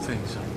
think so.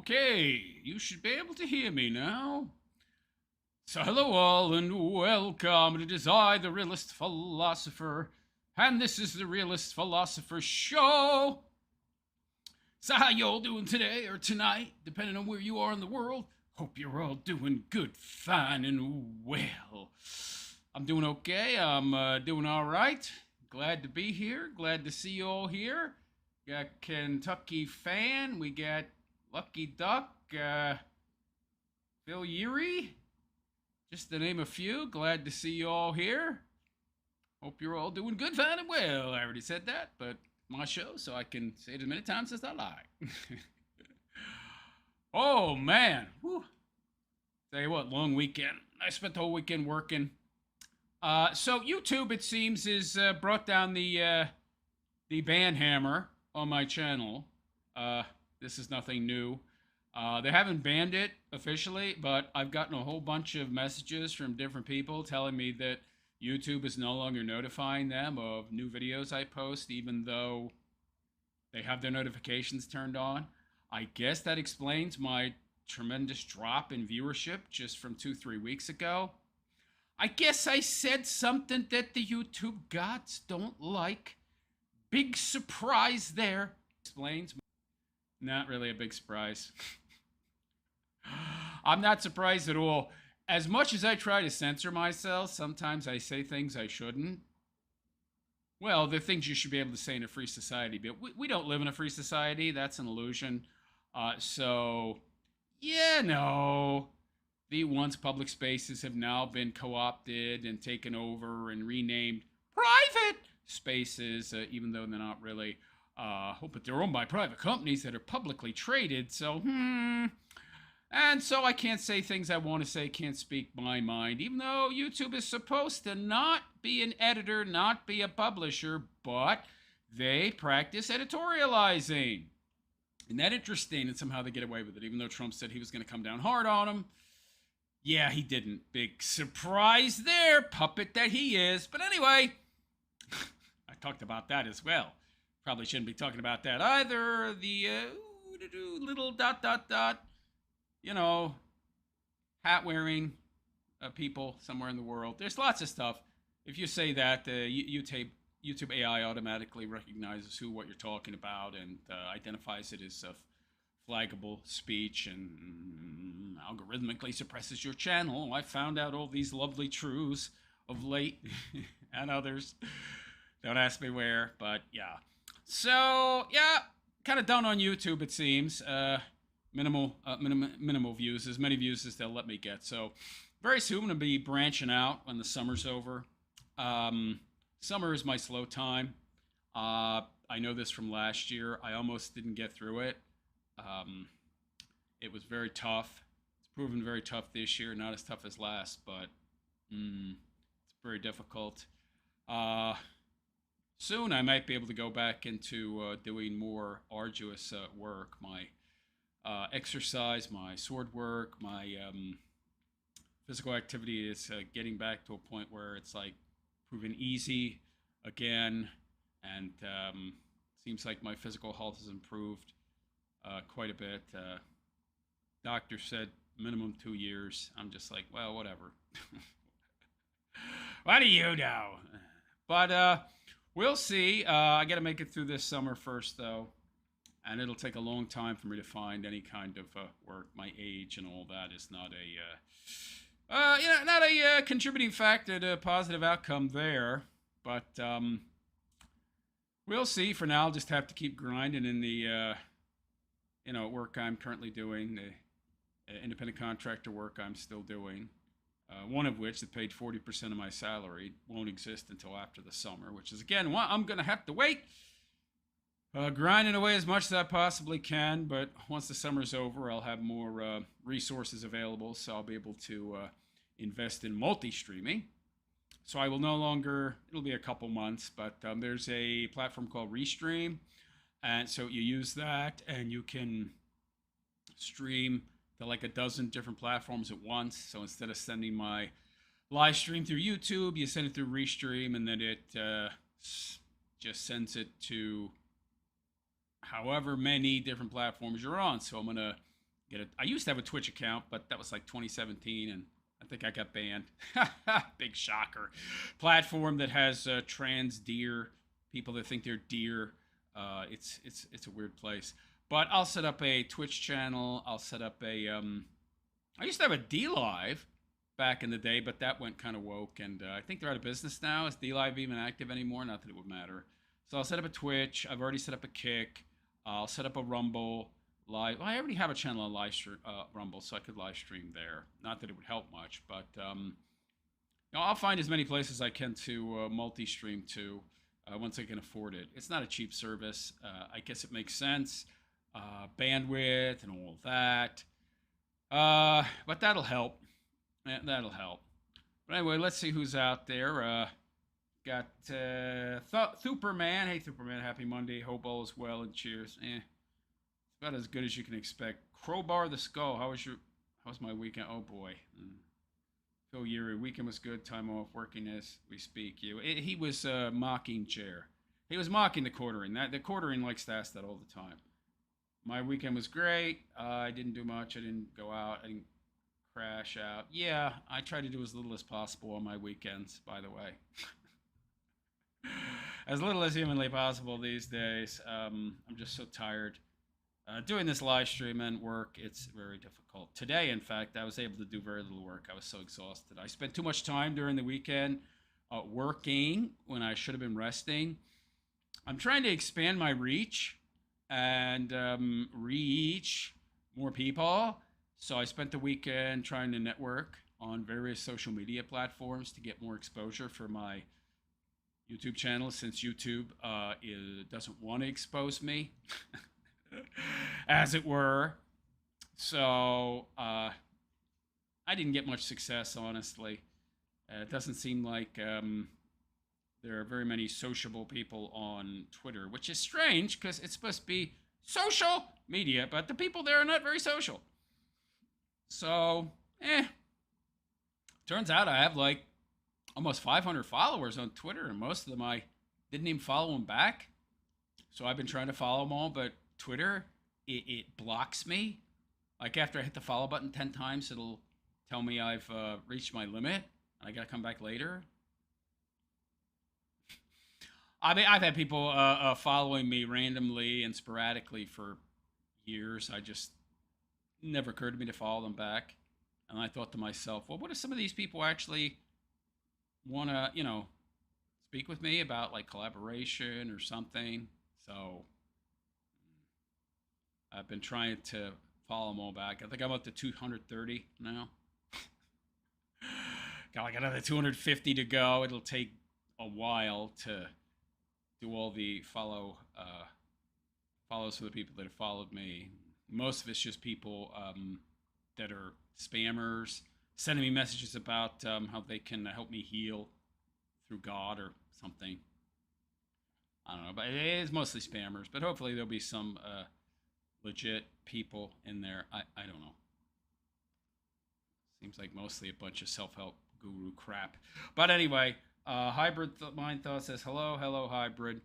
Okay, you should be able to hear me now. So, hello, all, and welcome. It is I, the Realist Philosopher, and this is the Realist Philosopher Show. So, how you all doing today or tonight, depending on where you are in the world? Hope you're all doing good, fine, and well. I'm doing okay. I'm doing all right. Glad to be here. Glad to see you all here. Got Kentucky fan. We got Lucky Duck, Phil Yeary, just to name a few. Glad to see you all here. Hope you're all doing good, fine, and well. I already said that, but my show, so I can say it as many times as I like. Oh, man. Whew. Tell you what, long weekend. I spent the whole weekend working. So YouTube, it seems, is brought down the ban hammer on my channel. This is nothing new. They haven't banned it officially, but I've gotten a whole bunch of messages from different people telling me that YouTube is no longer notifying them of new videos I post, even though they have their notifications turned on. I guess that explains my tremendous drop in viewership just from 2-3 weeks ago. I guess I said something that the YouTube gods don't like. Big surprise there. Explains. Not really a big surprise. I'm not surprised at all. As much as I try to censor myself, sometimes I say things I shouldn't. Well, they're things you should be able to say in a free society, but we don't live in a free society. That's an illusion. So, yeah, no. The once public spaces have now been co-opted and taken over and renamed private spaces, even though they're not really. But they're owned by private companies that are publicly traded, so, And so I can't say things I want to say, can't speak my mind, even though YouTube is supposed to not be an editor, not be a publisher, but they practice editorializing. Isn't that interesting? And somehow they get away with it, even though Trump said he was going to come down hard on them. Yeah, he didn't. Big surprise there, puppet that he is. But anyway, I talked about that as well. Probably shouldn't be talking about that either. The little ... hat wearing people somewhere in the world. There's lots of stuff. If you say that, YouTube AI automatically recognizes what you're talking about and identifies it as flaggable speech and algorithmically suppresses your channel. I found out all these lovely truths of late and others. Don't ask me where, but yeah. So, yeah, kind of done on YouTube, it seems. Minimal views, as many views as they'll let me get. So, very soon I'm going to be branching out when the summer's over. Summer is my slow time. I know this from last year. I almost didn't get through it. It was very tough. It's proven very tough this year. Not as tough as last, but it's very difficult. Soon I might be able to go back into doing more arduous work. My exercise, my sword work, my physical activity is getting back to a point where it's like proven easy again, and seems like my physical health has improved quite a bit. Doctor said minimum 2 years. I'm just like, well, whatever. What do you know? But we'll see. I got to make it through this summer first, though. And it'll take a long time for me to find any kind of work. My age and all that is not a contributing factor to a positive outcome there. But we'll see. For now, I'll just have to keep grinding in the work I'm currently doing, the independent contractor work I'm still doing. One of which that paid 40% of my salary won't exist until after the summer, which is again why I'm gonna have to wait. Grinding away as much as I possibly can, but once the summer's over, I'll have more resources available, so I'll be able to invest in multi-streaming. So I will no longer, it'll be a couple months, but there's a platform called Restream, and so you use that, and you can stream to like a dozen different platforms at once. So instead of sending my live stream through YouTube, you send it through Restream, and then it just sends it to however many different platforms you're on. So I'm going to get it. I used to have a Twitch account, but that was like 2017, and I think I got banned. Big shocker. Platform that has trans deer people that think they're deer. It's a weird place. But I'll set up a Twitch channel. I'll set up a. I used to have a D Live back in the day, but that went kind of woke, and I think they're out of business now. Is D Live even active anymore? Not that it would matter. So I'll set up a Twitch. I've already set up a Kick. I'll set up a Rumble live. Well, I already have a channel on Rumble, so I could live stream there. Not that it would help much, but I'll find as many places I can to multi-stream to once I can afford it. It's not a cheap service. I guess it makes sense. Bandwidth and all of that. But that'll help. That'll help. But anyway, let's see who's out there. Got Thuperman. Hey, Thuperman. Happy Monday. Hope all is well and cheers. It's about as good as you can expect. Crowbar the Skull. How was my weekend? Oh boy. Phil Yuri. Weekend was good. Time off. Working as we speak. He was mocking Jer. He was mocking the quartering. The quartering likes to ask that all the time. My weekend was great. I didn't do much. I didn't go out. I didn't crash out. Yeah, I try to do as little as possible on my weekends, by the way. As little as humanly possible these days. I'm just so tired. Doing this live stream and work, it's very difficult. Today, in fact, I was able to do very little work. I was so exhausted. I spent too much time during the weekend working when I should have been resting. I'm trying to expand my reach and reach more people. So I spent the weekend trying to network on various social media platforms to get more exposure for my YouTube channel, since YouTube doesn't want to expose me, as it were. So I didn't get much success, honestly. It doesn't seem like there are very many sociable people on Twitter, which is strange because it's supposed to be social media, but the people there are not very social. So, turns out I have like almost 500 followers on Twitter, and most of them I didn't even follow them back. So I've been trying to follow them all, but Twitter, it blocks me. Like after I hit the follow button 10 times, it'll tell me I've reached my limit, and I gotta come back later. I mean, I've had people following me randomly and sporadically for years. I just never occurred to me to follow them back. And I thought to myself, well, what if some of these people actually want to, speak with me about like collaboration or something? So I've been trying to follow them all back. I think I'm up to 230 now. Got like another 250 to go. It'll take a while to do all the follows for the people that have followed me. Most of it's just people that are spammers sending me messages about how they can help me heal through God or something. I don't know, but it is mostly spammers. But hopefully there'll be some legit people in there. I don't know. Seems like mostly a bunch of self-help guru crap. But anyway, Hybrid Mind Thought says, hello, Hybrid.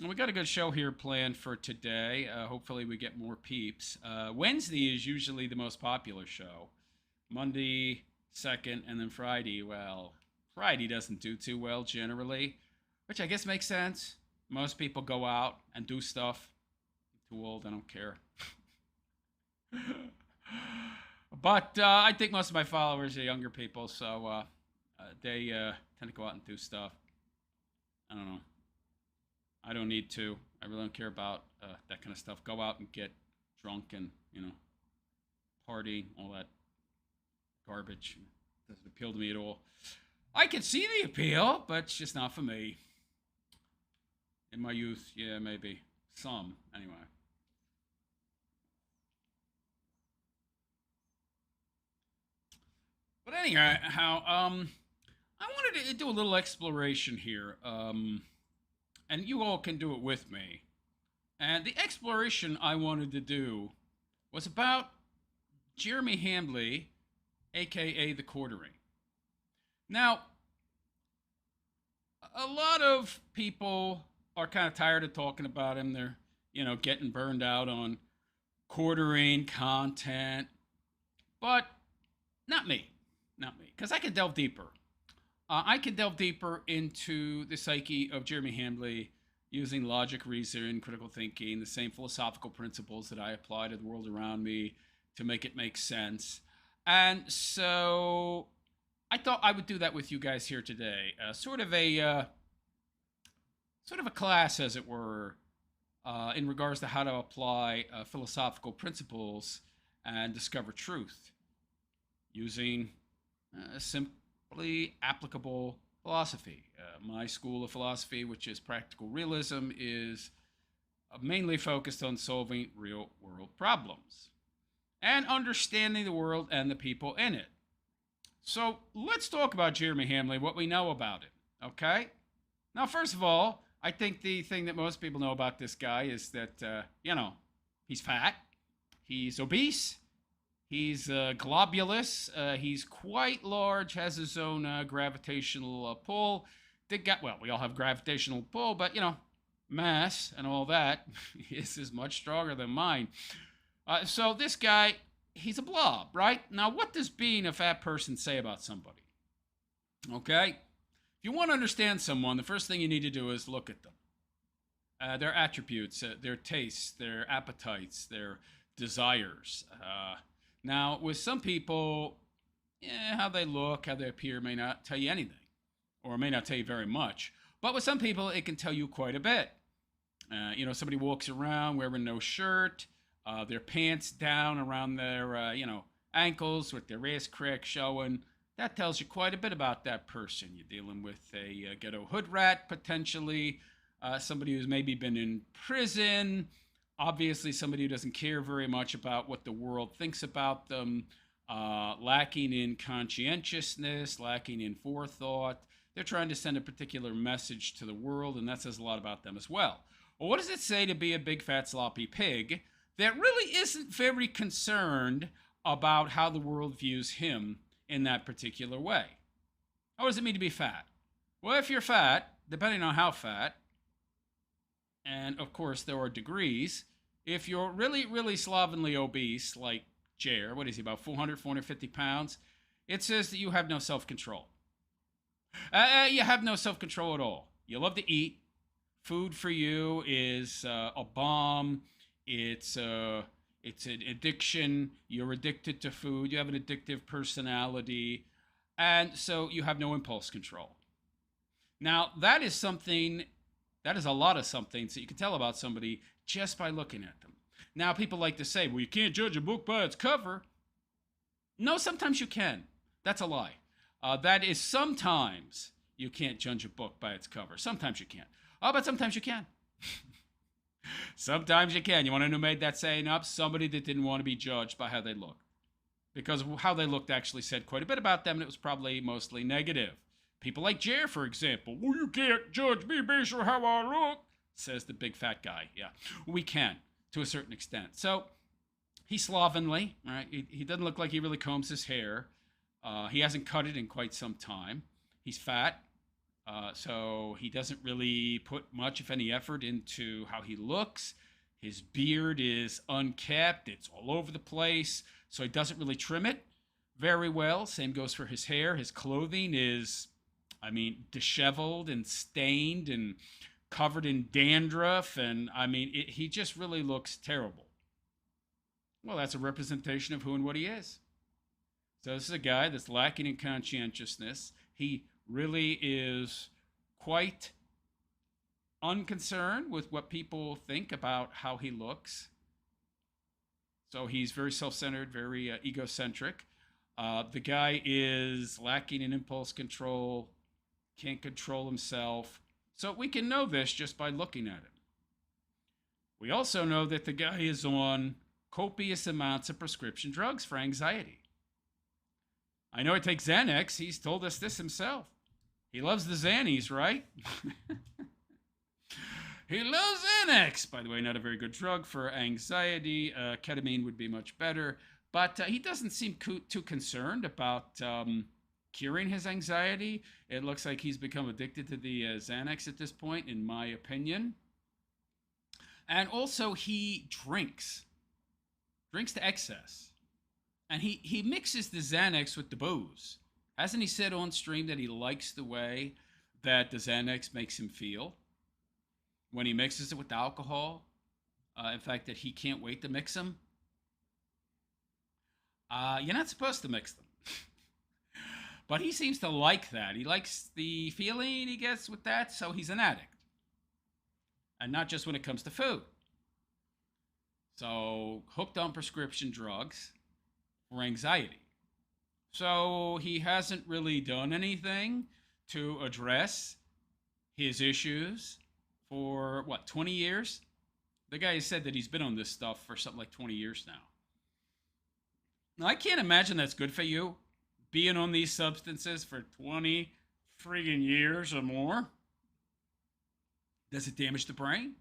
And we got a good show here planned for today. Hopefully we get more peeps. Wednesday is usually the most popular show. Monday, second, and then Friday. Well, Friday doesn't do too well generally, which I guess makes sense. Most people go out and do stuff. I'm too old, I don't care. But I think most of my followers are younger people, so they tend to go out and do stuff. I don't know. I don't need to. I really don't care about that kind of stuff. Go out and get drunk and, party, all that garbage. Doesn't appeal to me at all. I can see the appeal, but it's just not for me. In my youth, yeah, maybe. Some, anyway. But anyhow, I wanted to do a little exploration here. And you all can do it with me. And the exploration I wanted to do was about Jeremy Hambley, aka the Quartering. Now, a lot of people are kind of tired of talking about him. They're, getting burned out on quartering content, but not me. Not me. Because I can delve deeper. I can delve deeper into the psyche of Jeremy Hambley using logic, reason, critical thinking, the same philosophical principles that I apply to the world around me to make it make sense. And so I thought I would do that with you guys here today. Sort of a class, as it were, in regards to how to apply philosophical principles and discover truth using simply applicable philosophy. My school of philosophy, which is practical realism, is mainly focused on solving real world problems and understanding the world and the people in it. So let's talk about Jeremy Hamlin, what we know about him. Okay? Now, first of all, I think the thing that most people know about this guy is that, he's fat, he's obese, he's globulous, he's quite large, has his own gravitational pull. We all have gravitational pull, but, mass and all that is much stronger than mine. So this guy, he's a blob, right? Now, what does being a fat person say about somebody? Okay? If you want to understand someone, the first thing you need to do is look at them. Their attributes, their tastes, their appetites, their desires. Now, with some people, how they look, how they appear may not tell you anything, or may not tell you very much. But with some people, it can tell you quite a bit. Somebody walks around wearing no shirt, their pants down around their, ankles with their ass crack showing. That tells you quite a bit about that person. You're dealing with a ghetto hood rat, potentially, somebody who's maybe been in prison, obviously somebody who doesn't care very much about what the world thinks about them, lacking in conscientiousness, lacking in forethought. They're trying to send a particular message to the world, and that says a lot about them as well. Well, what does it say to be a big, fat, sloppy pig that really isn't very concerned about how the world views him in that particular way? What does it mean to be fat? Well, if you're fat, depending on how fat, and of course there are degrees, if you're really, really slovenly obese, like Jer, what is he, about 400, 450 pounds, it says that you have no self-control. You have no self-control at all. You love to eat. Food for you is a bomb. It's an addiction. You're addicted to food. You have an addictive personality. And so you have no impulse control. Now, that is a lot of something that you can tell about somebody just by looking at them. Now, people like to say, well, you can't judge a book by its cover. No, sometimes you can. That's a lie. That is sometimes you can't judge a book by its cover. Sometimes you can. Oh, but sometimes you can. Sometimes you can. You want to know who made that saying up? Somebody that didn't want to be judged by how they looked. Because how they looked actually said quite a bit about them, and it was probably mostly negative. People like Jer, for example. Well, you can't judge me based on how I look, says the big fat guy. Yeah, we can, to a certain extent. So, he's slovenly, right? He doesn't look like he really combs his hair. He hasn't cut it in quite some time. He's fat, so he doesn't really put much, if any, effort into how he looks. His beard is unkept. It's all over the place, so he doesn't really trim it very well. Same goes for his hair. His clothing is, disheveled and stained and covered in dandruff, and, he just really looks terrible. Well, that's a representation of who and what he is. So this is a guy that's lacking in conscientiousness. He really is quite unconcerned with what people think about how he looks. So he's very self-centered, very egocentric. The guy is lacking in impulse control, can't control himself. So we can know this just by looking at him. We also know that the guy is on copious amounts of prescription drugs for anxiety. I know he takes Xanax. He's told us this himself. He loves the Xannies, right? He loves Xanax. By the way, not a very good drug for anxiety. Ketamine would be much better. But he doesn't seem too concerned about curing his anxiety. It looks like he's become addicted to the Xanax at this point, in my opinion. And also, he drinks. drinks to excess. And he mixes the Xanax with the booze. Hasn't he said on stream that he likes the way that the Xanax makes him feel when he mixes it with alcohol? In fact, that he can't wait to mix them. You're not supposed to mix them. But he seems to like that. He likes the feeling he gets with that, so he's an addict. And not just when it comes to food. So, hooked on prescription drugs for anxiety. So, he hasn't really done anything to address his issues for, 20 years? The guy has said that he's been on this stuff for something like 20 years now. Now, I can't imagine that's good for you, being on these substances for 20 friggin' years or more. Does it damage the brain?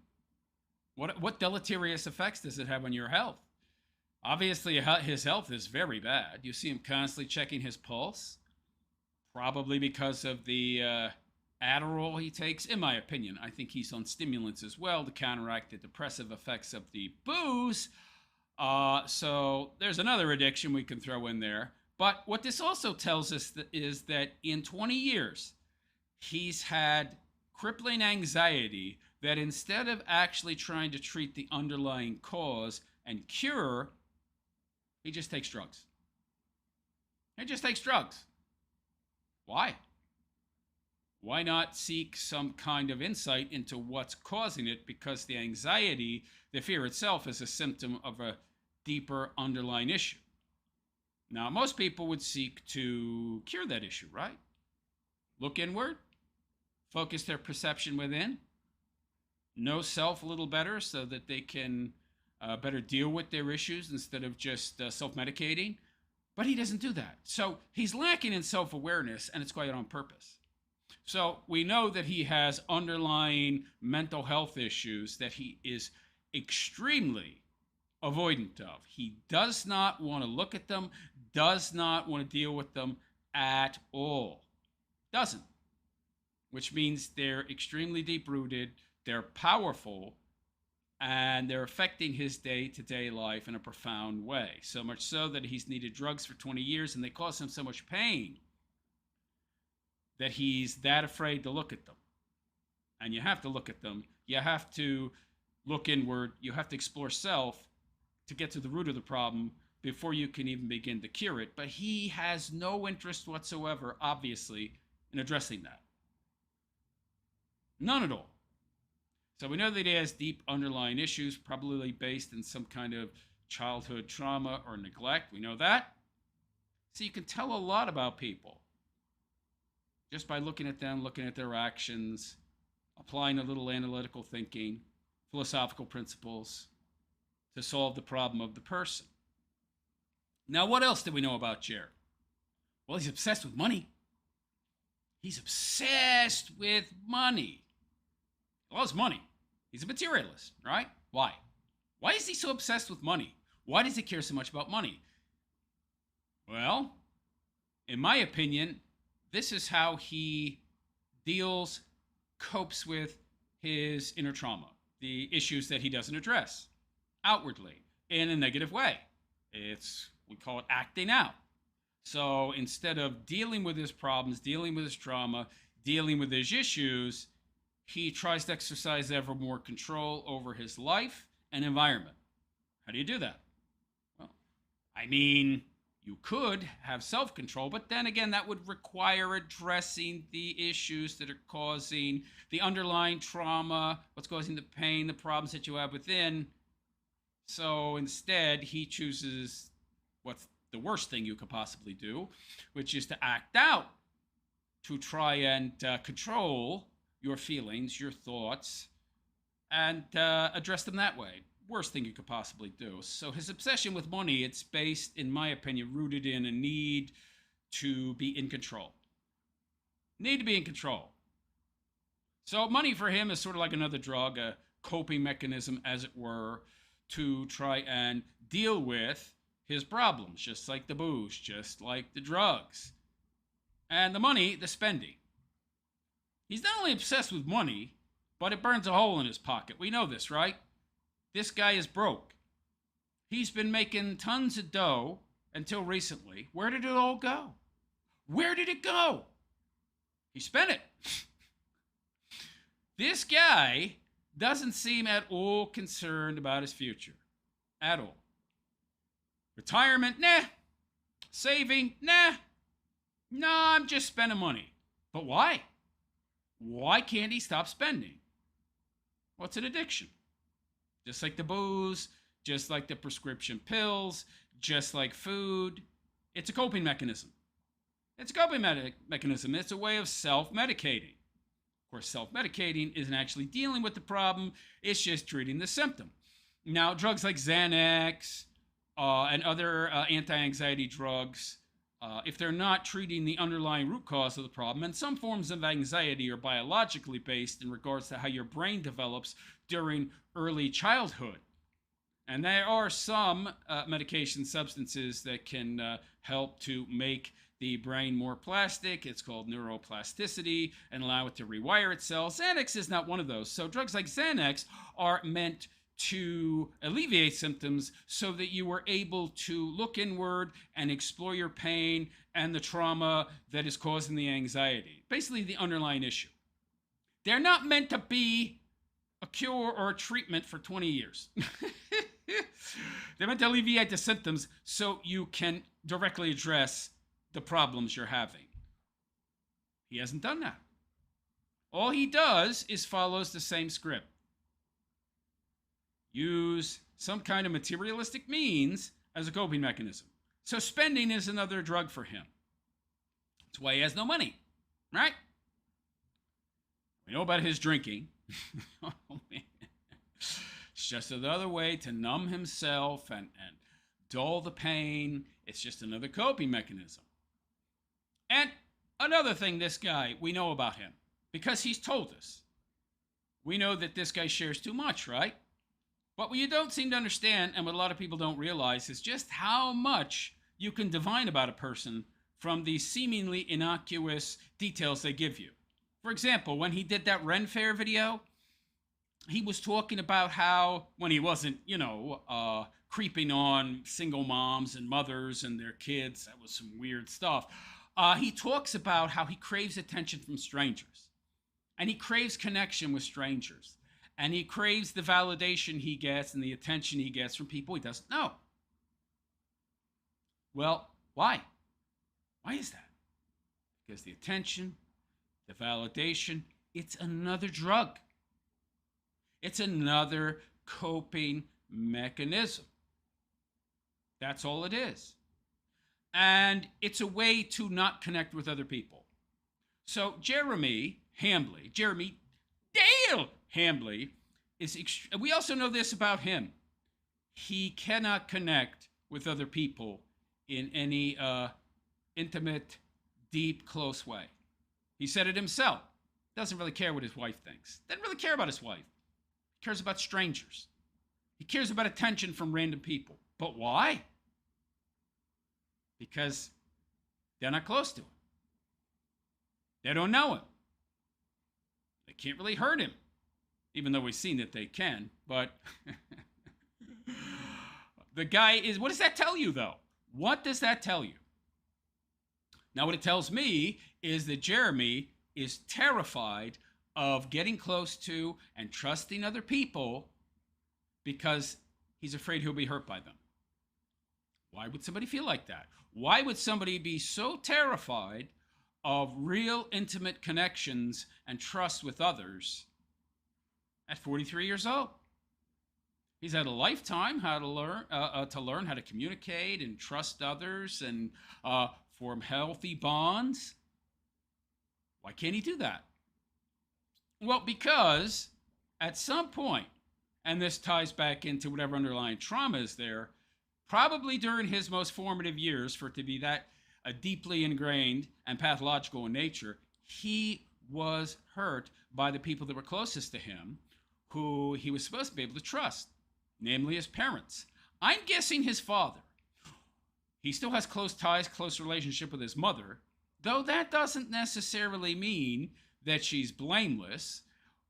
What deleterious effects does it have on your health? Obviously, his health is very bad. You see him constantly checking his pulse, probably because of the Adderall he takes. In my opinion, I think he's on stimulants as well to counteract the depressive effects of the booze. So there's another addiction we can throw in there. But what this also tells us is that in 20 years, he's had crippling anxiety that instead of actually trying to treat the underlying cause and cure, he just takes drugs. He just takes drugs. Why? Why not seek some kind of insight into what's causing it? Because the anxiety, the fear itself, is a symptom of a deeper underlying issue. Now, most people would seek to cure that issue, right? Look inward, focus their perception within, know self a little better so that they can better deal with their issues instead of just self-medicating. But he doesn't do that. So he's lacking in self-awareness, and it's quite on purpose. So we know that he has underlying mental health issues that he is extremely avoidant of. He does not want to look at them, does not want to deal with them at all. Doesn't. Which means they're extremely deep-rooted, they're powerful, and they're affecting his day-to-day life in a profound way. So much so that he's needed drugs for 20 years, and they cause him so much pain that he's that afraid to look at them. And you have to look at them. You have to look inward. You have to explore self to get to the root of the problem before you can even begin to cure it. But he has no interest whatsoever, obviously, in addressing that. None at all. So we know that he has deep underlying issues, probably based in some kind of childhood trauma or neglect. We know that. So you can tell a lot about people just by looking at them, looking at their actions, applying a little analytical thinking, philosophical principles to solve the problem of the person. Now, what else do we know about Jared? Well, he's obsessed with money. He's obsessed with money. He loves money. He's a materialist, right? Why? Why is he so obsessed with money? Why does he care so much about money? Well, in my opinion, this is how he copes with his inner trauma, the issues that he doesn't address outwardly in a negative way. We call it acting out. So instead of dealing with his problems, dealing with his trauma, dealing with his issues, he tries to exercise ever more control over his life and environment. How do you do that? Well, I mean, you could have self-control, but then again, that would require addressing the issues that are causing the underlying trauma, what's causing the pain, the problems that you have within. So instead, he chooses what's the worst thing you could possibly do, which is to act out, to try and control your feelings, your thoughts, and address them that way. Worst thing you could possibly do. So his obsession with money, it's based, in my opinion, rooted in a need to be in control. Need to be in control. So money for him is sort of like another drug, a coping mechanism, as it were, to try and deal with his problems, just like the booze, just like the drugs. And the money, the spending. He's not only obsessed with money, but it burns a hole in his pocket. We know this, right? This guy is broke. He's been making tons of dough until recently. Where did it all go? Where did it go? He spent it. This guy doesn't seem at all concerned about his future. At all. Retirement? Nah. Saving? Nah. No, I'm just spending money. But why? Why can't he stop spending? Well, it's an addiction. Just like the booze, just like the prescription pills, just like food. It's a coping mechanism. It's a coping mechanism. It's a way of self-medicating. Of course, self-medicating isn't actually dealing with the problem. It's just treating the symptom. Now, drugs like Xanax and other anti-anxiety drugs, if they're not treating the underlying root cause of the problem, and some forms of anxiety are biologically based in regards to how your brain develops during early childhood. And there are some medication substances that can help to make the brain more plastic. It's called neuroplasticity and allow it to rewire itself. Xanax is not one of those. So drugs like Xanax are meant to alleviate symptoms so that you are able to look inward and explore your pain and the trauma that is causing the anxiety. Basically, the underlying issue. They're not meant to be a cure or a treatment for 20 years. They're meant to alleviate the symptoms so you can directly address the problems you're having. He hasn't done that. All he does is follows the same script. Use some kind of materialistic means as a coping mechanism. So spending is another drug for him. That's why he has no money, right? We know about his drinking. Oh, man. It's just another way to numb himself and dull the pain. It's just another coping mechanism. And another thing this guy, we know about him, because he's told us. We know that this guy shares too much, right? But what you don't seem to understand, and what a lot of people don't realize, is just how much you can divine about a person from these seemingly innocuous details they give you. For example, when he did that Ren Fair video, he was talking about how, when he wasn't, creeping on single moms and mothers and their kids, that was some weird stuff. He talks about how he craves attention from strangers. And he craves connection with strangers. And he craves the validation he gets and the attention he gets from people he doesn't know. Well, why? Why is that? Because the attention, the validation, it's another drug. It's another coping mechanism. That's all it is. And it's a way to not connect with other people. So Jeremy Dale Hambley, we also know this about him. He cannot connect with other people in any intimate, deep, close way. He said it himself. Doesn't really care what his wife thinks. Doesn't really care about his wife. He cares about strangers. He cares about attention from random people. But why? Because they're not close to him. They don't know him. They can't really hurt him, even though we've seen that they can. But the guy is, what does that tell you, though? What does that tell you? Now, what it tells me is that Jeremy is terrified of getting close to and trusting other people because he's afraid he'll be hurt by them. Why would somebody feel like that? Why would somebody be so terrified of real intimate connections and trust with others at 43 years old? He's had a lifetime how to learn how to communicate and trust others and form healthy bonds. Why can't he do that? Well, because at some point, and this ties back into whatever underlying trauma is there, probably during his most formative years, for it to be that deeply ingrained and pathological in nature, he was hurt by the people that were closest to him, who he was supposed to be able to trust, namely his parents. I'm guessing his father. He still has close ties, close relationship with his mother, though that doesn't necessarily mean that she's blameless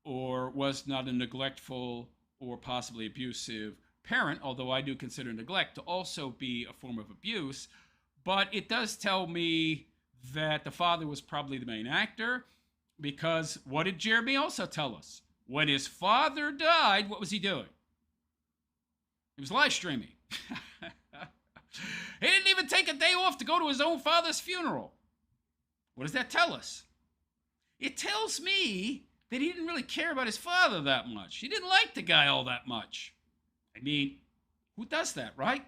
or was not a neglectful or possibly abusive parent, although I do consider neglect to also be a form of abuse. But it does tell me that the father was probably the main actor, because what did Jeremy also tell us? When his father died, what was he doing? He was live streaming. He didn't even take a day off to go to his own father's funeral. What does that tell us? It tells me that he didn't really care about his father that much. He didn't like the guy all that much. I mean, who does that, right?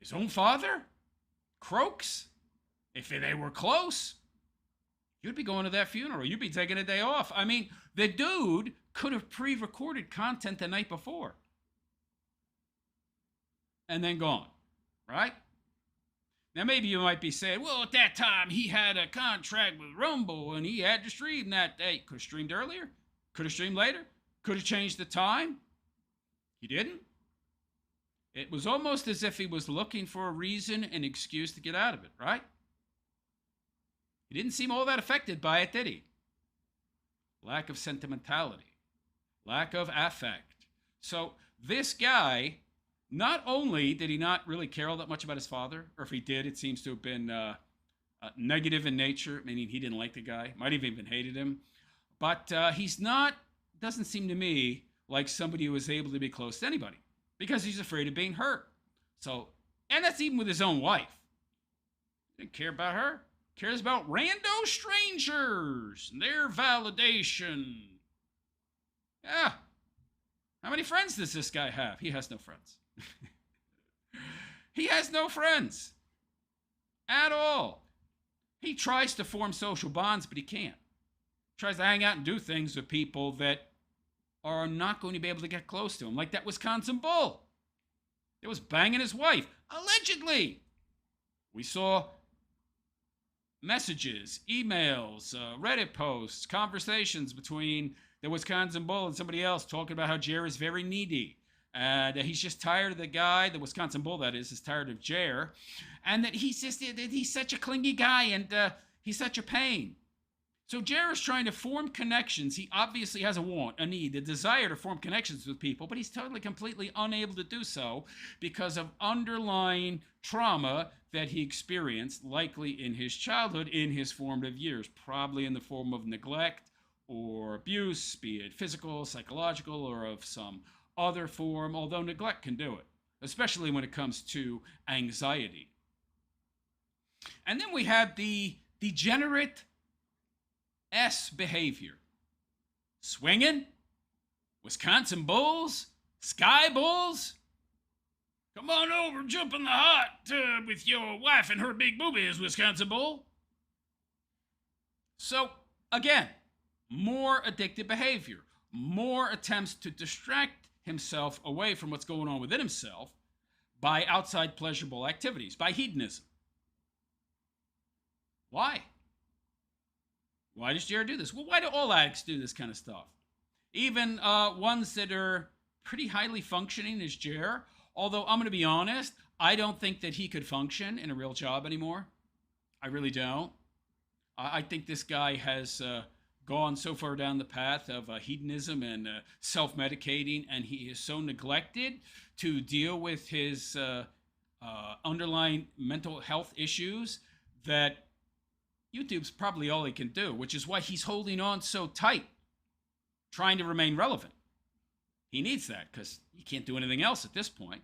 His own father? Croaks? If they were close, you'd be going to that funeral. You'd be taking a day off. I mean, the dude could have pre-recorded content the night before and then gone, right? Now, maybe you might be saying, well, at that time, he had a contract with Rumble and he had to stream that day. Could have streamed earlier. Could have streamed later. Could have changed the time. He didn't. It was almost as if he was looking for a reason, an excuse to get out of it, right? He didn't seem all that affected by it, did he? Lack of sentimentality. Lack of affect. So this guy, not only did he not really care all that much about his father, or if he did, it seems to have been negative in nature, meaning he didn't like the guy, might have even hated him, but he's not, doesn't seem to me like somebody who was able to be close to anybody, because he's afraid of being hurt. So, and that's even with his own wife. Didn't care about her. Cares about rando strangers and their validation. Yeah. How many friends does this guy have? He has no friends. He has no friends at all. He tries to form social bonds, but he can't. He tries to hang out and do things with people that are not going to be able to get close to him, like that Wisconsin bull that was banging his wife, allegedly. We saw messages, emails, Reddit posts, conversations between the Wisconsin bull and somebody else talking about how Jer is very needy. And he's just tired of the guy, the Wisconsin bull that is tired of Jer. And that he's such a clingy guy and he's such a pain. So Jer is trying to form connections. He obviously has a want, a need, a desire to form connections with people, but he's totally, completely unable to do so because of underlying trauma that he experienced, likely in his childhood, in his formative years, probably in the form of neglect or abuse, be it physical, psychological, or of some other form, although neglect can do it, especially when it comes to anxiety. And then we have the degenerate behavior. Swinging, Wisconsin bulls, sky bulls. Come on over, jump in the hot tub with your wife and her big boobies, Wisconsin bull. So, again, more addictive behavior, more attempts to distract himself away from what's going on within himself by outside pleasurable activities, by hedonism. Why? Why does Jared do this? Well, why do all addicts do this kind of stuff? Even ones that are pretty highly functioning as Jared, although I'm going to be honest, I don't think that he could function in a real job anymore. I really don't. I think this guy has gone so far down the path of hedonism and self-medicating, and he is so neglected to deal with his underlying mental health issues that YouTube's probably all he can do, which is why he's holding on so tight, trying to remain relevant. He needs that because he can't do anything else at this point.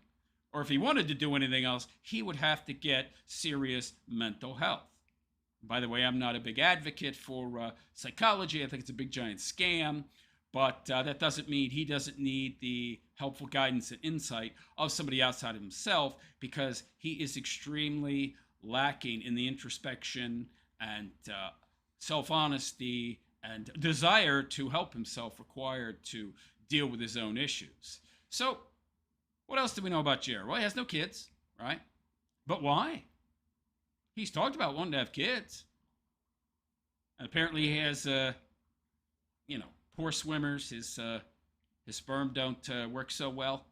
Or if he wanted to do anything else, he would have to get serious mental health. By the way, I'm not a big advocate for psychology. I think it's a big giant scam. But that doesn't mean he doesn't need the helpful guidance and insight of somebody outside of himself, because he is extremely lacking in the introspection and self-honesty and desire to help himself required to deal with his own issues. So, what else do we know about Jared? Well, he has no kids, right? But why? He's talked about wanting to have kids. And apparently he has, poor swimmers. His sperm don't work so well.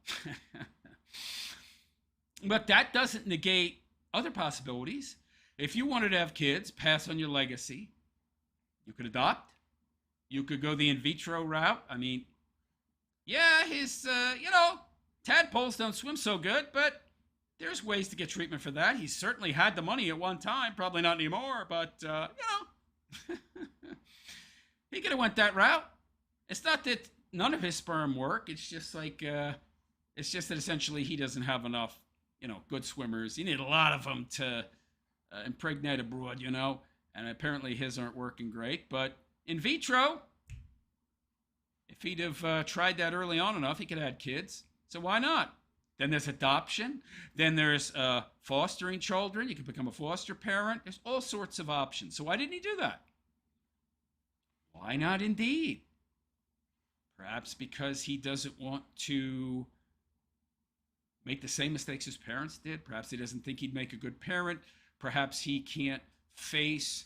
But that doesn't negate other possibilities. If you wanted to have kids, pass on your legacy, you could adopt. You could go the in vitro route. I mean, yeah, his, Tadpoles don't swim so good, but there's ways to get treatment for that. He certainly had the money at one time, probably not anymore, but, he could have went that route. It's not that none of his sperm work. It's just like, it's just that essentially he doesn't have enough, good swimmers. You need a lot of them to impregnate a brood, and apparently his aren't working great. But in vitro, if he'd have tried that early on enough, he could have had kids. So why not? Then there's adoption. Then there's fostering children. You can become a foster parent. There's all sorts of options. So why didn't he do that? Why not indeed? Perhaps because he doesn't want to make the same mistakes his parents did. Perhaps he doesn't think he'd make a good parent. Perhaps he can't face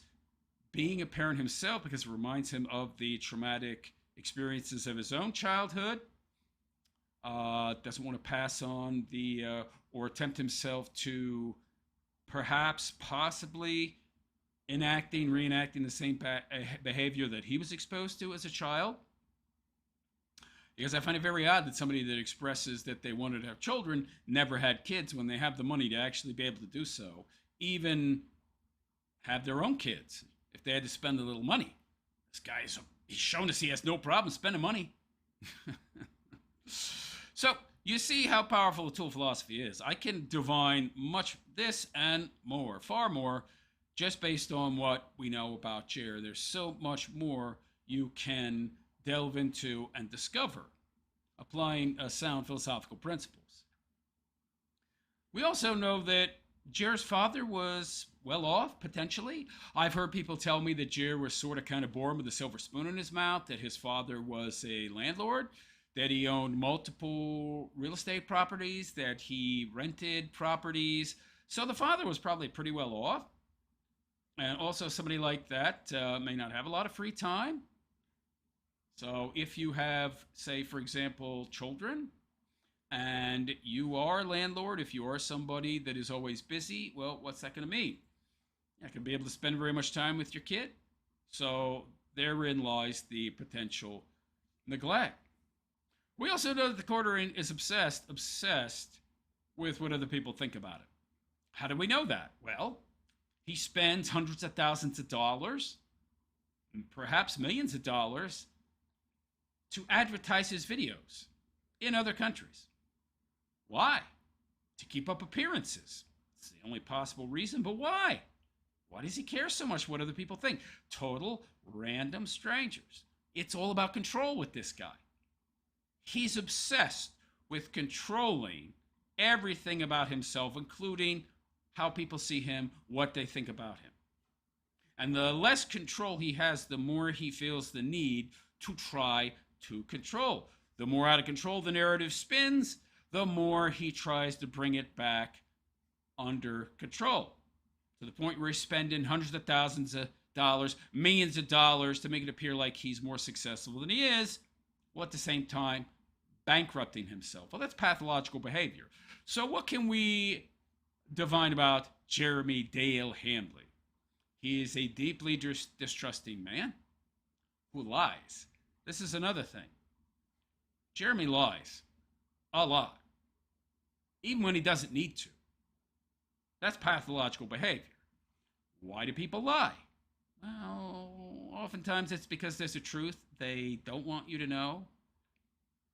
being a parent himself because it reminds him of the traumatic experiences of his own childhood. Doesn't want to pass on or attempt himself to possibly reenacting the same behavior that he was exposed to as a child. Because I find it very odd that somebody that expresses that they wanted to have children never had kids when they have the money to actually be able to do so, even have their own kids if they had to spend a little money. This guy he's shown us he has no problem spending money. So you see how powerful the tool philosophy is. I can divine this and more, far more, just based on what we know about Jer. There's so much more you can delve into and discover applying sound philosophical principles. We also know that Jer's father was well off, potentially. I've heard people tell me that Jer was sort of kind of born with a silver spoon in his mouth, that his father was a landlord, that he owned multiple real estate properties, that he rented properties. So the father was probably pretty well off. And also somebody like that may not have a lot of free time. So if you have, say, for example, children, and you are a landlord, if you are somebody that is always busy, well, what's that going to mean? You're not going to be able to spend very much time with your kid. So therein lies the potential neglect. We also know that the quartering is obsessed with what other people think about it. How do we know that? Well, he spends hundreds of thousands of dollars, and perhaps millions of dollars, to advertise his videos in other countries. Why? To keep up appearances. It's the only possible reason, but why? Why does he care so much what other people think? Total random strangers. It's all about control with this guy. He's obsessed with controlling everything about himself, including how people see him, what they think about him. And the less control he has, the more he feels the need to try to control. The more out of control the narrative spins, the more he tries to bring it back under control. To the point where he's spending hundreds of thousands of dollars, millions of dollars to make it appear like he's more successful than he is, while at the same time bankrupting himself. Well, that's pathological behavior. So what can we divine about Jeremy Dale Hambley? He is a deeply distrusting man who lies. This is another thing. Jeremy lies a lot, even when he doesn't need to. That's pathological behavior. Why do people lie? Well, oftentimes it's because there's a truth they don't want you to know.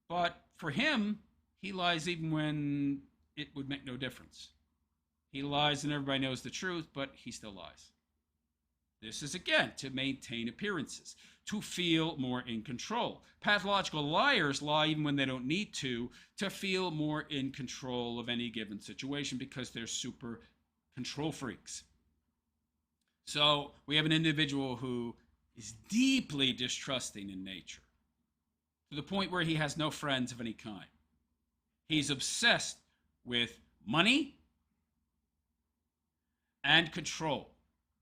But for him, he lies even when it would make no difference. He lies and everybody knows the truth, but he still lies. This is, again, to maintain appearances, to feel more in control. Pathological liars lie even when they don't need to feel more in control of any given situation because they're super control freaks. So we have an individual who is deeply distrusting in nature, to the point where he has no friends of any kind. He's obsessed with money and control,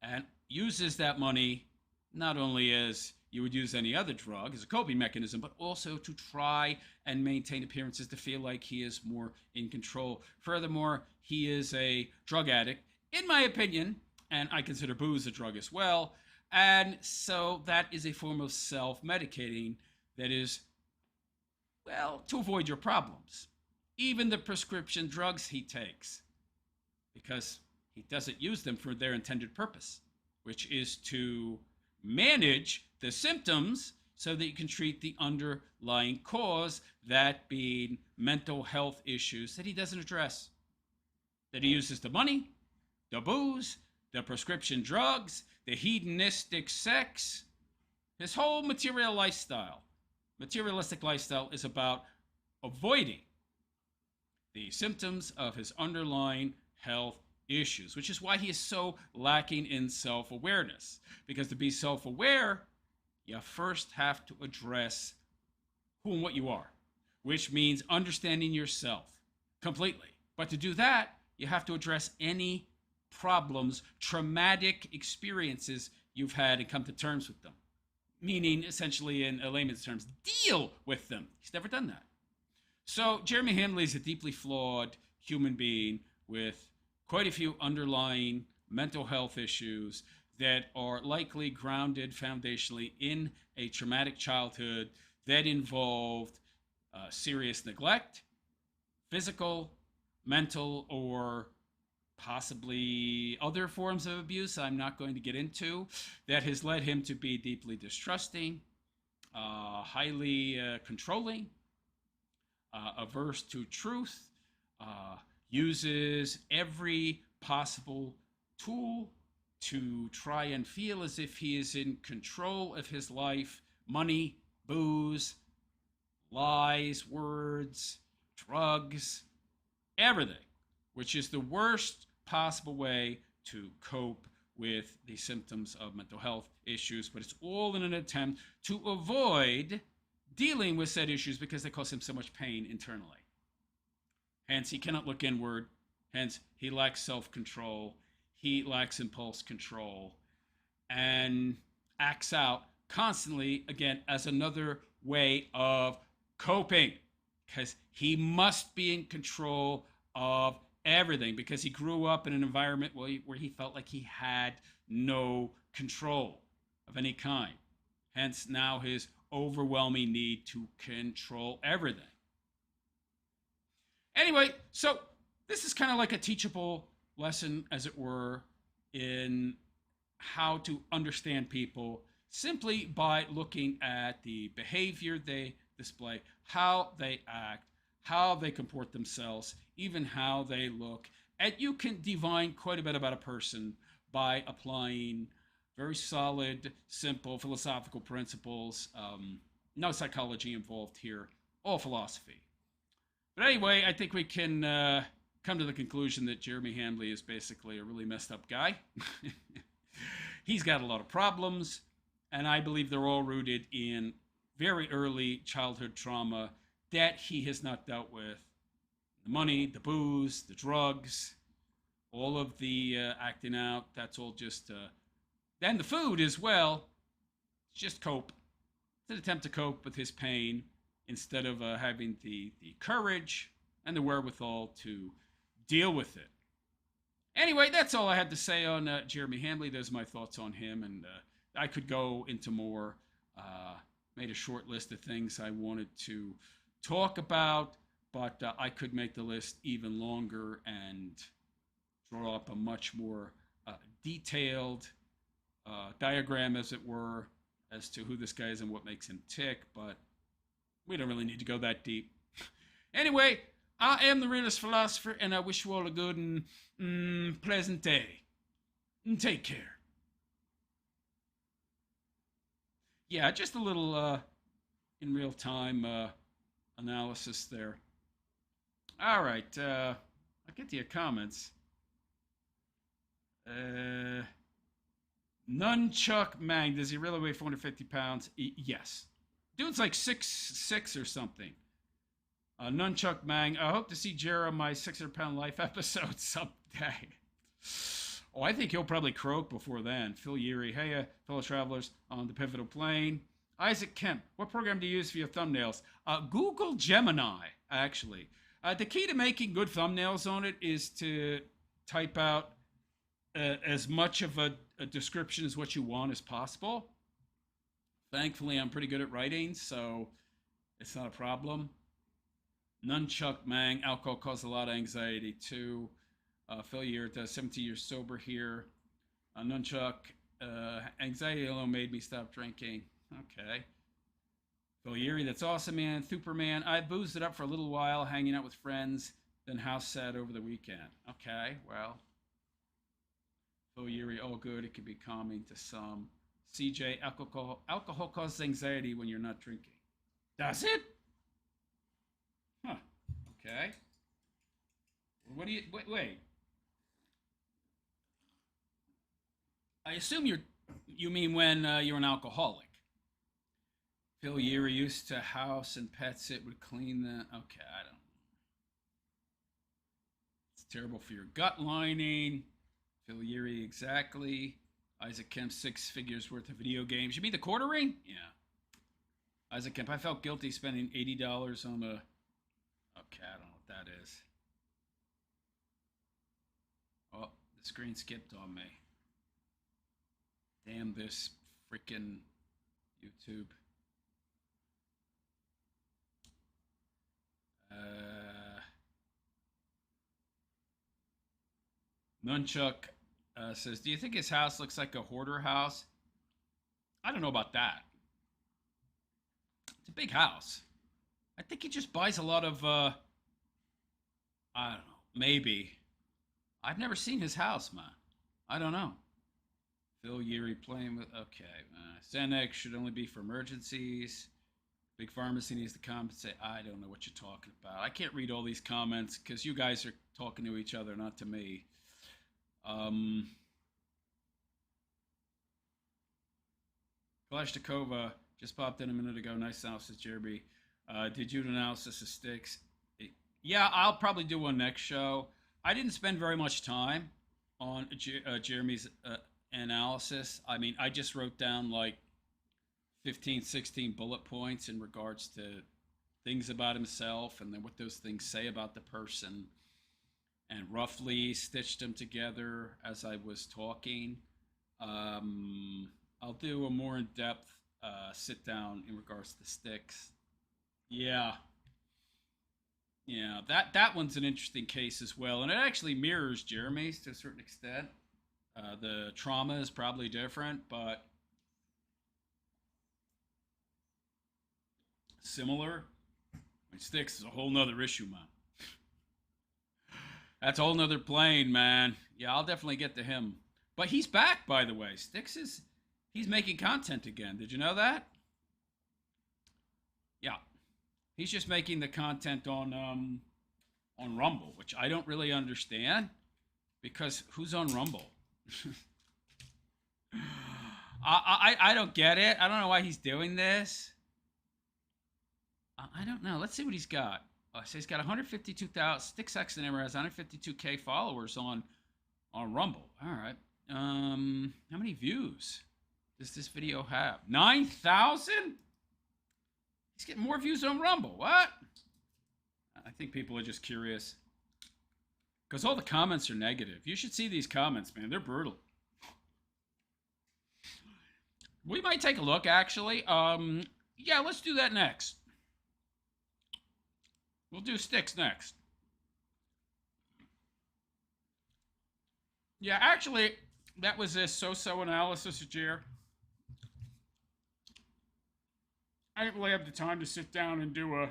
and uses that money not only as you would use any other drug, as a coping mechanism, but also to try and maintain appearances to feel like he is more in control. Furthermore, he is a drug addict, in my opinion, and I consider booze a drug as well, and so that is a form of self-medicating that is, well, to avoid your problems. even the prescription drugs he takes, because he doesn't use them for their intended purpose, which is to manage the symptoms so that you can treat the underlying cause, that being mental health issues that he doesn't address. That he uses the money, the booze, the prescription drugs, the hedonistic sex, his whole materialistic lifestyle is about avoiding the symptoms of his underlying health issues, which is why he is so lacking in self awareness. Because to be self aware, you first have to address who and what you are, which means understanding yourself completely. But to do that, you have to address any problems, traumatic experiences you've had, and come to terms with them. Meaning, essentially, in a layman's terms, deal with them. He's never done that. So Jeremy Hamley is a deeply flawed human being with quite a few underlying mental health issues that are likely grounded foundationally in a traumatic childhood that involved serious neglect, physical, mental, or possibly other forms of abuse I'm not going to get into, that has led him to be deeply distrusting, highly controlling, averse to truth, uses every possible tool to try and feel as if he is in control of his life: money, booze, lies, words, drugs, everything, which is the worst possible way to cope with the symptoms of mental health issues. But it's all in an attempt to avoid dealing with said issues because they cause him so much pain internally. Hence, he cannot look inward. Hence, he lacks self-control. He lacks impulse control and acts out constantly, again, as another way of coping, because he must be in control of everything, because he grew up in an environment where he felt like he had no control of any kind. Hence, now his overwhelming need to control everything. Anyway, so this is kind of like a teachable lesson, as it were, in how to understand people simply by looking at the behavior they display, how they act, how they comport themselves, even how they look. And you can divine quite a bit about a person by applying very solid, simple philosophical principles. No psychology involved here, all philosophy. But anyway, I think we can come to the conclusion that Jeremy Hamley is basically a really messed up guy. He's got a lot of problems, and I believe they're all rooted in very early childhood trauma that he has not dealt with. The money, the booze, the drugs, all of the acting out, that's all just... and the food as well, it's just cope. It's an attempt to cope with his pain instead of having the courage and the wherewithal to deal with it. Anyway, that's all I had to say on Jeremy Hamley. Those are my thoughts on him, and I could go into more. Made a short list of things I wanted to talk about, but I could make the list even longer and draw up a much more detailed diagram, as it were, as to who this guy is and what makes him tick, but we don't really need to go that deep. Anyway, I am the Realist Philosopher, and I wish you all a good and pleasant day. And take care. Yeah, just a little in real time analysis there. All right, I'll get to your comments. Nunchuck Mang, does he really weigh 450 pounds? Yes. Dude's like 6'6" or something. Nunchuck Mang, I hope to see Jer on my 600-pound life episode someday. Oh, I think he'll probably croak before then. Phil Yeary, hey, fellow travelers on the Pivotal Plane. Isaac Kemp, what program do you use for your thumbnails? Google Gemini, actually. The key to making good thumbnails on it is to type out as much of a description as what you want as possible. Thankfully, I'm pretty good at writing, so it's not a problem. Nunchuck Mang, alcohol causes a lot of anxiety too. Phil Yurta, 17 years sober here. Nunchuck, anxiety alone made me stop drinking. Okay. Phil Yuri, that's awesome, man. Superman, I boozed it up for a little while, hanging out with friends, then house sat over the weekend. Okay, well. Phil Yuri, all good. It can be calming to some. CJ, alcohol causes anxiety when you're not drinking. Does it? Huh. Okay. What do you wait? I assume you mean when you're an alcoholic. Phil Yuri used to house and pet sit would clean the. Okay, I don't. It's terrible for your gut lining. Phil Yuri, exactly. Isaac Kemp, 6 figures worth of video games. You mean the quartering? Yeah. Isaac Kemp, I felt guilty spending $80 on a. Okay, I don't know what that is. Oh, the screen skipped on me. Damn this freaking YouTube. Nunchuck says, do you think his house looks like a hoarder house? I don't know about that. It's a big house. I think he just buys a lot of, I don't know, maybe. I've never seen his house, man. I don't know. Phil Yuri playing with, okay. Xanax should only be for emergencies. Big Pharmacy needs to compensate. I don't know what you're talking about. I can't read all these comments because you guys are talking to each other, not to me. Kalashnikova just popped in a minute ago. Nice analysis, Jeremy. Did you do an analysis of Styx? Yeah, I'll probably do one next show. I didn't spend very much time on Jeremy's analysis. I mean, I just wrote down like 15, 16 bullet points in regards to things about himself and then what those things say about the person, and roughly stitched them together as I was talking. I'll do a more in-depth sit down in regards to Styx. Yeah. Yeah, that one's an interesting case as well, and it actually mirrors Jeremy's to a certain extent. The trauma is probably different, but similar. Styx is a whole nother issue, man. That's a whole nother plane, man. Yeah, I'll definitely get to him. But he's back, by the way. Styx he's making content again. Did you know that? Yeah. He's just making the content on Rumble, which I don't really understand, because who's on Rumble? I don't get it. I don't know why he's doing this. I don't know. Let's see what he's got. So he's got 152,000. Styx Xnammer has 152K followers on Rumble. All right. How many views does this video have? 9,000? He's getting more views on Rumble. What? I think people are just curious, because all the comments are negative. You should see these comments, man. They're brutal. We might take a look, actually. Yeah, let's do that next. We'll do Styx next. Yeah, actually, that was a so-so analysis of Jer. I didn't really have the time to sit down and do a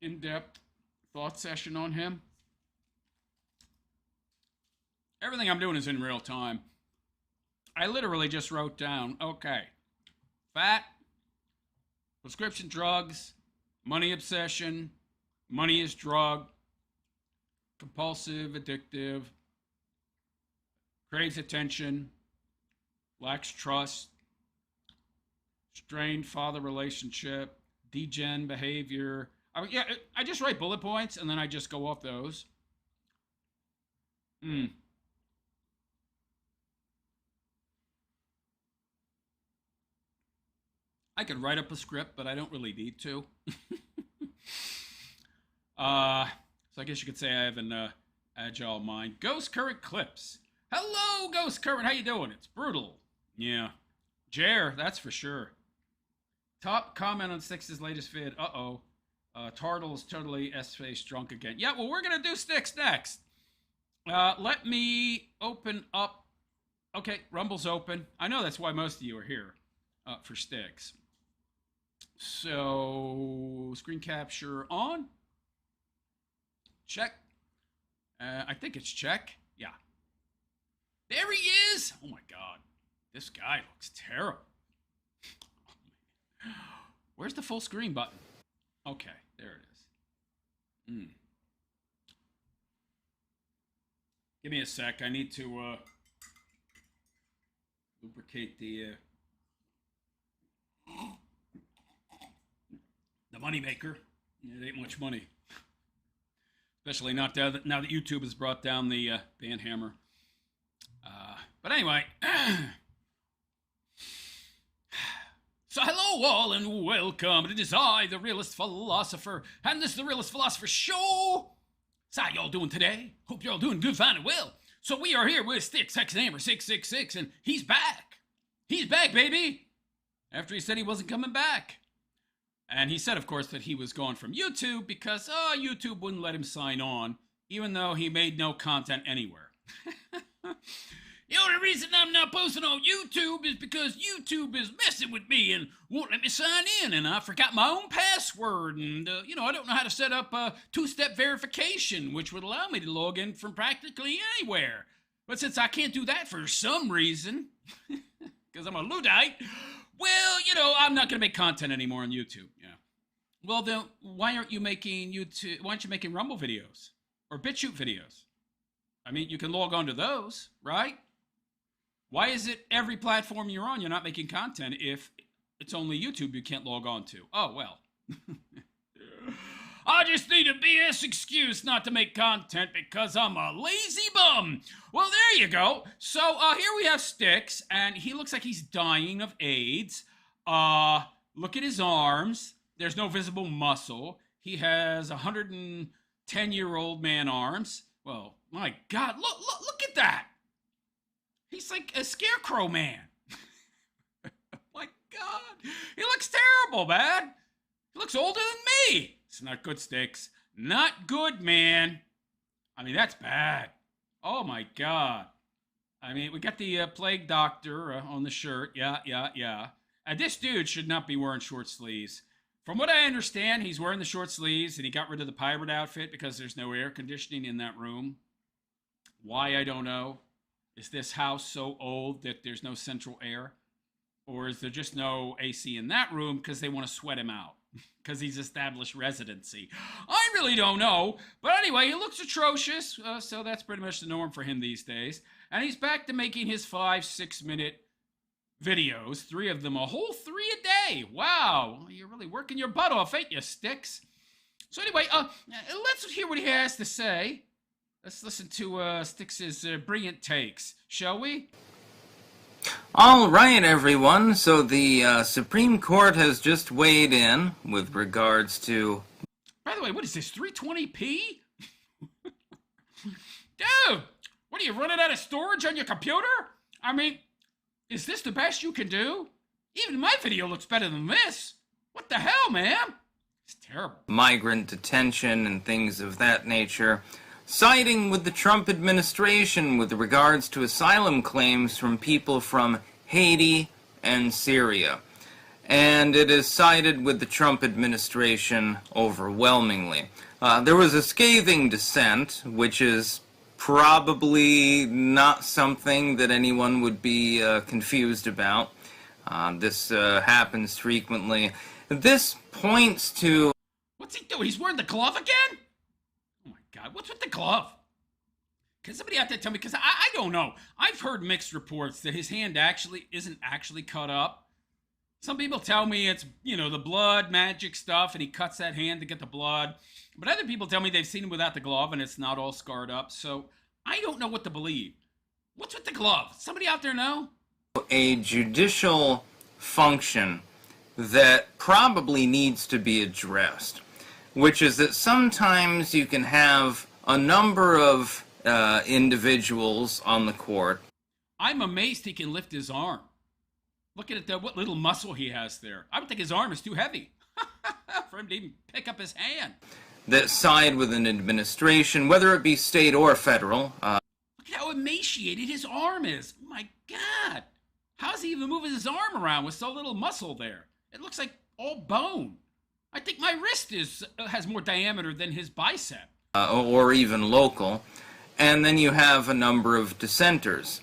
in-depth thought session on him. Everything I'm doing is in real time. I literally just wrote down, okay, fat, prescription drugs, money obsession, money is drug, compulsive, addictive, craves attention, lacks trust, strained father relationship, degen behavior. I just write bullet points and then I just go off those. I could write up a script, but I don't really need to. So I guess you could say I have an agile mind. Ghost Current Clips. Hello, Ghost Current. How you doing? It's brutal. Yeah. Jer, that's for sure. Top comment on Styx's latest vid. Uh-oh. Tartle's totally S-face drunk again. Yeah, well, we're going to do Styx next. Let me open up. Okay, Rumble's open. I know that's why most of you are here for Styx. So, screen capture on. Check. I think it's check. Yeah. There he is. Oh my God. This guy looks terrible. Where's the full screen button? Okay, there it is. Give me a sec. I need to lubricate the moneymaker. It ain't much money. Especially not now that YouTube has brought down the band hammer. But anyway. So hello all and welcome. It is I, the Realist Philosopher, and this is the Realist Philosopher Show. So how y'all doing today? Hope you're all doing good, fine, and well. So we are here with Styx, Hexenhammer 666, and he's back. He's back, baby. After he said he wasn't coming back. And he said, of course, that he was gone from YouTube because YouTube wouldn't let him sign on, even though he made no content anywhere. The only reason I'm not posting on YouTube is because YouTube is messing with me and won't let me sign in, and I forgot my own password, and, I don't know how to set up a two-step verification, which would allow me to log in from practically anywhere. But since I can't do that for some reason, because I'm a Luddite, well, I'm not going to make content anymore on YouTube. Yeah. Well, then, why aren't you making Rumble videos or BitChute videos? I mean, you can log on to those, right? Why is it every platform you're on, you're not making content if it's only YouTube you can't log on to? Oh, well. I just need a BS excuse not to make content because I'm a lazy bum. Well, there you go. So here we have Styx, and he looks like he's dying of AIDS. Look at his arms. There's no visible muscle. He has 110-year-old man arms. Well, my God, look at that. He's like a scarecrow man. My God. He looks terrible, man. He looks older than me. It's not good, Styx. Not good, man. I mean, that's bad. Oh, my God. I mean, we got the plague doctor on the shirt. Yeah. And this dude should not be wearing short sleeves. From what I understand, he's wearing the short sleeves, and he got rid of the pirate outfit because there's no air conditioning in that room. Why, I don't know. Is this house so old that there's no central air? Or is there just no AC in that room because they want to sweat him out? Because he's established residency. I really don't know. But anyway, he looks atrocious. So that's pretty much the norm for him these days. And he's back to making his 5-6 minute videos. 3 of them, a whole 3 a day. Wow. You're really working your butt off, ain't you, Styx? So anyway, let's hear what he has to say. Let's listen to Styx's brilliant takes, shall we? All right, everyone. So the Supreme Court has just weighed in with regards to... By the way, what is this, 320p? Dude, what are you, running out of storage on your computer? I mean, is this the best you can do? Even my video looks better than this. What the hell, man? It's terrible. Migrant detention and things of that nature, siding with the Trump administration with regards to asylum claims from people from Haiti and Syria. And it is sided with the Trump administration overwhelmingly. There was a scathing dissent, which is probably not something that anyone would be confused about. This happens frequently. This points to... What's he doing? He's wearing the glove again? Oh my God, what's with the glove? Can somebody out there tell me? Because I don't know. I've heard mixed reports that his hand isn't actually cut up. Some people tell me it's, the blood magic stuff, and he cuts that hand to get the blood. But other people tell me they've seen him without the glove, and it's not all scarred up. So I don't know what to believe. What's with the glove? Somebody out there know? A judicial function that probably needs to be addressed, which is that sometimes you can have a number of individuals on the court. I'm amazed he can lift his arm. Look at it, what little muscle he has there. I would think his arm is too heavy. For him to even pick up his hand. that side with an administration, whether it be state or federal. Look at how emaciated his arm is. My God. How's he even moving his arm around with so little muscle there? It looks like all bone. I think my wrist has more diameter than his bicep. Or even local. And then you have a number of dissenters.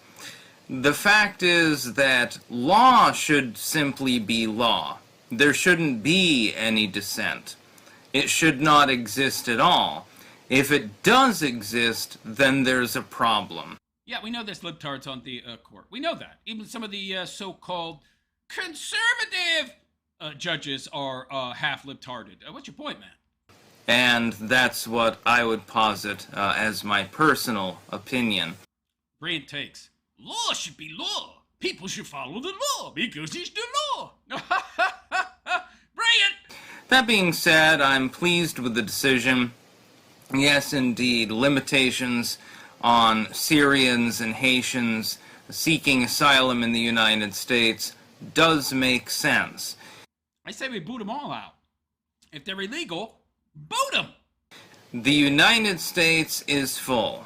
The fact is that law should simply be law. There shouldn't be any dissent. It should not exist at all. If it does exist, then there's a problem. Yeah, we know there's libtards on the court. We know that. Even some of the so-called conservative judges are half libtarded. What's your point, man? And that's what I would posit as my personal opinion. Brilliant takes. Law should be law. People should follow the law because it's the law. Brilliant! That being said, I'm pleased with the decision. Yes, indeed, limitations on Syrians and Haitians seeking asylum in the United States does make sense. I say we boot them all out. If they're illegal, boot them! The United States is full.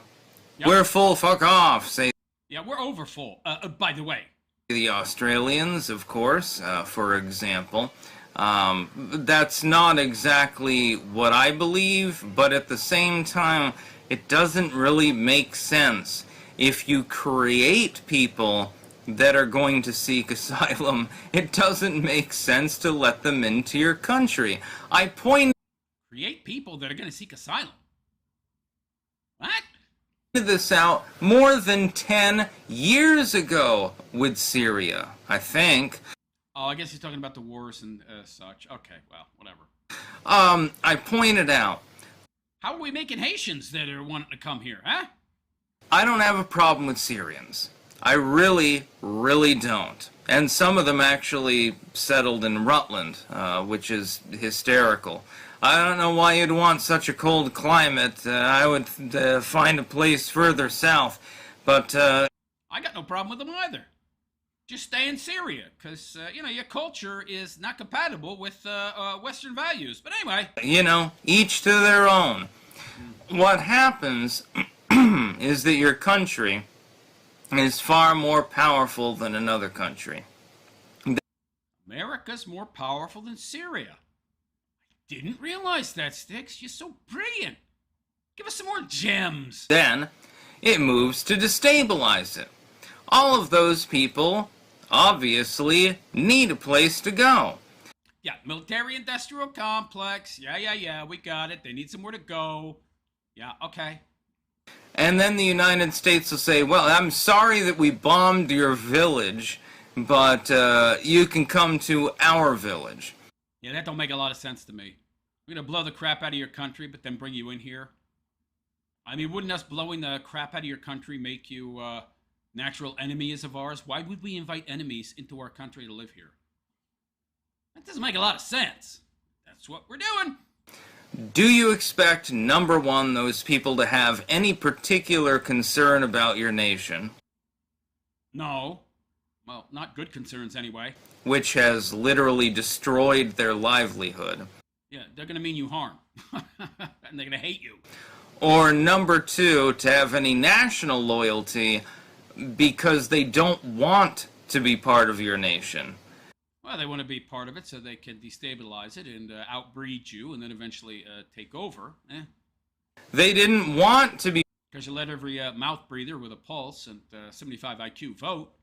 Yep. We're full, fuck off, say Yeah, we're over full. By the way. the Australians, of course, for example. That's not exactly what I believe, but at the same time, it doesn't really make sense. If you create people that are going to seek asylum, it doesn't make sense to let them into your country. I pointed Create people that are going to seek asylum. What? this out more than 10 years ago with Syria, I think. Oh, I guess he's talking about the wars and such. Okay, well, whatever. I pointed out, How are we making Haitians that are wanting to come here, huh? I don't have a problem with Syrians. I really, really don't. And some of them actually settled in Rutland, which is hysterical. I don't know why you'd want such a cold climate. I would find a place further south. But, I got no problem with them either. Just stay in Syria, because, your culture is not compatible with Western values. But anyway. Each to their own. What happens is that your country is far more powerful than another country. America's more powerful than Syria. I didn't realize that, Styx. You're so brilliant. Give us some more gems. Then, it moves to destabilize it. All of those people obviously need a place to go. Yeah, military-industrial complex. Yeah, we got it. They need somewhere to go. Yeah, okay. And then the United States will say, well, I'm sorry that we bombed your village, but you can come to our village. Yeah, that don't make a lot of sense to me. We're going to blow the crap out of your country, but then bring you in here? I mean, wouldn't us blowing the crap out of your country make you natural enemies of ours? Why would we invite enemies into our country to live here? That doesn't make a lot of sense. That's what we're doing. Do you expect, number one, those people to have any particular concern about your nation? No. Well, not good concerns anyway. Which has literally destroyed their livelihood. Yeah, they're going to mean you harm. And they're going to hate you. Or number two, to have any national loyalty because they don't want to be part of your nation. Well, they want to be part of it so they can destabilize it and outbreed you and then eventually take over. They didn't want to be Because you let every mouth breather with a pulse and 75 IQ vote.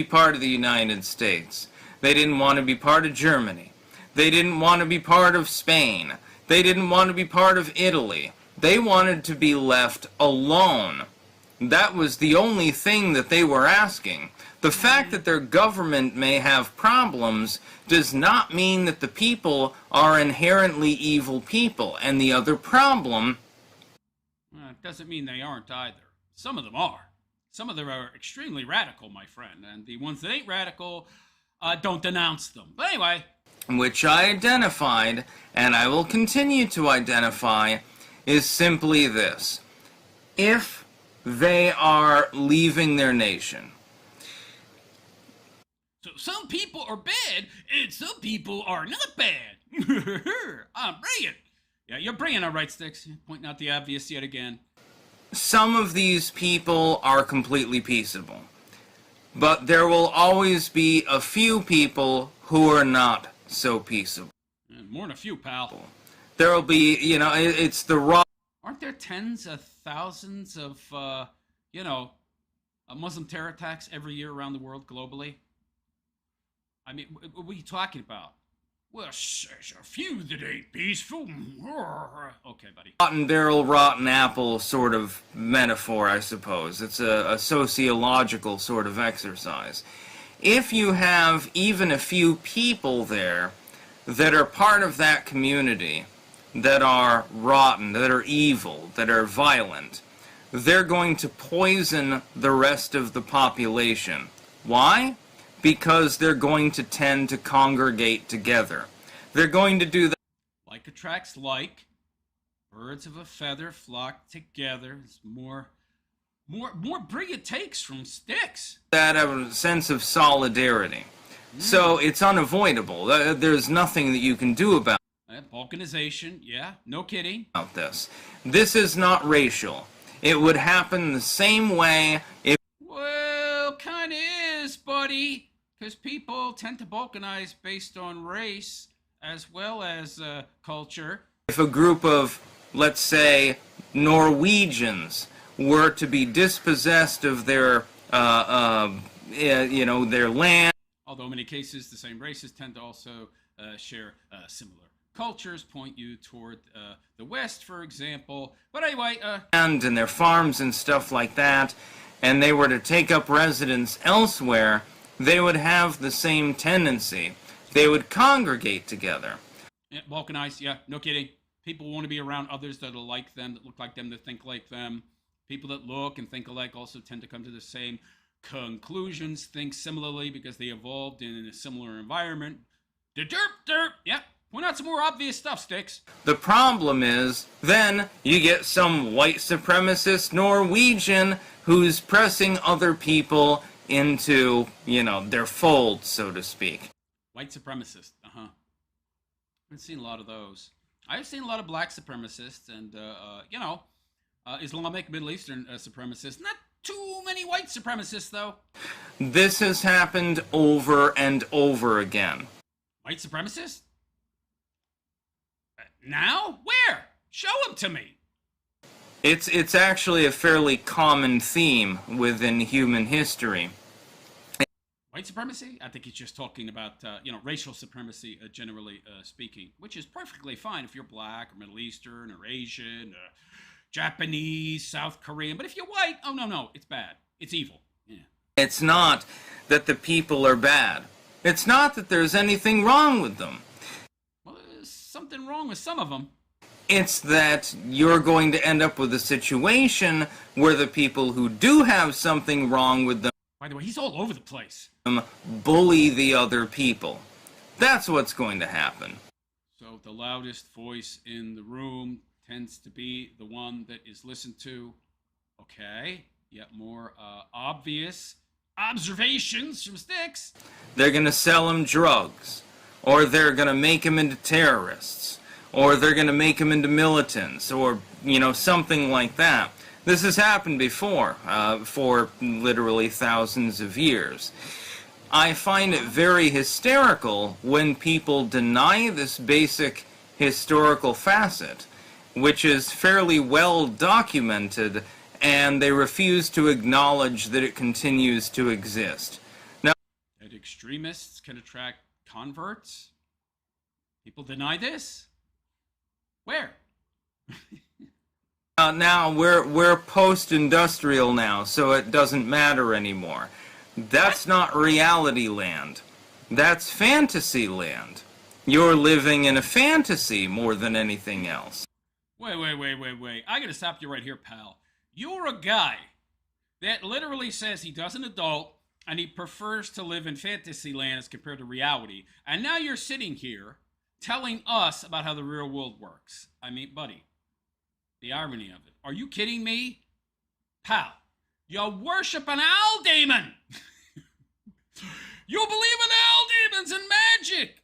part of the United States. They didn't want to be part of Germany. They didn't want to be part of Spain. They didn't want to be part of Italy. They wanted to be left alone. That was the only thing that they were asking. The fact that their government may have problems does not mean that the people are inherently evil people. And the other problem... It doesn't mean they aren't either. Some of them are. Some of them are extremely radical, my friend. And the ones that ain't radical, don't denounce them. But anyway... which I identified, and I will continue to identify, is simply this. If they are leaving their nation. So some people are bad, and some people are not bad. I'm brilliant. Yeah, you're brilliant, all right, Styx. Pointing out the obvious yet again. Some of these people are completely peaceable. But there will always be a few people who are not so peaceable. More than a few, pal. There will be, it's the raw. Aren't there tens of thousands of, Muslim terror attacks every year around the world globally? I mean, what are you talking about? Well, there's a few that ain't peaceful. Okay, buddy. Rotten barrel, rotten apple sort of metaphor, I suppose. It's a sociological sort of exercise. If you have even a few people there that are part of that community, that are rotten, that are evil, that are violent, they're going to poison the rest of the population. Why? Because they're going to tend to congregate together. They're going to do that. Like attracts like. Birds of a feather flock together. It's more brilliant takes from Styx. That have a sense of solidarity. So it's unavoidable. There's nothing that you can do about Balkanization, yeah, no kidding. this. This is not racial. It would happen the same way if... Well, kind of is, buddy. Because people tend to balkanize based on race as well as culture. If a group of, let's say, Norwegians were to be dispossessed of their, their land. Although in many cases, the same races tend to also share similar cultures, point you toward the West, for example. But anyway... and their farms and stuff like that, and they were to take up residence elsewhere, they would have the same tendency. They would congregate together. Yeah, balkanized, yeah, no kidding. People want to be around others that are like them, that look like them, that think like them. People that look and think alike also tend to come to the same conclusions, think similarly because they evolved in a similar environment. Derp, yeah. Point out some more obvious stuff, Styx. The problem is, then you get some white supremacist Norwegian who's pressing other people into, their fold, so to speak. White supremacist, I've seen a lot of those. I've seen a lot of black supremacists and, Islamic, Middle Eastern supremacists. Not too many white supremacists, though. This has happened over and over again. White supremacists? Now? Where? Show them to me. It's actually a fairly common theme within human history. White supremacy? I think he's just talking about, racial supremacy, generally speaking, which is perfectly fine if you're black or Middle Eastern or Asian, Japanese, South Korean. But if you're white, oh, no, it's bad. It's evil. Yeah. It's not that the people are bad. It's not that there's anything wrong with them. Well, there's something wrong with some of them. It's that you're going to end up with a situation where the people who do have something wrong with them, by the way, he's all over the place, bully the other people. That's what's going to happen. So the loudest voice in the room tends to be the one that is listened to. Okay, yet more obvious observations from Styx. They're going to sell them drugs, or they're going to make them into terrorists, or they're going to make them into militants, or, something like that. This has happened before, for literally thousands of years. I find it very hysterical when people deny this basic historical facet, which is fairly well documented, and they refuse to acknowledge that it continues to exist. Now, that extremists can attract converts? People deny this? Where? Now we're post-industrial now, so it doesn't matter anymore. That's not reality land. That's fantasy land. You're living in a fantasy more than anything else. Wait. I gotta stop you right here, pal. You're a guy that literally says he doesn't adult and he prefers to live in fantasy land as compared to reality. And now you're sitting here telling us about how the real world works. I mean, buddy, the irony of it. Are you kidding me? Pal, you worship an owl demon. You believe in owl demons and magic.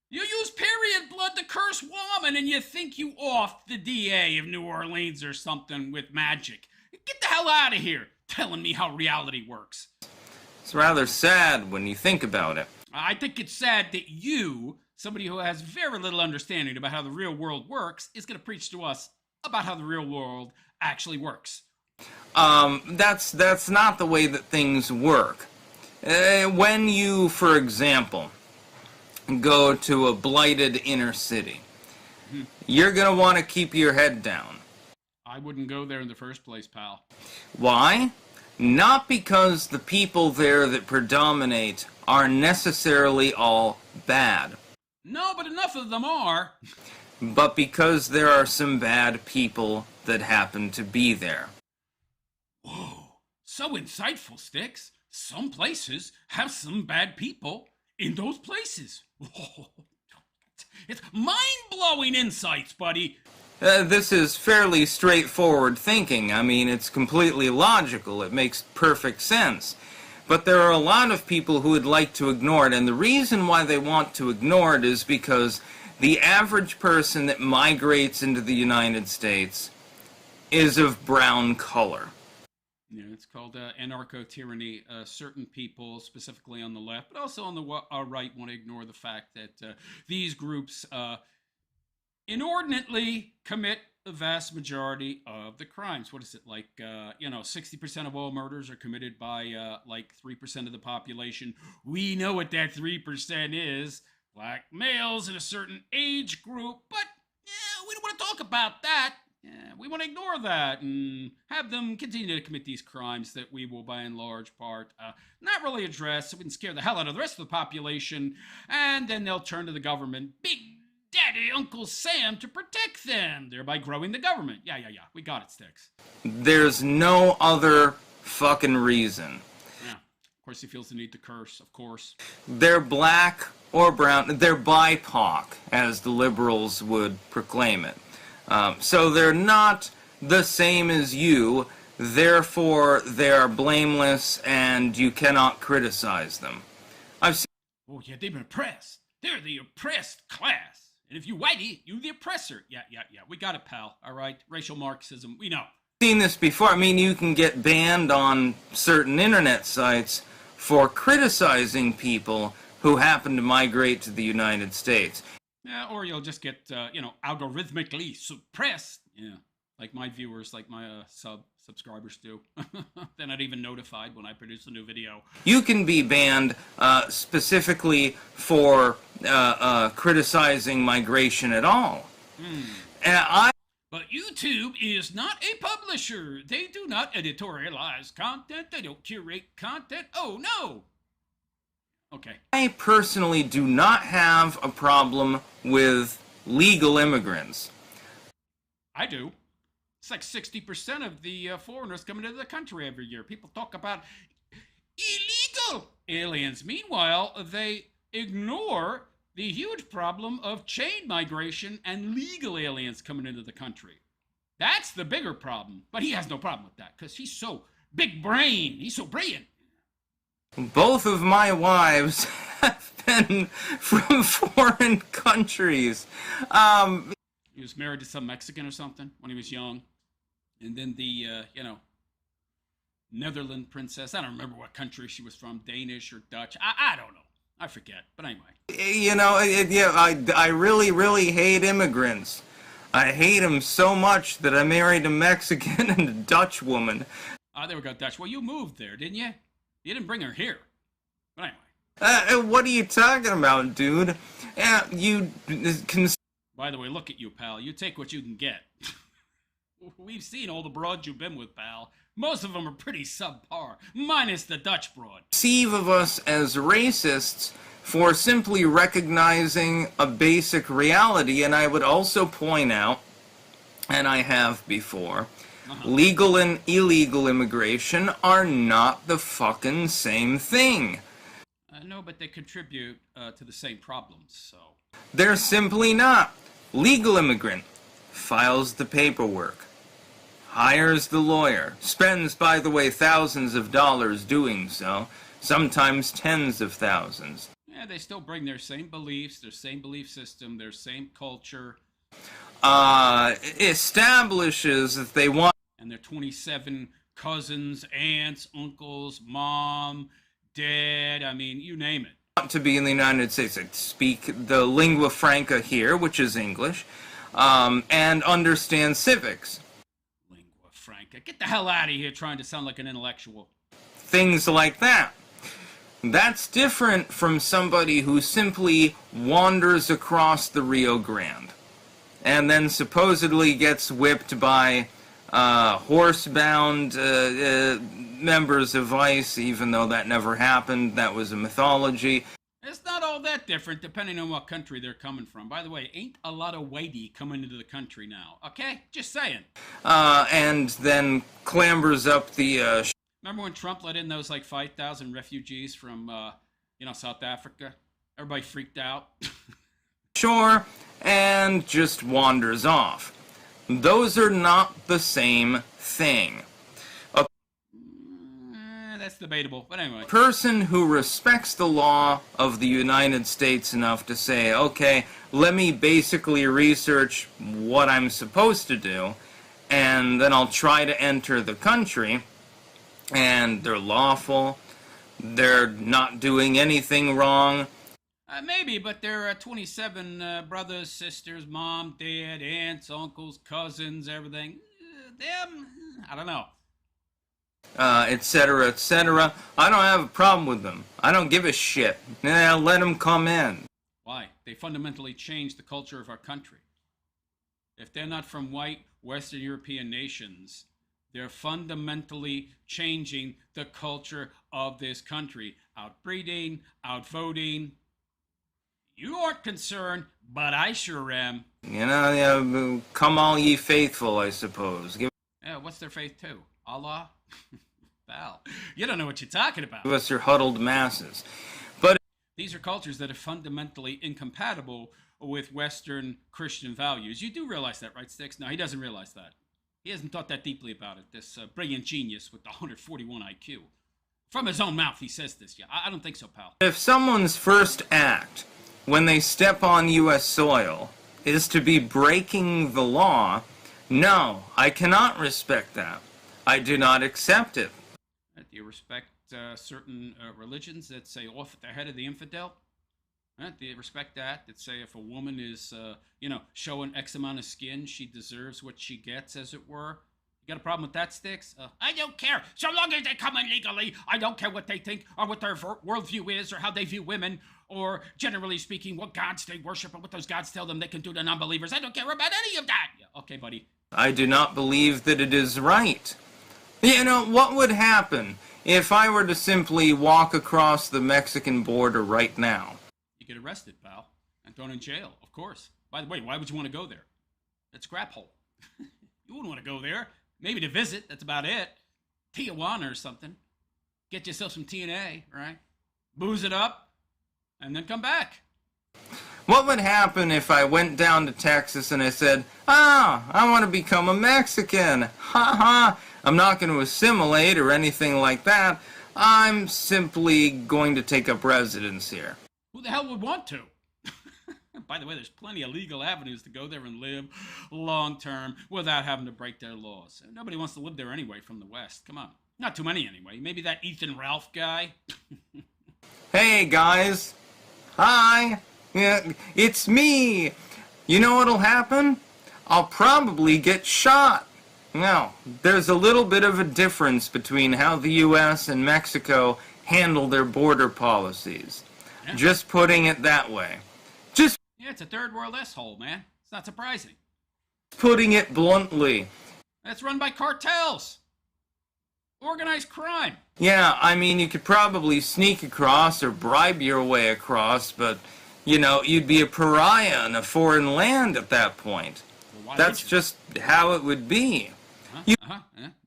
You use period blood to curse woman, and you think you off the DA of New Orleans or something with magic. Get the hell out of here, telling me how reality works. It's rather sad when you think about it. I think it's sad that you, somebody who has very little understanding about how the real world works, is going to preach to us about how the real world actually works. That's not the way that things work. When you, for example, go to a blighted inner city, you're going to want to keep your head down. I wouldn't go there in the first place, pal. Why? Not because the people there that predominate are necessarily all bad. No, but enough of them are. But because there are some bad people that happen to be there. Whoa, so insightful, Styx. Some places have some bad people in those places. Whoa. It's mind-blowing insights, buddy. This is fairly straightforward thinking. I mean, it's completely logical. It makes perfect sense. But there are a lot of people who would like to ignore it, and the reason why they want to ignore it is because the average person that migrates into the United States is of brown color. Yeah, it's called anarcho-tyranny. Certain people, specifically on the left, but also on the right, want to ignore the fact that these groups inordinately commit the vast majority of the crimes. What is it, like, 60% of all murders are committed by, 3% of the population. We know what that 3% is. Black males in a certain age group, but we don't want to talk about that. We want to ignore that and have them continue to commit these crimes that we will, by and large part, not really address, so we can scare the hell out of the rest of the population, and then they'll turn to the government, Big Daddy Uncle Sam, to protect them, thereby growing the government. Yeah, we got it, Styx. There's no other fucking reason. Yeah, of course he feels the need to curse, of course. They're black or brown, they're BIPOC, as the liberals would proclaim it. So they're not the same as you, therefore they are blameless and you cannot criticize them. I've seen... Oh yeah, they've been oppressed. They're the oppressed class. And if you whitey, you the oppressor. Yeah, we got it, pal. All right, racial Marxism, we know. Seen this before. I mean, you can get banned on certain internet sites for criticizing people who happen to migrate to the United States. Yeah, or you'll just get, algorithmically suppressed. Yeah, like my viewers, like my subscribers do. They're not even notified when I produce a new video. You can be banned specifically for criticizing migration at all. But YouTube is not a publisher. They do not editorialize content. They don't curate content. Oh, no. Okay. I personally do not have a problem with legal immigrants. I do. It's like 60% of the foreigners coming into the country every year. People talk about illegal aliens. Meanwhile, they ignore the huge problem of chain migration and legal aliens coming into the country. That's the bigger problem. But he has no problem with that because he's so big brain. He's so brilliant. Both of my wives have been from foreign countries. He was married to some Mexican or something when he was young. And then the, Netherlands princess, I don't remember what country she was from, Danish or Dutch. I don't know. I forget. But anyway. You know, I really, really hate immigrants. I hate them so much that I married a Mexican and a Dutch woman. There we go, Dutch. Well, you moved there, didn't you? You didn't bring her here. But anyway. What are you talking about, dude? You can... By the way, look at you, pal. You take what you can get. We've seen all the broads you've been with, pal. Most of them are pretty subpar, minus the Dutch broad. Perceive of us as racists for simply recognizing a basic reality, and I would also point out, and I have before, legal and illegal immigration are not the fucking same thing. No, but they contribute to the same problems, so... They're simply not. Legal immigrant files the paperwork, hires the lawyer, spends, by the way, thousands of dollars doing so, sometimes tens of thousands. Yeah, they still bring their same beliefs, their same belief system, their same culture. Establishes that they want. And their 27 cousins, aunts, uncles, mom, dad, I mean, you name it. To be in the United States. They speak the lingua franca here, which is English, and understand civics. Lingua franca. Get the hell out of here trying to sound like an intellectual. Things like that. That's different from somebody who simply wanders across the Rio Grande and then supposedly gets whipped by horsebound members of ICE, even though that never happened. That was a mythology. It's not all that different depending on what country they're coming from. By the way, ain't a lot of whitey coming into the country now, okay? Just saying. And then clambers up the... Remember when Trump let in those like 5,000 refugees from, South Africa? Everybody freaked out. shore and just wanders off. Those are not the same thing. That's debatable, but anyway. A person who respects the law of the United States enough to say, okay, let me basically research what I'm supposed to do, and then I'll try to enter the country, and they're lawful, they're not doing anything wrong. Maybe, but there are 27 brothers, sisters, mom, dad, aunts, uncles, cousins, everything. Them, I don't know. Etc., etc. I don't have a problem with them. I don't give a shit. Let them come in. Why? They fundamentally changed the culture of our country. If they're not from white Western European nations, they're fundamentally changing the culture of this country. Outbreeding, outvoting. You aren't concerned, but I sure am. Come all ye faithful, I suppose. Yeah, what's their faith to? Allah? Pal, you don't know what you're talking about. Give us your huddled masses. But these are cultures that are fundamentally incompatible with Western Christian values. You do realize that, right, Styx? No, he doesn't realize that. He hasn't thought that deeply about it, this brilliant genius with the 141 IQ. From his own mouth, he says this. Yeah, I don't think so, pal. If someone's first act when they step on U.S. soil is to be breaking the law, no, I cannot respect that. I do not accept it. Do you respect certain religions that say off at the head of the infidel? Do you respect that say if a woman is, showing X amount of skin, she deserves what she gets, as it were? You got a problem with that, Styx? I don't care. So long as they come in legally, I don't care what they think or what their worldview is or how they view women or, generally speaking, what gods they worship or what those gods tell them they can do to non-believers. I don't care about any of that. Yeah, okay, buddy. I do not believe that it is right. What would happen if I were to simply walk across the Mexican border right now? You get arrested, pal, and thrown in jail, of course. By the way, why would you want to go there? It's crap hole. You wouldn't want to go there. Maybe to visit, that's about it. Tijuana or something. Get yourself some TNA, right? Booze it up, and then come back. What would happen if I went down to Texas and I said, I want to become a Mexican. Ha ha. I'm not going to assimilate or anything like that. I'm simply going to take up residence here. Who the hell would want to? By the way, there's plenty of legal avenues to go there and live long-term without having to break their laws. Nobody wants to live there anyway from the West. Come on. Not too many anyway. Maybe that Ethan Ralph guy. Hey, guys. Hi. Yeah, it's me. You know what'll happen? I'll probably get shot. Now, there's a little bit of a difference between how the U.S. and Mexico handle their border policies. Yeah. Just putting it that way. Yeah, it's a third world asshole, man. It's not surprising. Putting it bluntly. That's run by cartels. Organized crime. Yeah, I mean, you could probably sneak across or bribe your way across, but, you'd be a pariah in a foreign land at that point. Well, that's just how it would be.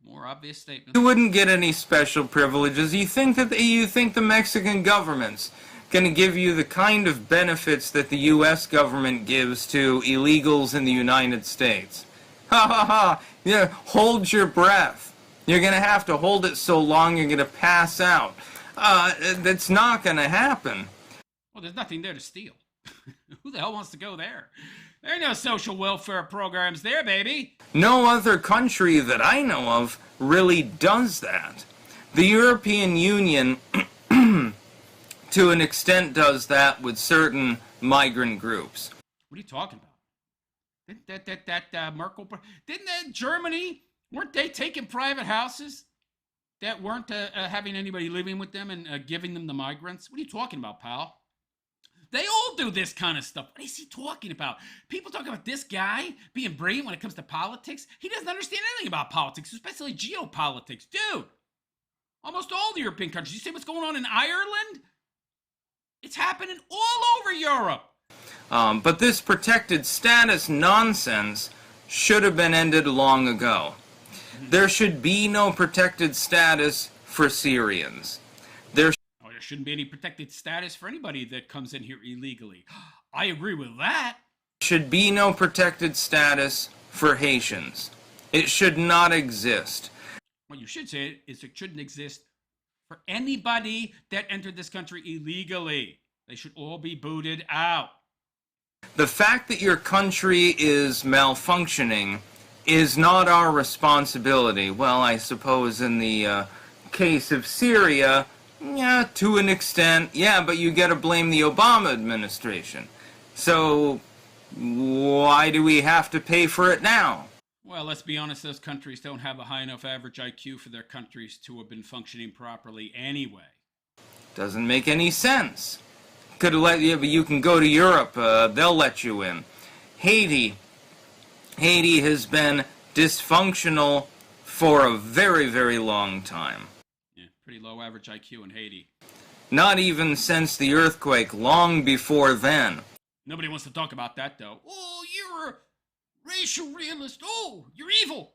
More obvious statement. You wouldn't get any special privileges. You think the Mexican government's going to give you the kind of benefits that the U.S. government gives to illegals in the United States? Ha ha ha! Yeah, hold your breath. You're going to have to hold it so long you're going to pass out. That's not going to happen. Well, Well, there's nothing there to steal. Who the hell wants to go there? There are no social welfare programs there, baby. No other country that I know of really does that. The European Union, to an extent, does that with certain migrant groups. What are you talking about? Didn't that Merkel, didn't that Germany, weren't they taking private houses that weren't having anybody living with them and giving them the migrants? What are you talking about, pal? They all do this kind of stuff. What is he talking about? People talk about this guy being brilliant when it comes to politics. He doesn't understand anything about politics, especially geopolitics. Dude, almost all the European countries. You see what's going on in Ireland? It's happening all over Europe. But this protected status nonsense should have been ended long ago. There should be no protected status for Syrians. There shouldn't be any protected status for anybody that comes in here illegally. I agree with that. Should be no protected status for Haitians. It should not exist. What you should say is it shouldn't exist for anybody that entered this country illegally. They should all be booted out. The fact that your country is malfunctioning is not our responsibility. Well, I suppose in the case of Syria, yeah, to an extent, yeah, but you gotta blame the Obama administration. So, why do we have to pay for it now? Well, let's be honest, those countries don't have a high enough average IQ for their countries to have been functioning properly anyway. Doesn't make any sense. Could have let you, but you can go to Europe, they'll let you in. Haiti has been dysfunctional for a very, very long time. Pretty low average IQ in Haiti. Not even since the earthquake, long before then. Nobody wants to talk about that, though. Oh, you're a racial realist. Oh, you're evil.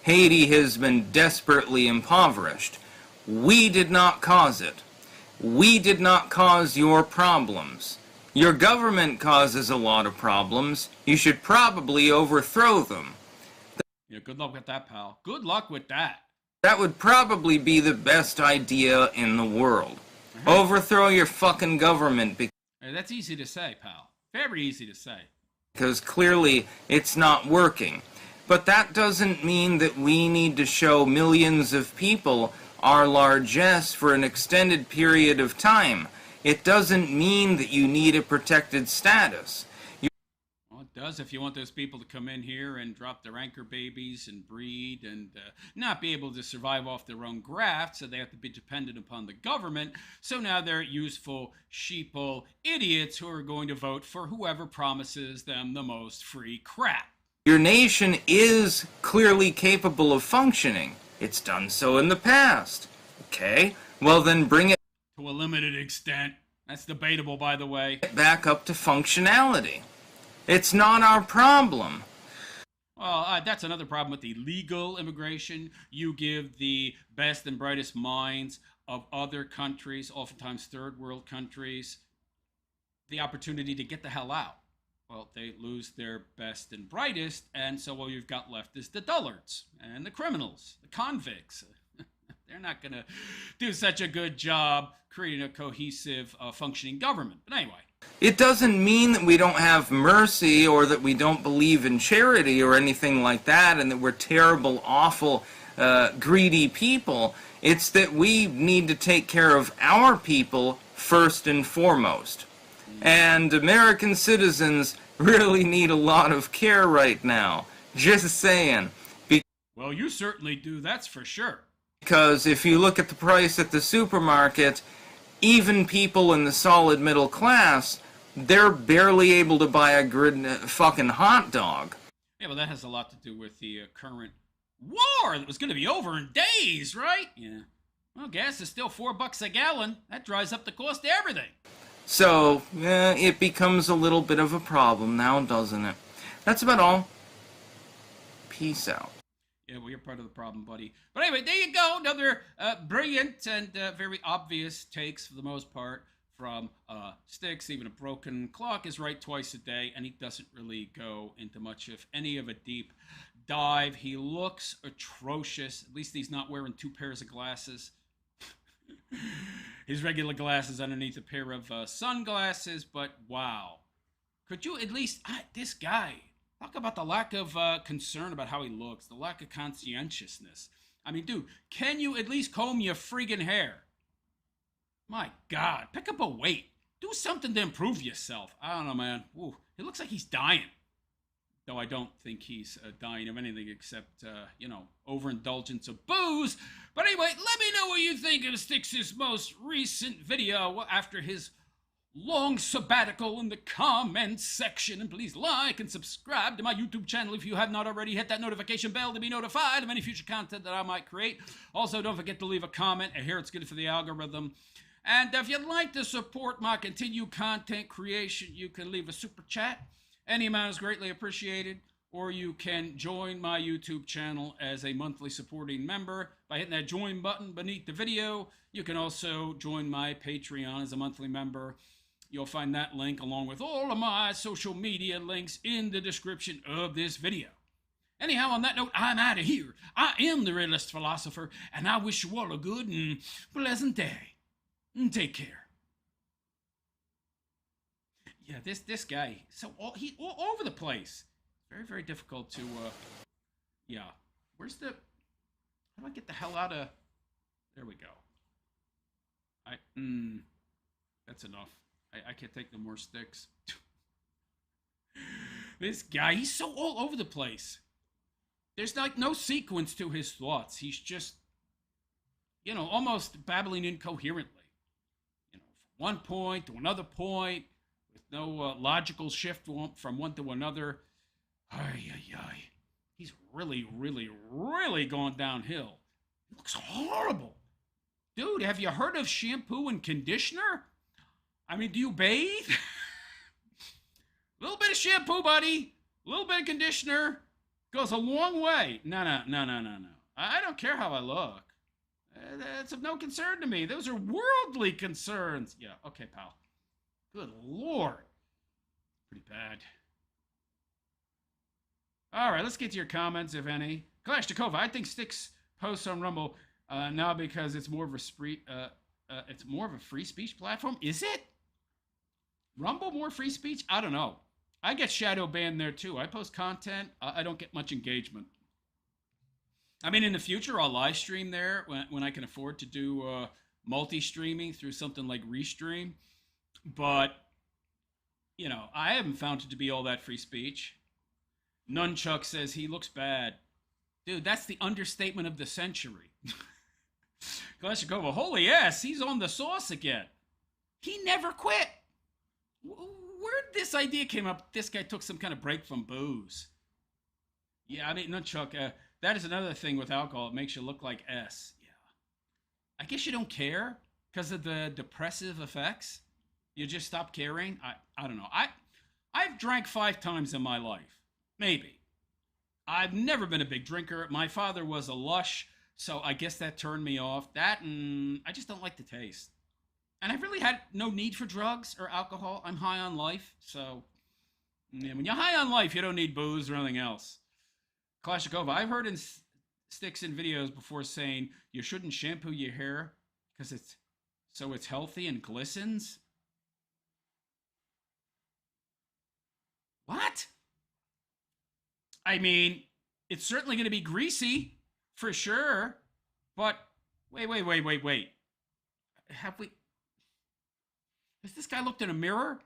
Haiti has been desperately impoverished. We did not cause it. We did not cause your problems. Your government causes a lot of problems. You should probably overthrow them. Yeah, good luck with that, pal. Good luck with that. That would probably be the best idea in the world. Overthrow your fucking government. That's easy to say, pal. Very easy to say. Because clearly it's not working. But that doesn't mean that we need to show millions of people our largesse for an extended period of time. It doesn't mean that you need a protected status. Well, it does if you want those people to come in here and drop their anchor babies and breed and not be able to survive off their own graft, so they have to be dependent upon the government. So now they're useful, sheeple idiots who are going to vote for whoever promises them the most free crap. Your nation is clearly capable of functioning. It's done so in the past. Okay, well then bring it to a limited extent. That's debatable, by the way. Back up to functionality. It's not our problem. Well, that's another problem with illegal immigration. You give the best and brightest minds of other countries, oftentimes third world countries, the opportunity to get the hell out. Well, they lose their best and brightest, and so what you've got left is the dullards and the criminals, the convicts. They're not going to do such a good job creating a cohesive, functioning government. But anyway. It doesn't mean that we don't have mercy or that we don't believe in charity or anything like that and that we're terrible, awful, greedy people. It's that we need to take care of our people first and foremost. And American citizens really need a lot of care right now. Just saying. Well, you certainly do, that's for sure. Because if you look at the price at the supermarket, even people in the solid middle class, they're barely able to buy a good fucking hot dog. Yeah, well, that has a lot to do with the current war that was going to be over in days, right? Yeah. Well, gas is still $4 a gallon. That drives up the cost of everything. So, it becomes a little bit of a problem now, doesn't it? That's about all. Peace out. Yeah, well, you're part of the problem, buddy. But anyway, there you go. Another brilliant and very obvious takes, for the most part, from Styx. Even a broken clock is right twice a day, and he doesn't really go into much, if any, of a deep dive. He looks atrocious. At least he's not wearing 2 pairs of glasses. his regular glasses underneath a pair of sunglasses. But wow, could you at least this guy talk about the lack of concern about how he looks, the lack of conscientiousness? I mean, dude, can you at least comb your friggin' hair? My God, pick up a weight. Do something to improve yourself. I don't know, man. Ooh, it looks like he's dying. Though I don't think he's dying of anything except, overindulgence of booze. But anyway, let me know what you think of Styx's most recent video after his long sabbatical in the comments section. And please like and subscribe to my YouTube channel if you have not already. Hit that notification bell to be notified of any future content that I might create. Also, don't forget to leave a comment. I hear it's good for the algorithm. And if you'd like to support my continued content creation, you can leave a super chat. Any amount is greatly appreciated. Or you can join my YouTube channel as a monthly supporting member by hitting that join button beneath the video. You can also join my Patreon as a monthly member. You'll find that link along with all of my social media links in the description of this video. Anyhow, on that note, I'm out of here. I am the Realist Philosopher, and I wish you all a good and pleasant day. Take care. Yeah, this guy, he's all over the place. Very, very difficult to, yeah. How do I get the hell out of, there we go. That's enough. I can't take no more Styx. This guy, he's so all over the place. There's like no sequence to his thoughts. He's just, almost babbling incoherently. From one point to another point, with no logical shift from one to another. Ay. He's really, really, really going downhill. He looks horrible. Dude, have you heard of shampoo and conditioner? I mean, do you bathe? A little bit of shampoo, buddy. A little bit of conditioner goes a long way. No. I don't care how I look. That's of no concern to me. Those are worldly concerns. Yeah, okay, pal. Good Lord. Pretty bad. All right, let's get to your comments, if any. Kalashnikova, I think Styx posts on Rumble now because it's more of a free speech platform. Is it? Rumble more free speech? I don't know. I get shadow banned there too. I post content. I don't get much engagement. I mean, in the future, I'll live stream there when I can afford to do multi-streaming through something like Restream. But, I haven't found it to be all that free speech. Nunchuck says he looks bad. Dude, that's the understatement of the century. Kalashnikova, holy ass, he's on the sauce again. He never quit. Where'd this idea came up? This guy took some kind of break from booze. Yeah, I mean, Nunchuck, that is another thing with alcohol. It makes you look like S. Yeah. I guess you don't care because of the depressive effects. You just stop caring. I don't know. I've drank 5 times in my life. Maybe. I've never been a big drinker. My father was a lush, so I guess that turned me off. That and I just don't like the taste. And I've really had no need for drugs or alcohol. I'm high on life, so when you're high on life, you don't need booze or anything else. Kalashnikova, I've heard in Styx in videos before saying you shouldn't shampoo your hair because it's healthy and glistens. What? I mean, it's certainly going to be greasy, for sure. But, wait. Has this guy looked in a mirror?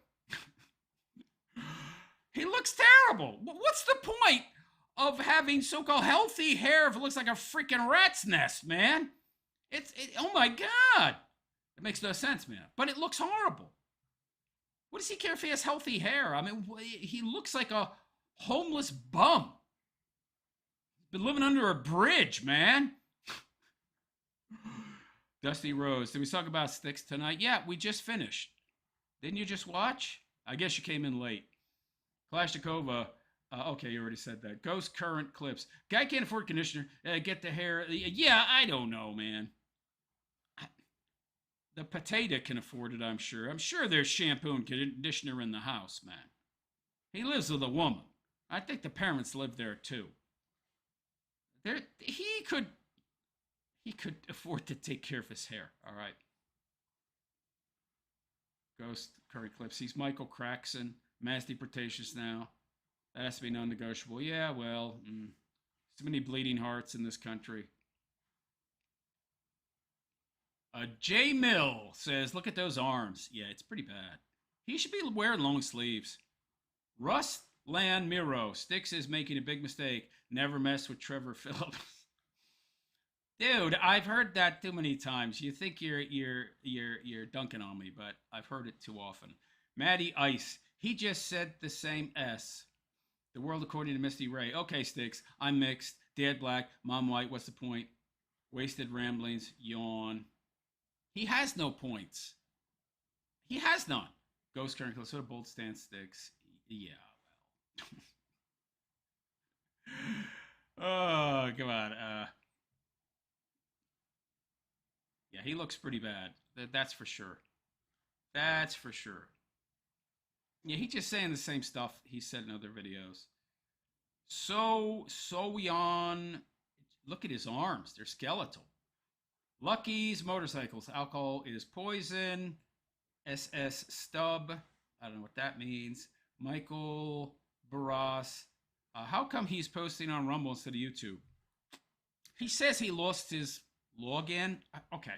He looks terrible. What's the point of having so-called healthy hair if it looks like a freaking rat's nest, man? Oh my God. It makes no sense, man. But it looks horrible. What does he care if he has healthy hair? I mean, he looks like a homeless bum. Been living under a bridge, man. Dusty Rose, did we talk about Styx tonight? Yeah, we just finished. Didn't you just watch? I guess you came in late. Kalashnikova, okay, you already said that. Ghost current clips. Guy can't afford conditioner. Get the hair. Yeah, I don't know, man. The potato can afford it, I'm sure. I'm sure there's shampoo and conditioner in the house, man. He lives with a woman. I think the parents live there, too. He could afford to take care of his hair, all right? Ghost Curry Clips. He's Michael Craxon. Mass deportations now. That has to be non-negotiable. Yeah, well, so many bleeding hearts in this country. J Mill says, look at those arms. Yeah, it's pretty bad. He should be wearing long sleeves. Russ Land Miro. Styx is making a big mistake. Never mess with Trevor Phillips. Dude, I've heard that too many times. You think you're dunking on me, but I've heard it too often. Matty Ice. He just said the same S. The world according to Misty Ray. Okay, Styx. I'm mixed. Dad black. Mom white. What's the point? Wasted ramblings. Yawn. He has no points. He has none. Ghost Current Close. What a bold stance, Styx. Yeah, well. Oh, come on. Yeah, he looks pretty bad. That's for sure. That's for sure. Yeah, he's just saying the same stuff he said in other videos. So we on. Look at his arms. They're skeletal. Lucky's motorcycles. Alcohol is poison. SS Stub. I don't know what that means. Michael Barras. How come he's posting on Rumble instead of YouTube? He says he lost his login. Okay.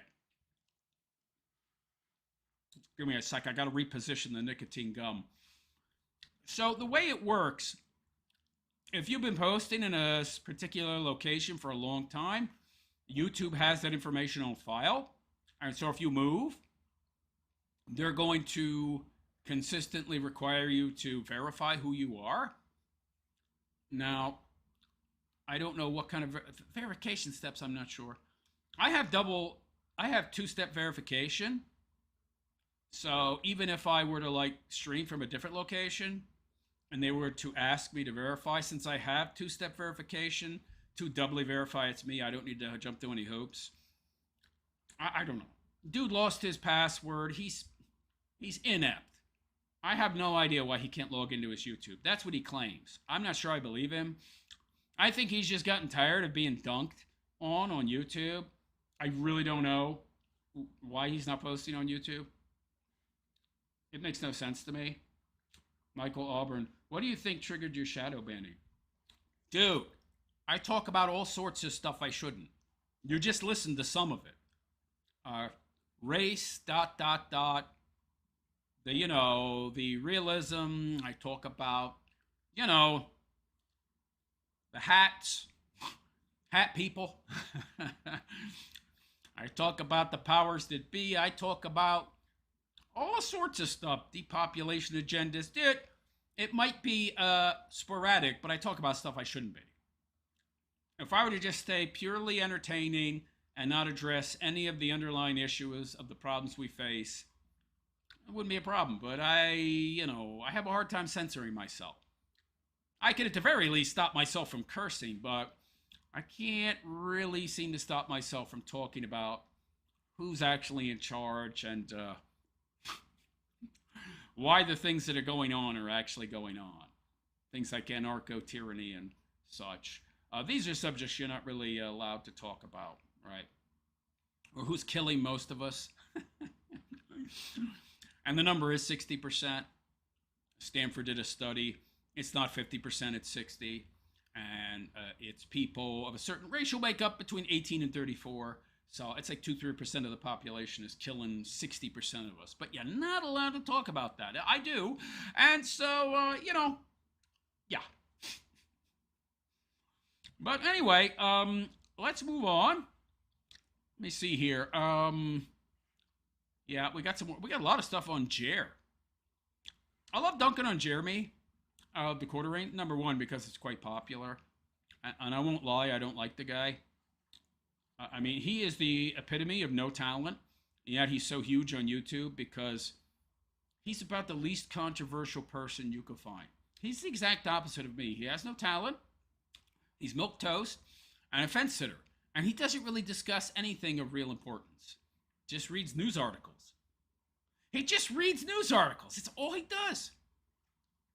Give me a sec. I got to reposition the nicotine gum. So the way it works, if you've been posting in a particular location for a long time, YouTube has that information on file. And so if you move, they're going to consistently require you to verify who you are. Now, I don't know what kind of verification steps. I'm not sure. I have two-step verification. So even if I were to like stream from a different location and they were to ask me to verify, since I have two-step verification to doubly verify it's me, I don't need to jump through any hoops. I don't know. Dude lost his password. He's inept. I have no idea why he can't log into his YouTube. That's what he claims. I'm not sure I believe him. I think he's just gotten tired of being dunked on YouTube. I really don't know why he's not posting on YouTube. It makes no sense to me. Michael Auburn, what do you think triggered your shadow banning? Dude, I talk about all sorts of stuff I shouldn't. You just listen to some of it. Race, ... The realism. I talk about, the hats, hat people. I talk about the powers that be. I talk about all sorts of stuff. Depopulation agendas. It might be sporadic, but I talk about stuff I shouldn't be. If I were to just stay purely entertaining and not address any of the underlying issues of the problems we face, it wouldn't be a problem. But I have a hard time censoring myself. I can at the very least stop myself from cursing, but I can't really seem to stop myself from talking about who's actually in charge and why the things that are going on are actually going on. Things like anarcho-tyranny and such. These are subjects you're not really allowed to talk about, right? Or who's killing most of us. And the number is 60%. Stanford did a study. It's not 50%, it's 60. And it's people of a certain racial makeup between 18 and 34. So it's like 2-3% of the population is killing 60% of us. But you're not allowed to talk about that. I do. And so, yeah. But anyway, let's move on. Let me see here. Yeah, we got a lot of stuff on Jer. I love dunking on Jeremy, the quartering. Number one, because it's quite popular. And I won't lie, I don't like the guy. I mean, he is the epitome of no talent. And yet he's so huge on YouTube because he's about the least controversial person you could find. He's the exact opposite of me. He has no talent. He's milquetoast and a fence sitter. And he doesn't really discuss anything of real importance. Just reads news articles. He just reads news articles. It's all he does.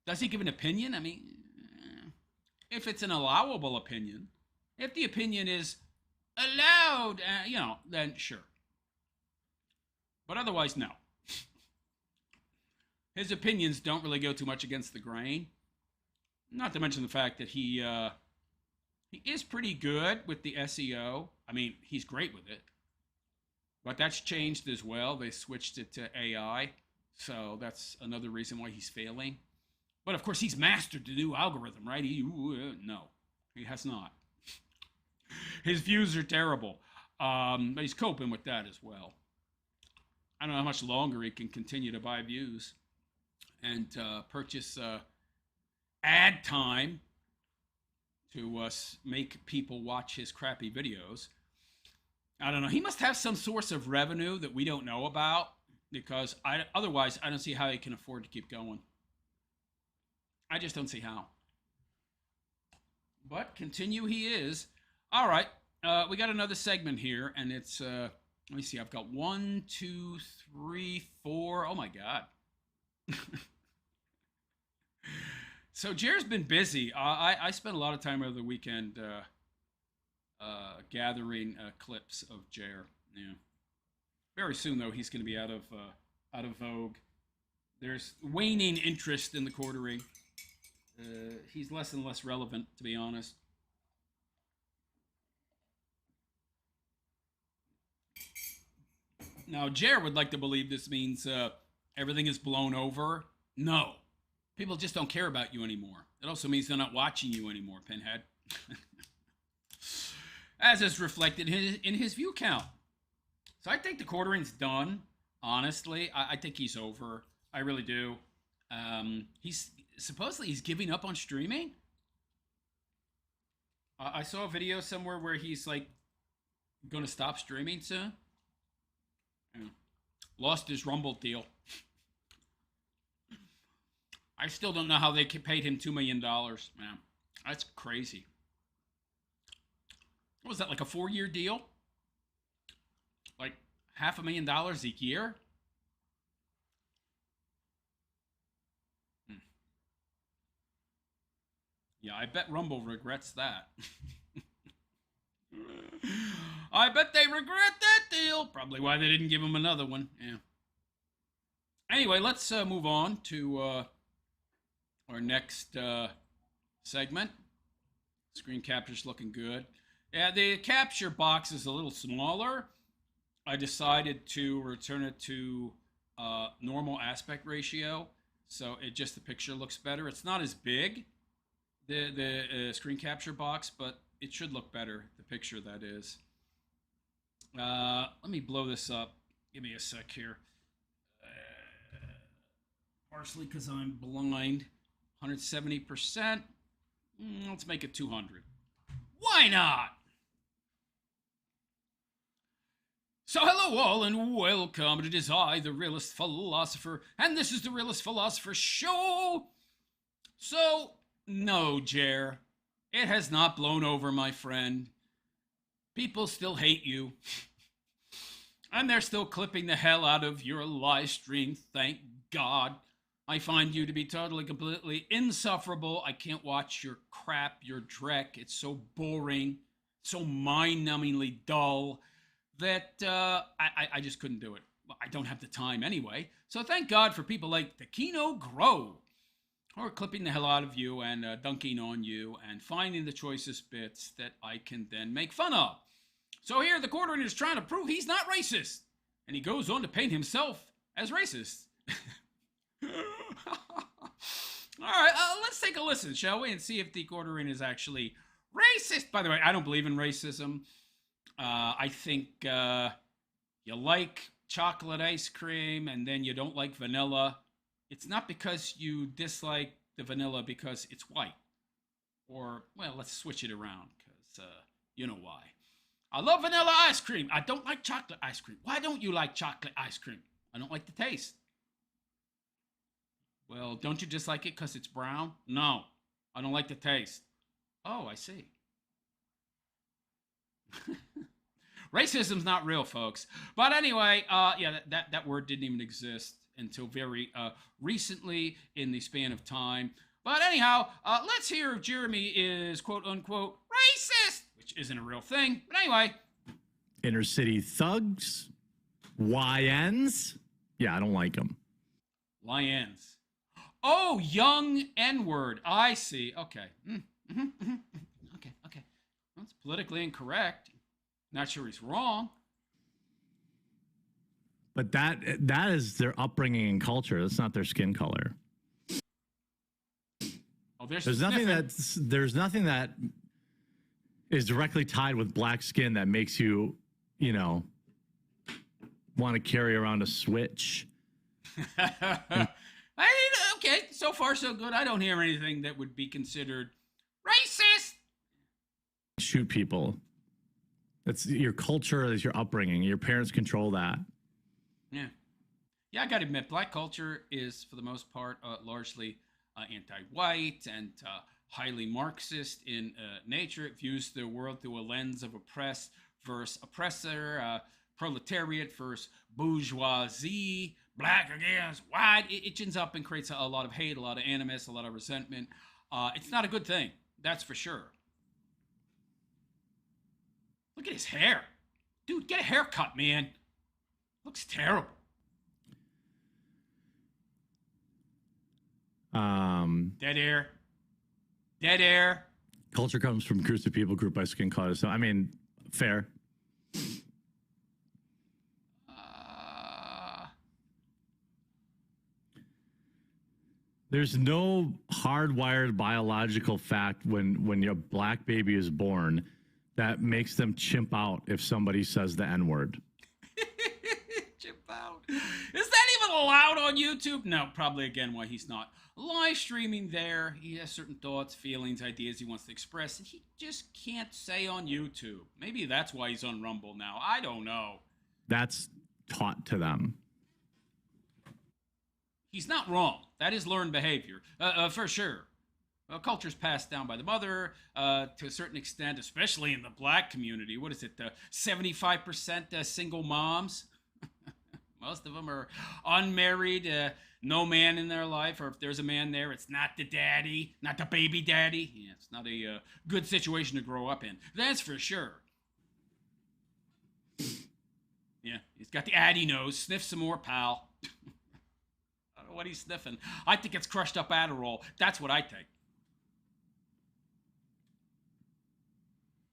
Does he give an opinion? I mean, if it's an allowable opinion, if the opinion is allowed, then sure. But otherwise, no. his opinions don't really go too much against the grain. Not to mention the fact that he is pretty good with the SEO. I mean, he's great with it. But that's changed as well. They switched it to AI. So that's another reason why he's failing. But of course, he's mastered the new algorithm, right? No, he has not. His views are terrible. But he's coping with that as well. I don't know how much longer he can continue to buy views and purchase ad time to make people watch his crappy videos. I don't know. He must have some source of revenue that we don't know about, because otherwise I don't see how he can afford to keep going. I just don't see how. But continue he is. All right. We got another segment here, and it's, let me see. I've got 1, 2, 3, 4. Oh, my God. So Jer's been busy. I spent a lot of time over the weekend gathering clips of Jer. Yeah. Very soon, though, he's going to be out of vogue. There's waning interest in the quartering. He's less and less relevant, to be honest. Now, Jer would like to believe this means everything is blown over. No. People just don't care about you anymore. It also means they're not watching you anymore, Pinhead. As is reflected in his view count. So I think the quartering's done, honestly. I think he's over. I really do. Supposedly he's giving up on streaming. I saw a video somewhere where he's like going to stop streaming soon. Yeah. Lost his Rumble deal. I still don't know how they paid him $2 million. Man, that's crazy. What was that, like a 4-year deal? Like $500,000 a year? Yeah, I bet Rumble regrets that. I bet they regret that deal. Probably why they didn't give him another one. Yeah. Anyway, let's move on to our next segment. Screen capture's looking good. Yeah, the capture box is a little smaller. I decided to return it to normal aspect ratio, so the picture looks better. It's not as big, the screen capture box, but it should look better, the picture that is. Let me blow this up. Give me a sec here. Partially because I'm blind. 170%. Let's make it 200. Why not? So hello all and welcome. It is I, the Realist Philosopher, and this is the Realist Philosopher Show. So, no, Jer. It has not blown over, my friend. People still hate you. And they're still clipping the hell out of your live stream, thank God. I find you to be totally, completely insufferable. I can't watch your crap, your dreck. It's so boring, so mind-numbingly dull that I just couldn't do it. Well, I don't have the time anyway. So thank God for people like the Kino Grow, who are clipping the hell out of you and dunking on you and finding the choicest bits that I can then make fun of. So here the quartering is trying to prove he's not racist. And he goes on to paint himself as racist. All right, let's take a listen, shall we, and see if the quartering is actually racist. By the way, I don't believe in racism. I think you like chocolate ice cream and then you don't like vanilla. It's not because you dislike the vanilla because it's white. Or, well, let's switch it around because you know why. I love vanilla ice cream. I don't like chocolate ice cream. Why don't you like chocolate ice cream? I don't like the taste. Well, don't you dislike it because it's brown? No, I don't like the taste. Oh, I see. Racism's not real, folks. But anyway, yeah, that word didn't even exist until very recently in the span of time. But anyhow, let's hear if Jeremy is quote-unquote racist, which isn't a real thing. But anyway. Inner city thugs, YNs. Yeah, I don't like them. Lions. Oh, young N-word. I see. Okay. Okay, okay. Well, it's politically incorrect. Not sure he's wrong. But that is their upbringing and culture. That's not their skin color. Oh, there's nothing that is directly tied with black skin that makes you, want to carry around a switch. Okay, so far so good. I don't hear anything that would be considered racist. Shoot people. That's your culture, is your upbringing. Your parents control that. Yeah, I gotta admit, black culture is, for the most part, largely anti-white and highly Marxist in nature. It views the world through a lens of oppressed versus oppressor, proletariat versus bourgeoisie, black against white. It gins up and creates a lot of hate, a lot of animus, a lot of resentment. It's not a good thing, that's for sure. Look at his hair. Dude, get a haircut, man. Looks terrible. Dead air. Dead air. Culture comes from groups of people grouped by skin color. So, I mean, fair. There's no hardwired biological fact when your black baby is born that makes them chimp out if somebody says the N-word. Chimp out. Is that even allowed on YouTube? No, probably again why he's not live streaming there. He has certain thoughts, feelings, ideas he wants to express, and he just can't say on YouTube. Maybe that's why he's on Rumble now. I don't know. That's taught to them. He's not wrong. That is learned behavior, for sure. Culture's passed down by the mother to a certain extent, especially in the black community. What is it? 75% single moms. Most of them are unmarried, no man in their life, or if there's a man there, it's not the daddy, not the baby daddy. Yeah, it's not a good situation to grow up in. That's for sure. Yeah, he's got the Addy nose. Sniff some more, pal. I don't know what he's sniffing. I think it's crushed up Adderall. That's what I think.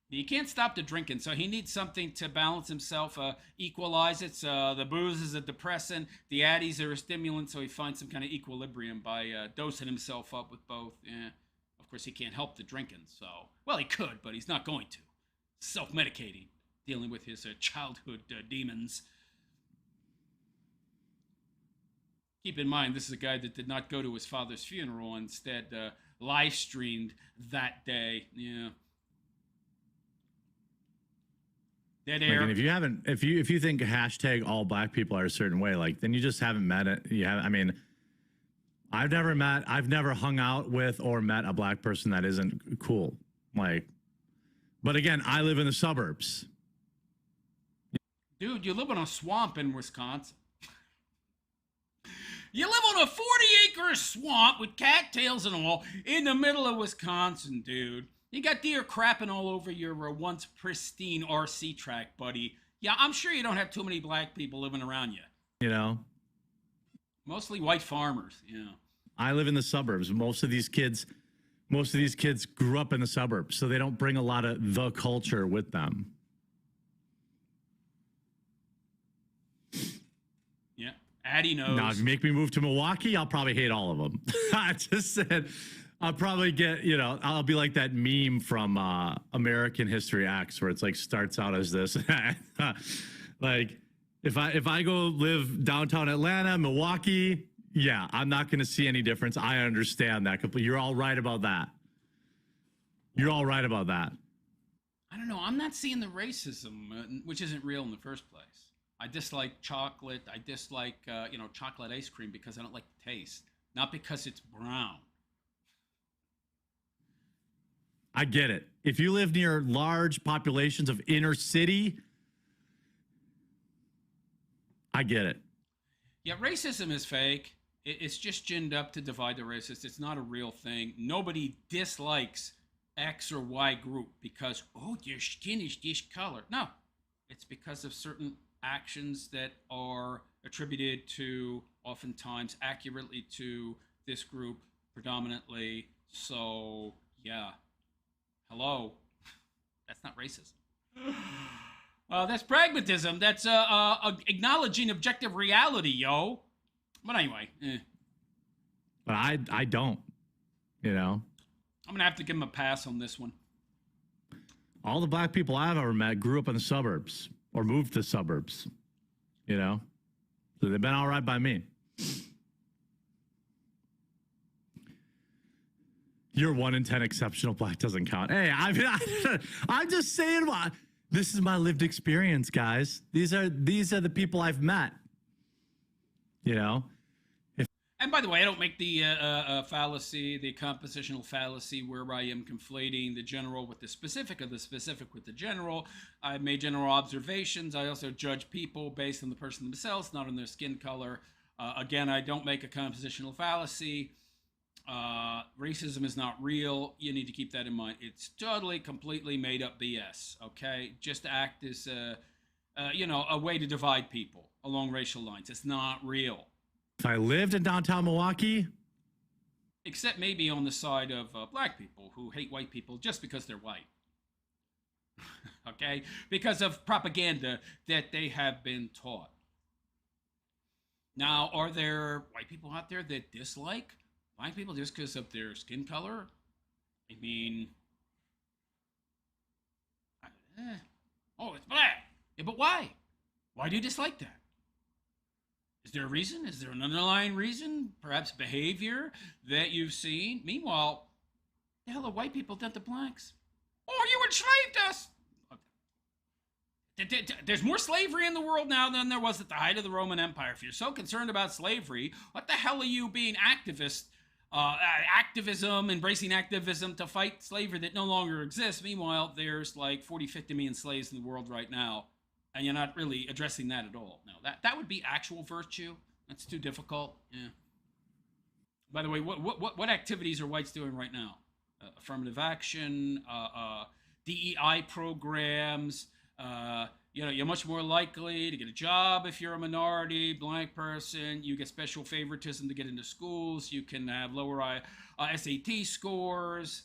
He can't stop the drinking, so he needs something to balance himself, equalize it. So the booze is a depressant, the Addies are a stimulant, so he finds some kind of equilibrium by dosing himself up with both. Yeah. Of course, he can't help the drinking, so... Well, he could, but he's not going to. Self-medicating, dealing with his childhood demons. Keep in mind, this is a guy that did not go to his father's funeral, instead live-streamed that day. Yeah. Dead air. Like, and if you think hashtag all black people are a certain way, like, then you just haven't met it. I mean, I've never hung out with or met a black person that isn't cool. Like, but again, I live in the suburbs. Dude, you live in a swamp in Wisconsin. You live on a 40-acre swamp with cattails and all in the middle of Wisconsin, dude. You got deer crapping all over your once pristine RC track, buddy. Yeah, I'm sure you don't have too many black people living around you. You know? Mostly white farmers, yeah. I live in the suburbs. Most of these kids grew up in the suburbs, so they don't bring a lot of the culture with them. Yeah, Addy knows. Now, if you make me move to Milwaukee, I'll probably hate all of them. I just said... I'll probably get, I'll be like that meme from American History X where it's like starts out as this. Like, if I go live downtown Atlanta, Milwaukee, yeah, I'm not going to see any difference. I understand that completely. You're all right about that. You're all right about that. I don't know. I'm not seeing the racism, which isn't real in the first place. I dislike chocolate. I dislike, chocolate ice cream because I don't like the taste, not because it's brown. I get it. If you live near large populations of inner city, I get it. Yeah, racism is fake. It's just ginned up to divide the racists. It's not a real thing. Nobody dislikes X or Y group because, oh, your skin is this color. No, it's because of certain actions that are attributed to oftentimes accurately to this group predominantly. So, yeah. Hello. That's not racism. That's pragmatism. That's acknowledging objective reality, yo. But anyway, But I don't, you know. I'm going to have to give him a pass on this one. All the black people I've ever met grew up in the suburbs or moved to suburbs, you know. So they've been all right by me. Your 1 in 10 exceptional black doesn't count. Hey, I'm just saying what this is my lived experience, guys. These are the people I've met. You know? And by the way, I don't make the fallacy, the compositional fallacy, where I am conflating the general with the specific or the specific with the general. I've made general observations. I also judge people based on the person themselves, not on their skin color. Again, I don't make a compositional fallacy. Racism is not real. You need to keep that in mind. It's totally, completely made up BS. Okay, just to act as a way to divide people along racial lines. It's not real. If I lived in downtown Milwaukee, except maybe on the side of black people who hate white people just because they're white. Okay, because of propaganda that they have been taught. Now, are there white people out there that dislike black people just because of their skin color? I mean, oh, it's black. Yeah, but why? Why do you dislike that? Is there a reason? Is there an underlying reason? Perhaps behavior that you've seen? Meanwhile, the hell are white people done to blacks? Oh, you enslaved us! There's more slavery in the world now than there was at the height of the Roman Empire. If you're so concerned about slavery, what the hell are you being activist? Embracing activism to fight slavery that no longer exists. Meanwhile, there's like 40, 50 million slaves in the world right now, and you're not really addressing that at all. No, that would be actual virtue. That's too difficult. Yeah. By the way, what activities are whites doing right now? Affirmative action, DEI programs. You're much more likely to get a job if you're a minority, black person. You get special favoritism to get into schools. You can have lower SAT scores.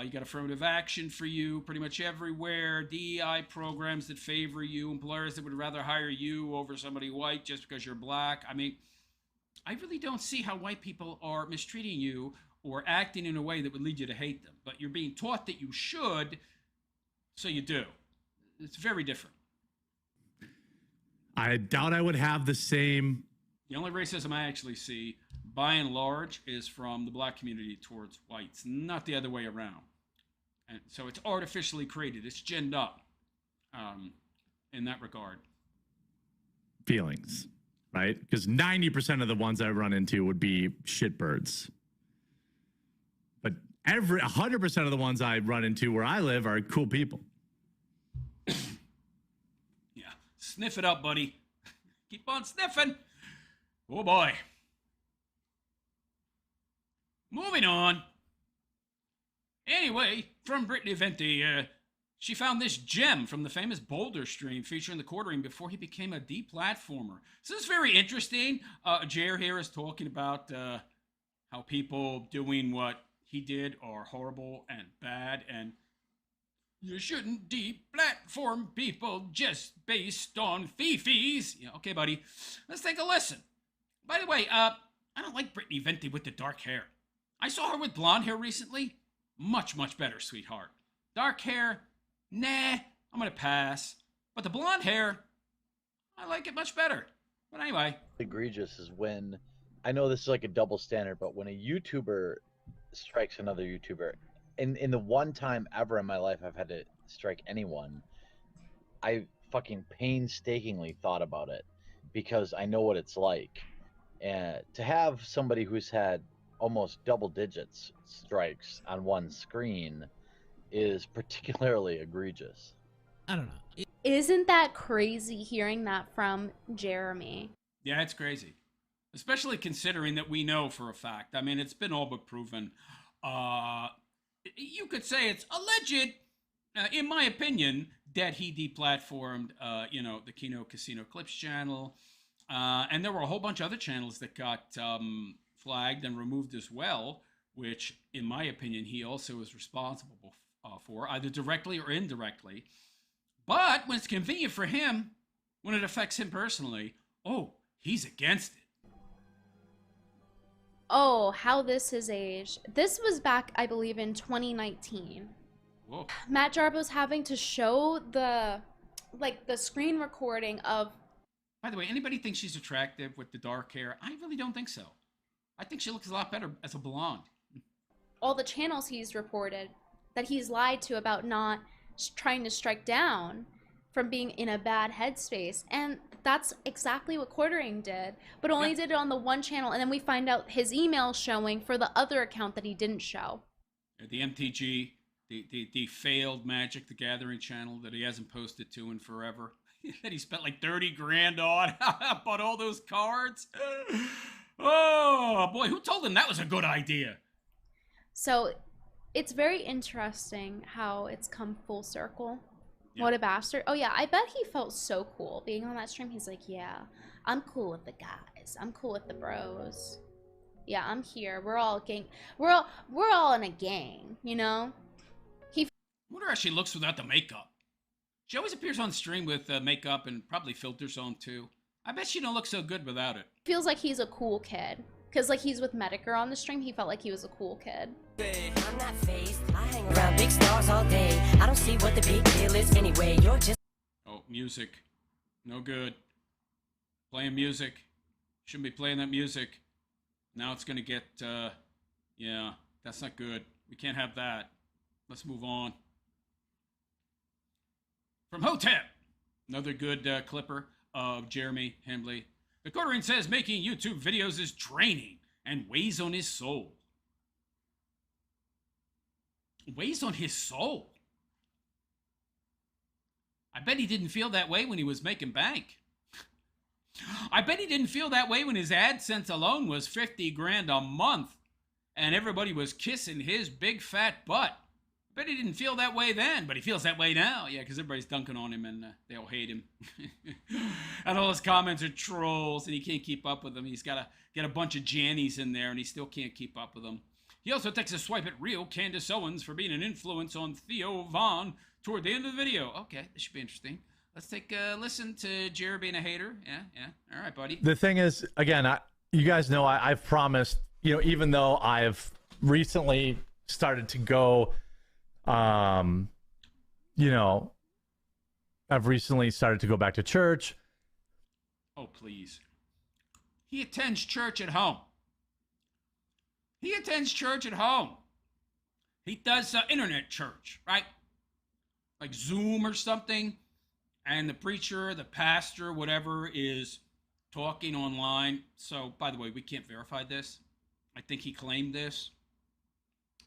You got affirmative action for you pretty much everywhere. DEI programs that favor you. Employers that would rather hire you over somebody white just because you're black. I mean, I really don't see how white people are mistreating you or acting in a way that would lead you to hate them. But you're being taught that you should, so you do. It's very different. I doubt I would have the same. The only racism I actually see, by and large, is from the black community towards whites, not the other way around. And so it's artificially created. It's ginned up in that regard. Feelings, right? Because 90% of the ones I run into would be shitbirds. But 100% of the ones I run into where I live are cool people. Yeah, sniff it up, buddy. Keep on sniffing. Oh boy. Moving on. Anyway, from Brittany Venti, she found this gem from the famous Boulder stream featuring the quartering before he became a deplatformer. So this is very interesting. Jer here is talking about how people doing what he did are horrible and bad, and you shouldn't deplatform people just based on fifis. Yeah, okay, buddy. Let's take a listen. By the way, I don't like Brittany Venti with the dark hair. I saw her with blonde hair recently. Much, much better, sweetheart. Dark hair, nah, I'm gonna pass. But the blonde hair, I like it much better. But anyway. Egregious is when, I know this is like a double standard, but when a YouTuber strikes another YouTuber, in the one time ever in my life I've had to strike anyone, I fucking painstakingly thought about it because I know what it's like. And to have somebody who's had almost double digits strikes on one screen is particularly egregious. I don't know. Isn't that crazy hearing that from Jeremy? Yeah, it's crazy. Especially considering that we know for a fact. I mean, it's been all but proven. You could say it's alleged, in my opinion, that he deplatformed, the Kino Casino Clips channel. And there were a whole bunch of other channels that got flagged and removed as well, which, in my opinion, he also is responsible for, either directly or indirectly. But when it's convenient for him, when it affects him personally, oh, he's against it. Oh, how this has aged. This was back, I believe, in 2019. Whoa. Matt Jarbo's having to show the screen recording of... By the way, anybody thinks she's attractive with the dark hair? I really don't think so. I think she looks a lot better as a blonde. all the channels he's reported that he's lied to about not trying to strike down from being in a bad headspace. And that's exactly what Quartering did, but only did it on the one channel. And then we find out his email showing for the other account that he didn't show. The MTG, the failed Magic the Gathering channel that he hasn't posted to in forever. That he spent like 30 grand on. Bought all those cards. Oh boy, who told him that was a good idea? So it's very interesting how it's come full circle. Yeah. What a bastard. Oh yeah, I bet he felt so cool being on that stream. He's like, yeah, I'm cool with the guys. I'm cool with the bros. Yeah, I'm here. We're all gang. We're all in a gang, you know? I wonder how she looks without the makeup. She always appears on stream with makeup and probably filters on too. I bet she don't look so good without it. Feels like he's a cool kid. Cause like he's with Medicare on the stream, he felt like he was a cool kid. I'm not phased. I hang around big stars all day. I don't see what the big deal is anyway. You're just... Oh, music. No good. Playing music. Shouldn't be playing that music. Now it's gonna get, yeah, that's not good. We can't have that. Let's move on. From Hotep, another good clipper of Jeremy Hembley. The Quartering says making YouTube videos is draining and weighs on his soul. Weighs on his soul? I bet he didn't feel that way when he was making bank. I bet he didn't feel that way when his AdSense alone was 50 grand a month and everybody was kissing his big fat butt. I bet he didn't feel that way then, but he feels that way now. Yeah, because everybody's dunking on him and they all hate him. And all his comments are trolls and he can't keep up with them. He's got to get a bunch of Jannies in there and he still can't keep up with them. He also takes a swipe at real Candace Owens for being an influence on Theo Von toward the end of the video. Okay, this should be interesting. Let's take a listen to Jared being a hater. Yeah. All right, buddy. The thing is, again, you guys know I've promised, even though I've recently started to go, I've recently started to go back to church. Oh, please. He attends church at home. He attends church at home. He does internet church, right? Like Zoom or something. And the preacher, the pastor, whatever, is talking online. So, by the way, we can't verify this. I think he claimed this.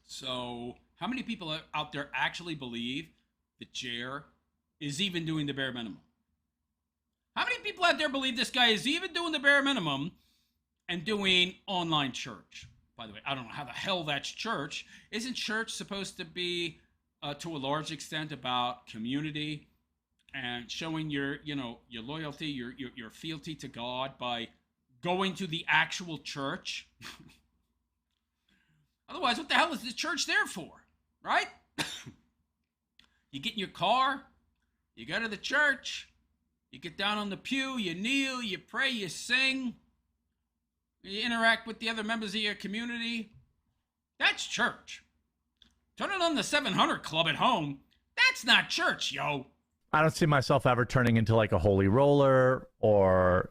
So, how many people out there actually believe that Jer is even doing the bare minimum? How many people out there believe this guy is even doing the bare minimum and doing online church? By the way, I don't know how the hell that's church. Isn't church supposed to be, to a large extent, about community and showing your loyalty, your fealty to God by going to the actual church? Otherwise, what the hell is the church there for, right? You get in your car, you go to the church, you get down on the pew, you kneel, you pray, you sing, you interact with the other members of your community. That's church. Turning on the 700 Club at home, that's not church, yo. I don't see myself ever turning into like a holy roller or,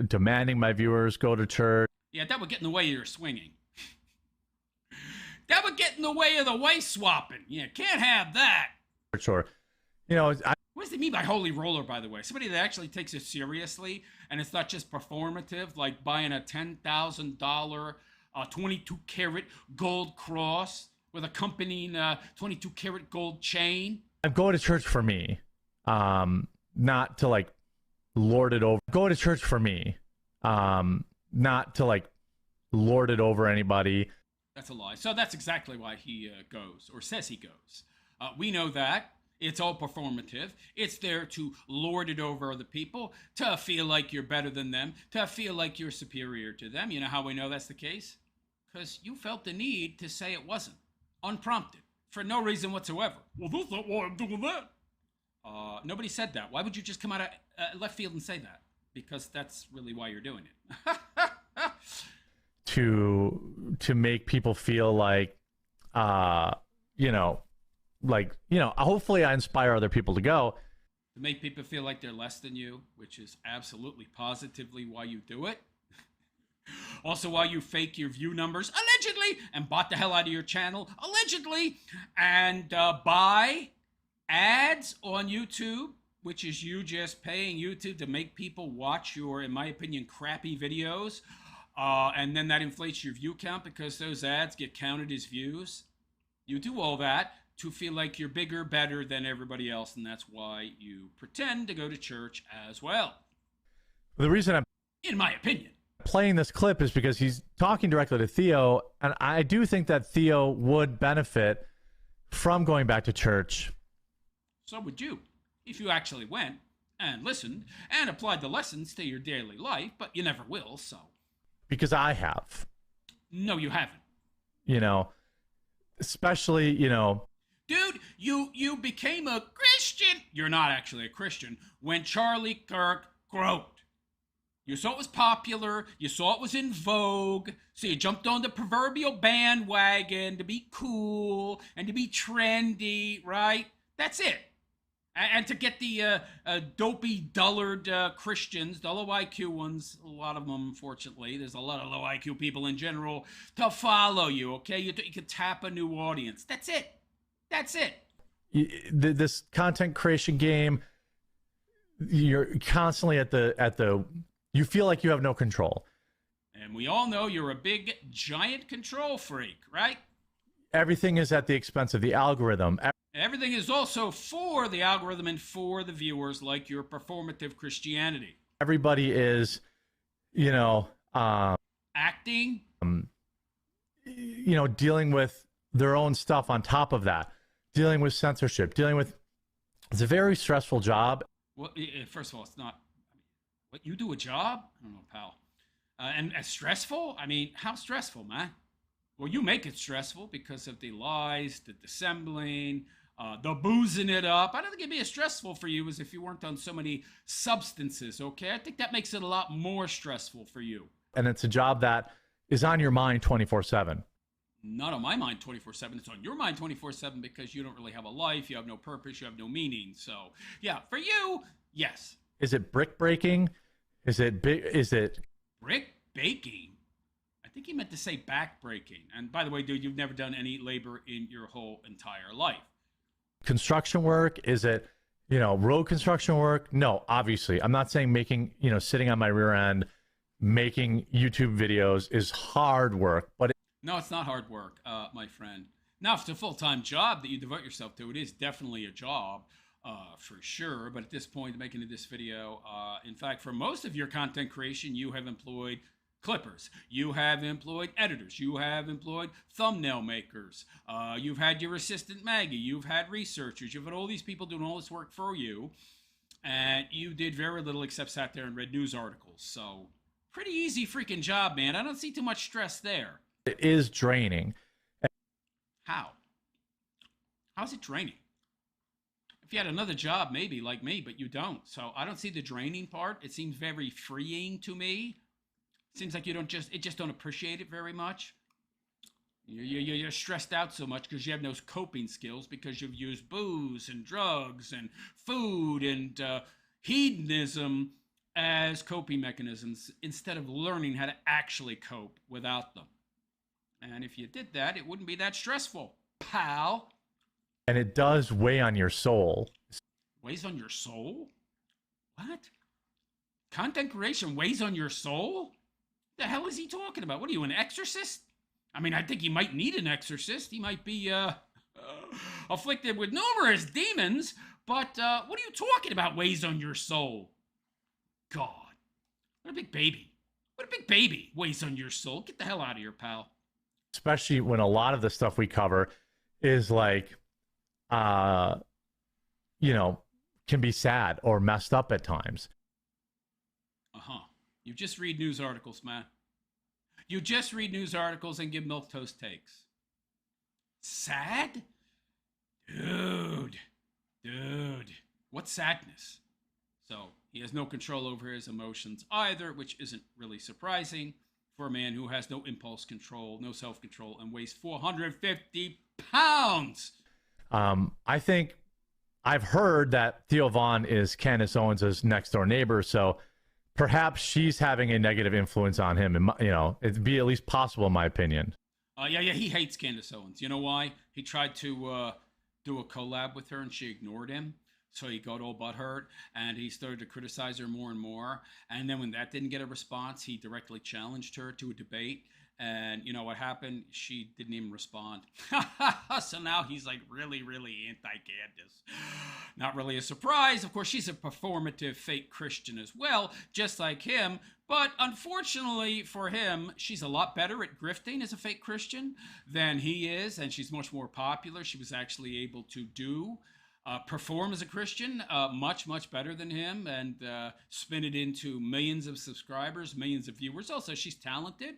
demanding my viewers go to church. Yeah, that would get in the way of your swinging. That would get in the way of the waist swapping. Yeah, can't have that. Or, what does he mean by holy roller, by the way? Somebody that actually takes it seriously and it's not just performative, like buying a $10,000 22 karat gold cross with accompanying 22 karat gold chain. I'm going to church for me, not to like lord it over. Go to church for me, not to like lord it over anybody. That's a lie. So that's exactly why he goes, or says he goes. We know that. It's all performative. It's there to lord it over other people, to feel like you're better than them, to feel like you're superior to them. You know how we know that's the case? Because you felt the need to say it wasn't, unprompted, for no reason whatsoever. Well, that's not why I'm doing that. Nobody said that. Why would you just come out of left field and say that? Because that's really why you're doing it. To make people feel like, hopefully I inspire other people to go. To make people feel like they're less than you, which is absolutely positively why you do it. Also, why you fake your view numbers, allegedly, and bought the hell out of your channel, allegedly, and buy ads on YouTube, which is you just paying YouTube to make people watch your, in my opinion, crappy videos. And then that inflates your view count because those ads get counted as views. You do all that to feel like you're bigger, better than everybody else, and that's why you pretend to go to church as well. The reason I'm, in my opinion, playing this clip is because he's talking directly to Theo, and I do think that Theo would benefit from going back to church. So would you, if you actually went and listened and applied the lessons to your daily life, but you never will, so. Because I have. No, you haven't. Especially, Dude, you became a Christian. You're not actually a Christian when Charlie Kirk croaked. You saw it was popular. You saw it was in vogue. So you jumped on the proverbial bandwagon to be cool and to be trendy, right? That's it. And to get the dopey, dullard Christians, the low IQ ones, a lot of them, unfortunately, there's a lot of low IQ people in general, to follow you, okay? You can tap a new audience. That's it. That's it. This content creation game, you're constantly at the you feel like you have no control. And we all know you're a big, giant control freak, right? Everything is at the expense of the algorithm. Everything is also for the algorithm and for the viewers, like your performative Christianity. Everybody is, acting, dealing with their own stuff on top of that, dealing with censorship, it's a very stressful job. Well, first of all, it's not, what, you do a job? I don't know, pal. And as stressful? I mean, how stressful, man? Well, you make it stressful because of the lies, the dissembling, the boozing it up. I don't think it'd be as stressful for you as if you weren't on so many substances, okay? I think that makes it a lot more stressful for you. And it's a job that is on your mind 24/7. Not on my mind 24/7. It's on your mind 24/7 because you don't really have a life. You have no purpose. You have no meaning. So, yeah, for you, yes. Is it brick breaking? Is it brick baking? I think he meant to say back breaking. And by the way, dude, you've never done any labor in your whole entire life. Construction work? Is it, road construction work? No, obviously. I'm not saying making, sitting on my rear end, making YouTube videos is hard work, but no, it's not hard work, my friend. Now, if it's a full-time job that you devote yourself to, it is definitely a job, for sure. But at this point, making this video, in fact, for most of your content creation, you have employed clippers, you have employed editors, you have employed thumbnail makers, you've had your assistant Maggie, you've had researchers, you've had all these people doing all this work for you, and you did very little except sat there and read news articles. So pretty easy freaking job, man. I don't see too much stress there. It is draining. How? How's it draining? If you had another job, maybe, like me, but you don't. So I don't see the draining part. It seems very freeing to me. Seems like you just don't appreciate it very much. You're stressed out so much because you have no coping skills because you've used booze and drugs and food and hedonism as coping mechanisms instead of learning how to actually cope without them. And if you did that, it wouldn't be that stressful, pal. And it does weigh on your soul. Weighs on your soul? What? Content creation weighs on your soul? The hell is he talking about? What are you, an exorcist? I mean, I think he might need an exorcist. He might be afflicted with numerous demons. But what are you talking about, weighs on your soul? God. What a big baby. What a big baby weighs on your soul. Get the hell out of here, pal. Especially when a lot of the stuff we cover is like can be sad or messed up at times. You just read news articles, man. You just read news articles and give milquetoast takes. Sad? Dude. What's sadness? So he has no control over his emotions either, which isn't really surprising for a man who has no impulse control, no self-control, and weighs 450 pounds. I think I've heard that Theo Von is Candace Owens' next door neighbor, so perhaps she's having a negative influence on him. And it'd be at least possible, in my opinion. Yeah, he hates Candace Owens. You know why? He tried to do a collab with her, and she ignored him. So he got all butthurt, and he started to criticize her more and more. And then when that didn't get a response, he directly challenged her to a debate. And you know what happened? She didn't even respond. So now he's like really, really anti-Candace. Not really a surprise. Of course, she's a performative fake Christian as well, just like him. But unfortunately for him, she's a lot better at grifting as a fake Christian than he is. And she's much more popular. She was actually able to perform as a Christian much, much better than him, and spin it into millions of subscribers, millions of viewers. Also, she's talented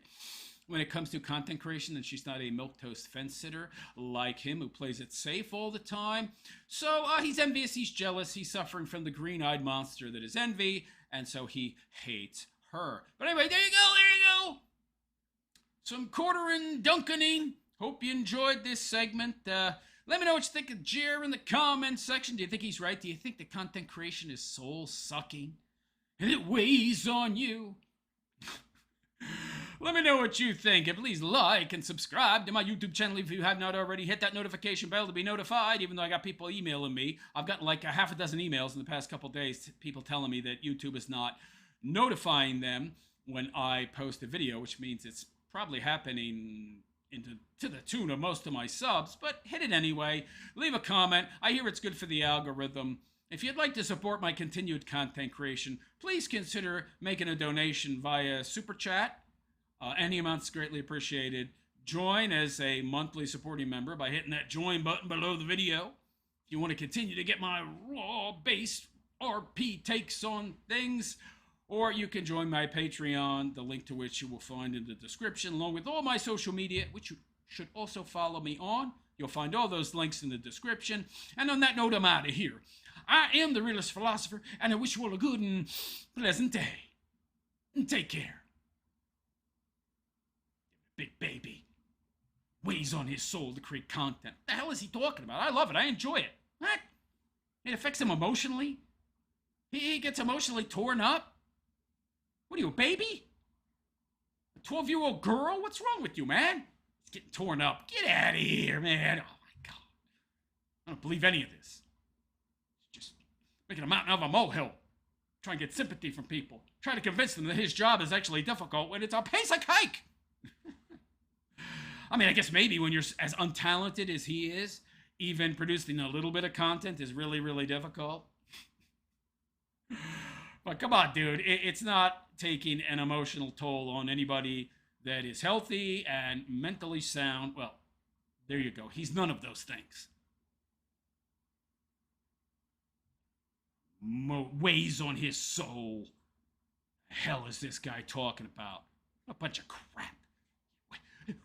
when it comes to content creation, and she's not a milquetoast fence sitter like him who plays it safe all the time. So he's envious, he's jealous, he's suffering from the green-eyed monster that is envy, and so he hates her. But anyway, there you go. Some quartering, dunkening. Hope you enjoyed this segment. Let me know what you think of Jer in the comments section. Do you think he's right? Do you think the content creation is soul-sucking and it weighs on you? Let me know what you think, and please like and subscribe to my YouTube channel if you have not already. Hit that notification bell to be notified, even though I got people emailing me. I've gotten like a half a dozen emails in the past couple days, people telling me that YouTube is not notifying them when I post a video, which means it's probably happening to the tune of most of my subs, but hit it anyway. Leave a comment. I hear it's good for the algorithm. If you'd like to support my continued content creation, please consider making a donation via Super Chat. Any amount's greatly appreciated. Join as a monthly supporting member by hitting that join button below the video. If you want to continue to get my raw-based RP takes on things, or you can join my Patreon, the link to which you will find in the description, along with all my social media, which you should also follow me on. You'll find all those links in the description. And on that note, I'm out of here. I am the Realist Philosopher, and I wish you all a good and pleasant day. And take care. Big baby weighs on his soul to create content. What the hell is he talking about? I love it. I enjoy it. What? It affects him emotionally? He gets emotionally torn up? What are you, a baby? A 12-year-old girl? What's wrong with you, man? He's getting torn up. Get out of here, man. Oh, my God. I don't believe any of this. It's just making a mountain out of a molehill. Trying to get sympathy from people. Trying to convince them that his job is actually difficult when it's a basic hike. I mean, I guess maybe when you're as untalented as he is, even producing a little bit of content is really, really difficult. But come on, dude. It's not taking an emotional toll on anybody that is healthy and mentally sound. Well, there you go. He's none of those things. Weighs on his soul. The hell is this guy talking about? A bunch of crap.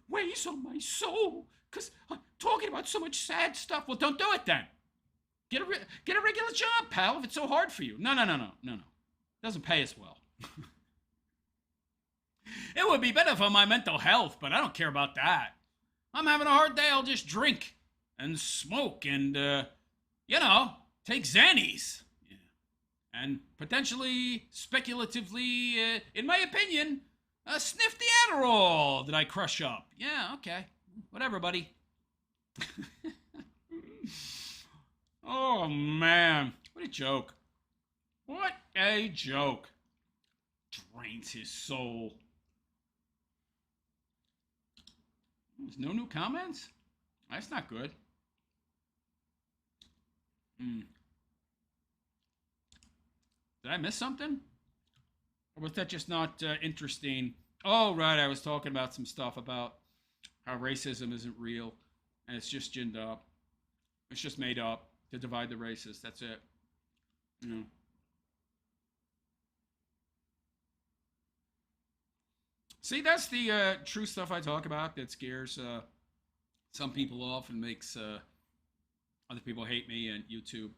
Weighs on my soul because I'm talking about so much sad stuff. Well, don't do it then. Get a regular job, pal, if it's so hard for you. No. Doesn't pay as well. It would be better for my mental health, but I don't care about that. I'm having a hard day. I'll just drink and smoke and, take Xannies. Yeah. And potentially, speculatively, in my opinion, sniff the Adderall that I crush up. Yeah, okay. Whatever, buddy. Oh, man. What a joke. What a joke. Drains his soul. There's no new comments? That's not good. Did I miss something? Or was that just not interesting? Oh, right, I was talking about some stuff about how racism isn't real, and it's just ginned up. It's just made up to divide the races. That's it. You know. See, that's the true stuff I talk about that scares some people off and makes other people hate me and YouTube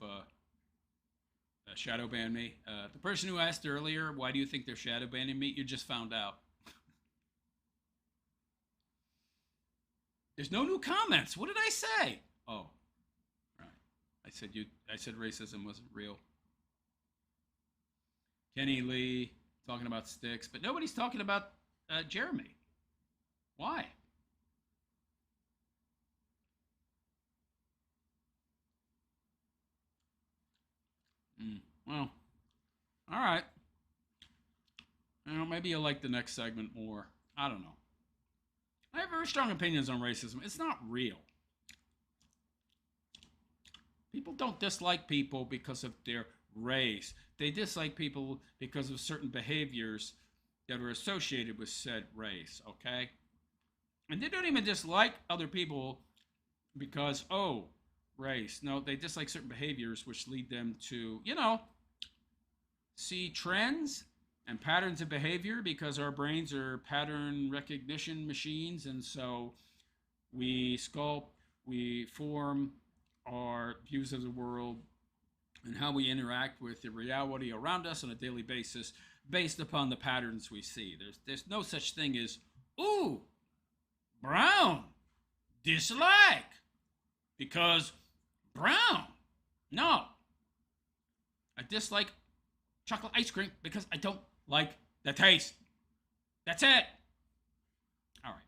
shadow ban me. The person who asked earlier, why do you think they're shadow banning me? You just found out. There's no new comments. What did I say? Oh, right. I said racism wasn't real. Kenny Lee talking about Styx, but nobody's talking about Jeremy. Why? Well, all right. Maybe you'll like the next segment more. I don't know. I have very strong opinions on racism. It's not real. People don't dislike people because of their race. They dislike people because of certain behaviors that are associated with said race, okay? And they don't even dislike other people because, oh, race. No, they dislike certain behaviors which lead them to, see trends and patterns of behavior because our brains are pattern recognition machines. And so we sculpt, we form our views of the world and how we interact with the reality around us on a daily basis based upon the patterns we see. There's no such thing as, ooh, brown, dislike, because brown. No. I dislike chocolate ice cream because I don't like the taste. That's it. All right.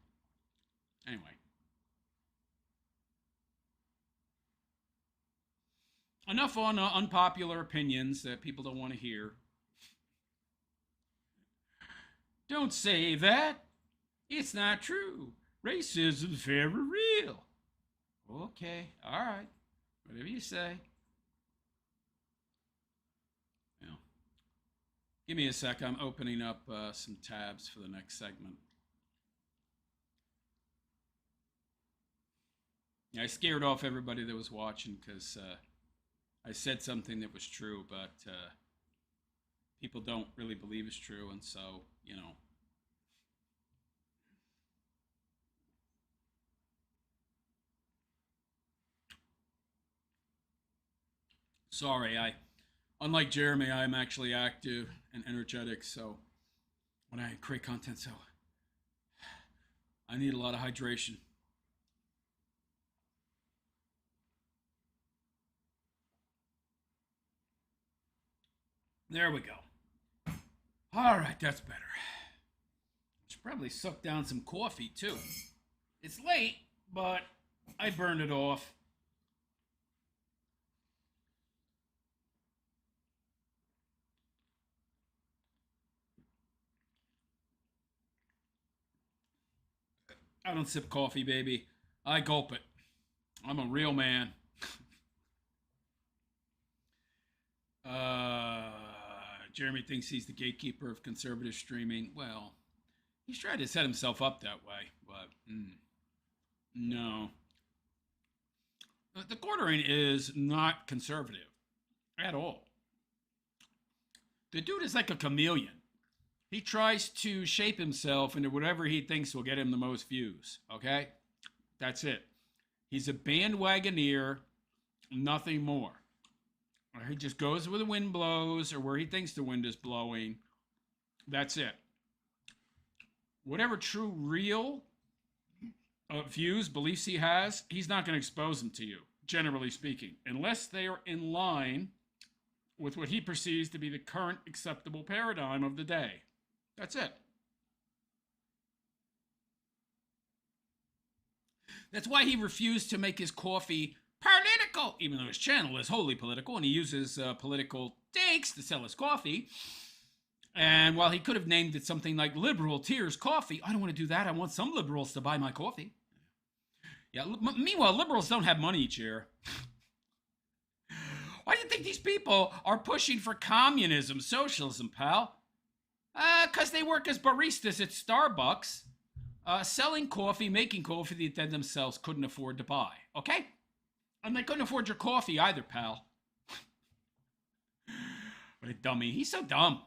Anyway. Enough on unpopular opinions that people don't want to hear. Don't say that. It's not true. Racism's very real. Okay, all right. Whatever you say. Well, give me a sec. I'm opening up some tabs for the next segment. I scared off everybody that was watching because I said something that was true, but people don't really believe it's true, and so, Sorry, unlike Jeremy, I'm actually active and energetic, so when I create content, so I need a lot of hydration. There we go. All right, that's better. Should probably suck down some coffee, too. It's late, but I burned it off. I don't sip coffee, baby. I gulp it. I'm a real man. Jeremy thinks he's the gatekeeper of conservative streaming. Well, he's tried to set himself up that way, but no. The Quartering is not conservative at all. The dude is like a chameleon. He tries to shape himself into whatever he thinks will get him the most views, okay? That's it. He's a bandwagoneer, nothing more. He just goes where the wind blows or where he thinks the wind is blowing. That's it. Whatever true, real views, beliefs he has, he's not going to expose them to you, generally speaking, unless they are in line with what he perceives to be the current acceptable paradigm of the day. That's it. That's why he refused to make his coffee political, even though his channel is wholly political, and he uses political takes to sell his coffee. And while he could have named it something like Liberal Tears Coffee, I don't want to do that. I want some liberals to buy my coffee. Yeah. Meanwhile, liberals don't have money each year. Why do you think these people are pushing for communism, socialism, pal? Because they work as baristas at Starbucks, selling coffee, making coffee that they themselves couldn't afford to buy. Okay? And they couldn't afford your coffee either, pal. What a dummy. He's so dumb.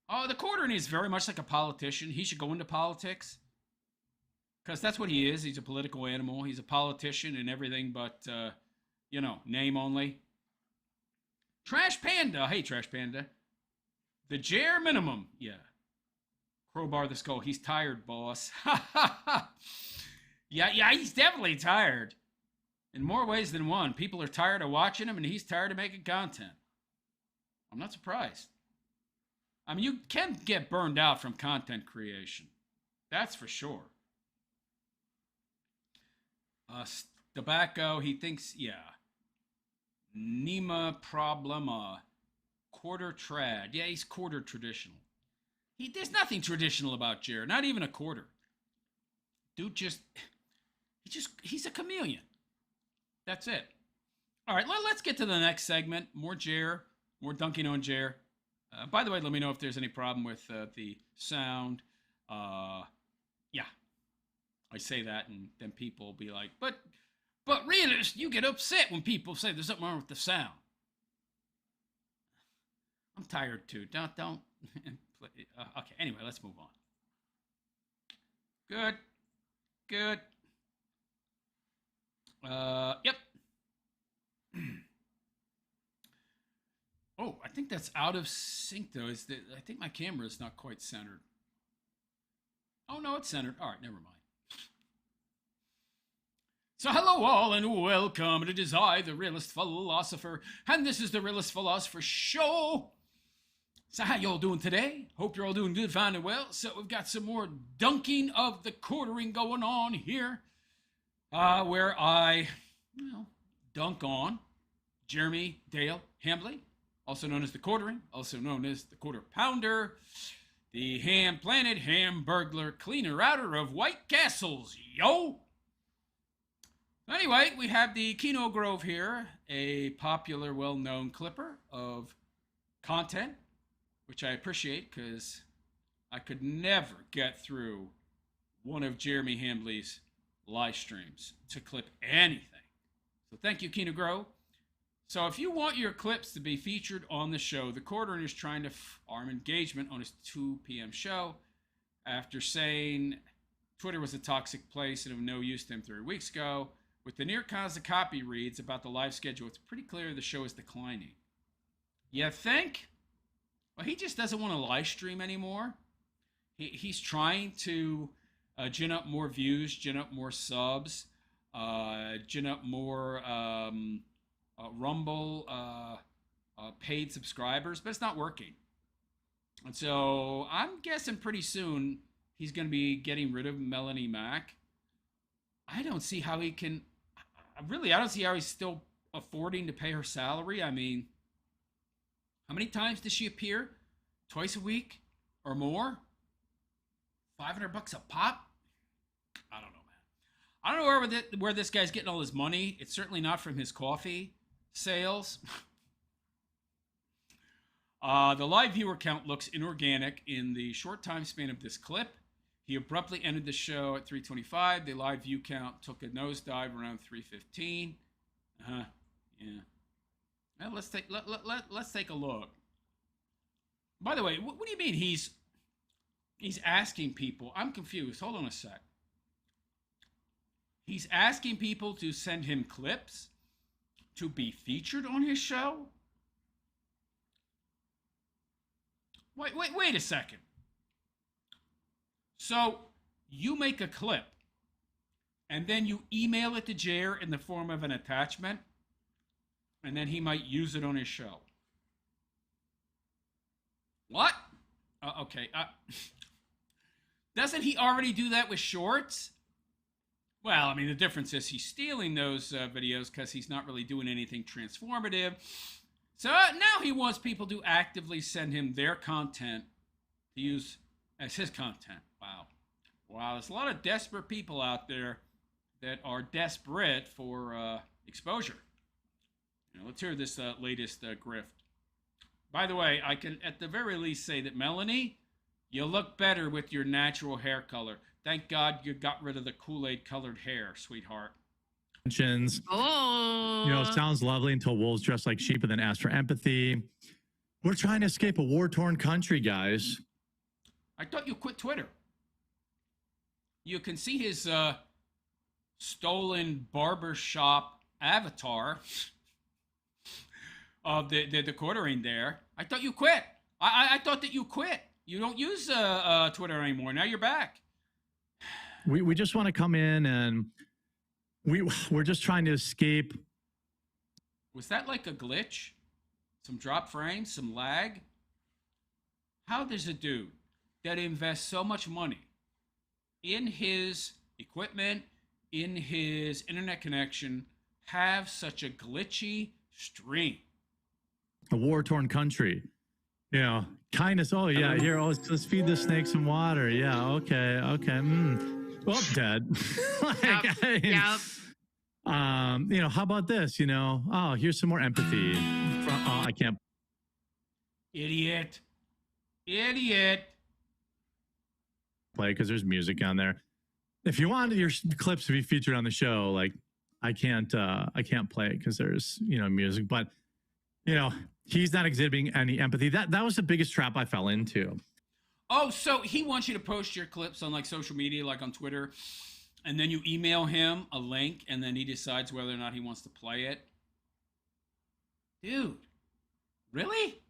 Oh, the quartering is very much like a politician. He should go into politics. Because that's what he is. He's a political animal. He's a politician and everything but, name only. Trash Panda. Hey, Trash Panda. The Jer minimum. Yeah. Crowbar the Skull. He's tired, boss. Yeah, he's definitely tired. In more ways than one. People are tired of watching him, and he's tired of making content. I'm not surprised. I mean, you can get burned out from content creation. That's for sure. Tobacco, he thinks, yeah. Nema Problema. Quarter trad. Yeah, he's quarter traditional. There's nothing traditional about Jared. Not even a quarter. Dude he's a chameleon. That's it. All right, let's get to the next segment. More Jer, more dunking on Jer. By the way, let me know if there's any problem with the sound. Yeah, I say that, and then people will be like, but realist, you get upset when people say there's something wrong with the sound. I'm tired too. Don't. Okay. Anyway, let's move on. Good. Yep. Oh, I think that's out of sync though. I think my camera is not quite centered. Oh no, it's centered. All right, never mind. So hello all and welcome. It is I, the Realist Philosopher, and this is the Realist Philosopher Show. So how y'all doing today? Hope you're all doing good, fine and well. So we've got some more dunking of the quartering going on here, where I, dunk on Jeremy Dale Hambley, also known as the Quartering, also known as the Quarter Pounder, the ham-planted ham-burglar cleaner-outer of White Castles, yo! Anyway, we have the Kino Grove here, a popular, well-known clipper of content, which I appreciate because I could never get through one of Jeremy Hambley's live streams to clip anything. So thank you, Kino Grove. So if you want your clips to be featured on the show, the Quartering is trying to farm engagement on his 2 p.m. show after saying Twitter was a toxic place and of no use to him 3 weeks ago. With the near constant copy reads about the live schedule, it's pretty clear the show is declining. You think? Well, he just doesn't want to live stream anymore. He's trying to gin up more views, gin up more subs, gin up more Rumble paid subscribers, but it's not working. And so I'm guessing pretty soon he's going to be getting rid of Melanie Mack. I don't see how he can... I don't see how he's still affording to pay her salary. I mean... How many times does she appear? Twice a week or more? $500 a pop? I don't know, man. I don't know where this guy's getting all his money. It's certainly not from his coffee sales. The live viewer count looks inorganic in the short time span of this clip. He abruptly ended the show at 3:25. The live view count took a nosedive around 3:15. Yeah. Now let's take a look. By the way, what do you mean he's asking people? I'm confused. Hold on a sec. He's asking people to send him clips to be featured on his show? Wait a second. So you make a clip and then you email it to Jer in the form of an attachment, and then he might use it on his show. What? Okay. Doesn't he already do that with shorts? Well, I mean, the difference is he's stealing those videos because he's not really doing anything transformative. So now he wants people to actively send him their content to use as his content. Wow, there's a lot of desperate people out there that are desperate for exposure. Let's hear this latest grift. By the way, I can at the very least say that Melanie, you look better with your natural hair color. Thank God you got rid of the Kool-Aid colored hair, sweetheart. mentions. Oh. You know, sounds lovely until wolves dress like sheep and then ask for empathy. We're trying to escape a war-torn country, guys. I thought you quit Twitter. You can see his stolen barbershop avatar of the quartering there. I thought you quit. I thought that you quit. You don't use Twitter anymore. Now you're back. We just want to come in and we're just trying to escape. Was that like a glitch? Some drop frames, some lag? How does a dude that invests so much money in his equipment, in his internet connection, have such a glitchy stream? A war-torn country. You know, kindness. Oh, yeah, here, let's feed the snake some water. Yeah, okay. Well, dead. You know, how about this? You know, oh, here's some more empathy. I can't. Idiot. Play because there's music on there. If you want your clips to be featured on the show, like I can't play it because there's, you know, music. But, you know, he's not exhibiting any empathy. That was the biggest trap I fell into. Oh, so he wants you to post your clips on like social media, like on Twitter, and then you email him a link, and then he decides whether or not he wants to play it. Dude, really?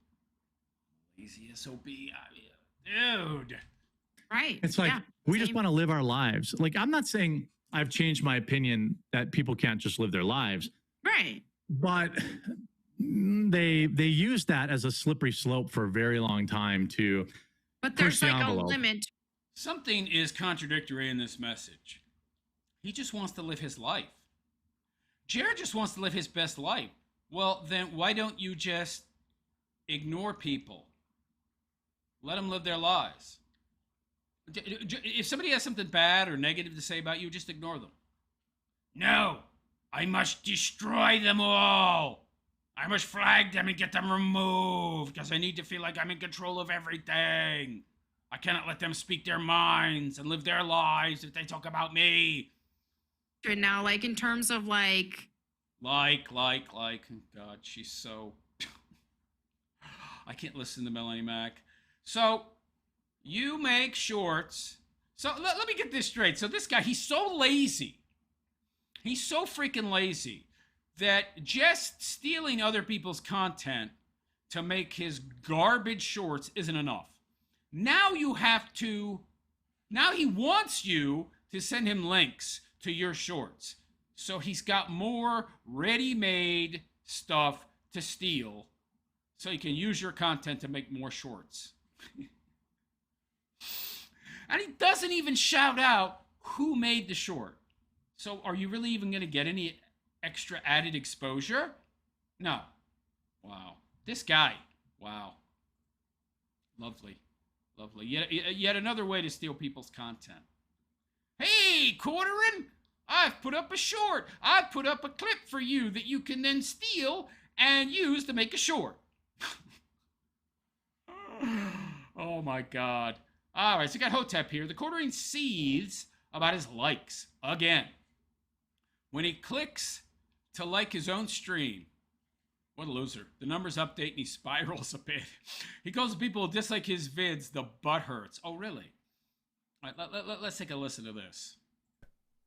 Lazy SOB. Dude. Right. It's like, we just want to live our lives. Like, I'm not saying I've changed my opinion that people can't just live their lives. Right. But they use that as a slippery slope for a very long time to But there's push the like envelope. a limit. Something is contradictory in this message. He just wants to live his life. Jared just wants to live his best life. Well, then why don't you just ignore people? Let them live their lives. If somebody has something bad or negative to say about you, just ignore them. No, I must destroy them all. I must flag them and get them removed because I need to feel like I'm in control of everything. I cannot let them speak their minds and live their lives if they talk about me. Good now, like in terms of like. God, she's so. I can't listen to Melanie Mac. So, you make shorts. So, let me get this straight. So, this guy, he's so lazy. He's so freaking lazy that just stealing other people's content to make his garbage shorts isn't enough. Now he wants you to send him links to your shorts. So he's got more ready-made stuff to steal so he can use your content to make more shorts. And he doesn't even shout out who made the short. So are you really even going to get any extra added exposure? No. Wow. This guy. Wow. Lovely. Yet another way to steal people's content. Hey, Quarterin! I've put up a short. I've put up a clip for you that you can then steal and use to make a short. Oh my God. All right, so we got Hotep here. The Quarterin seethes about his likes again. When he clicks to like his own stream, what a loser. The numbers update and he spirals a bit. He calls people who dislike his vids the butt hurts. Oh, really? All right, let's take a listen to this.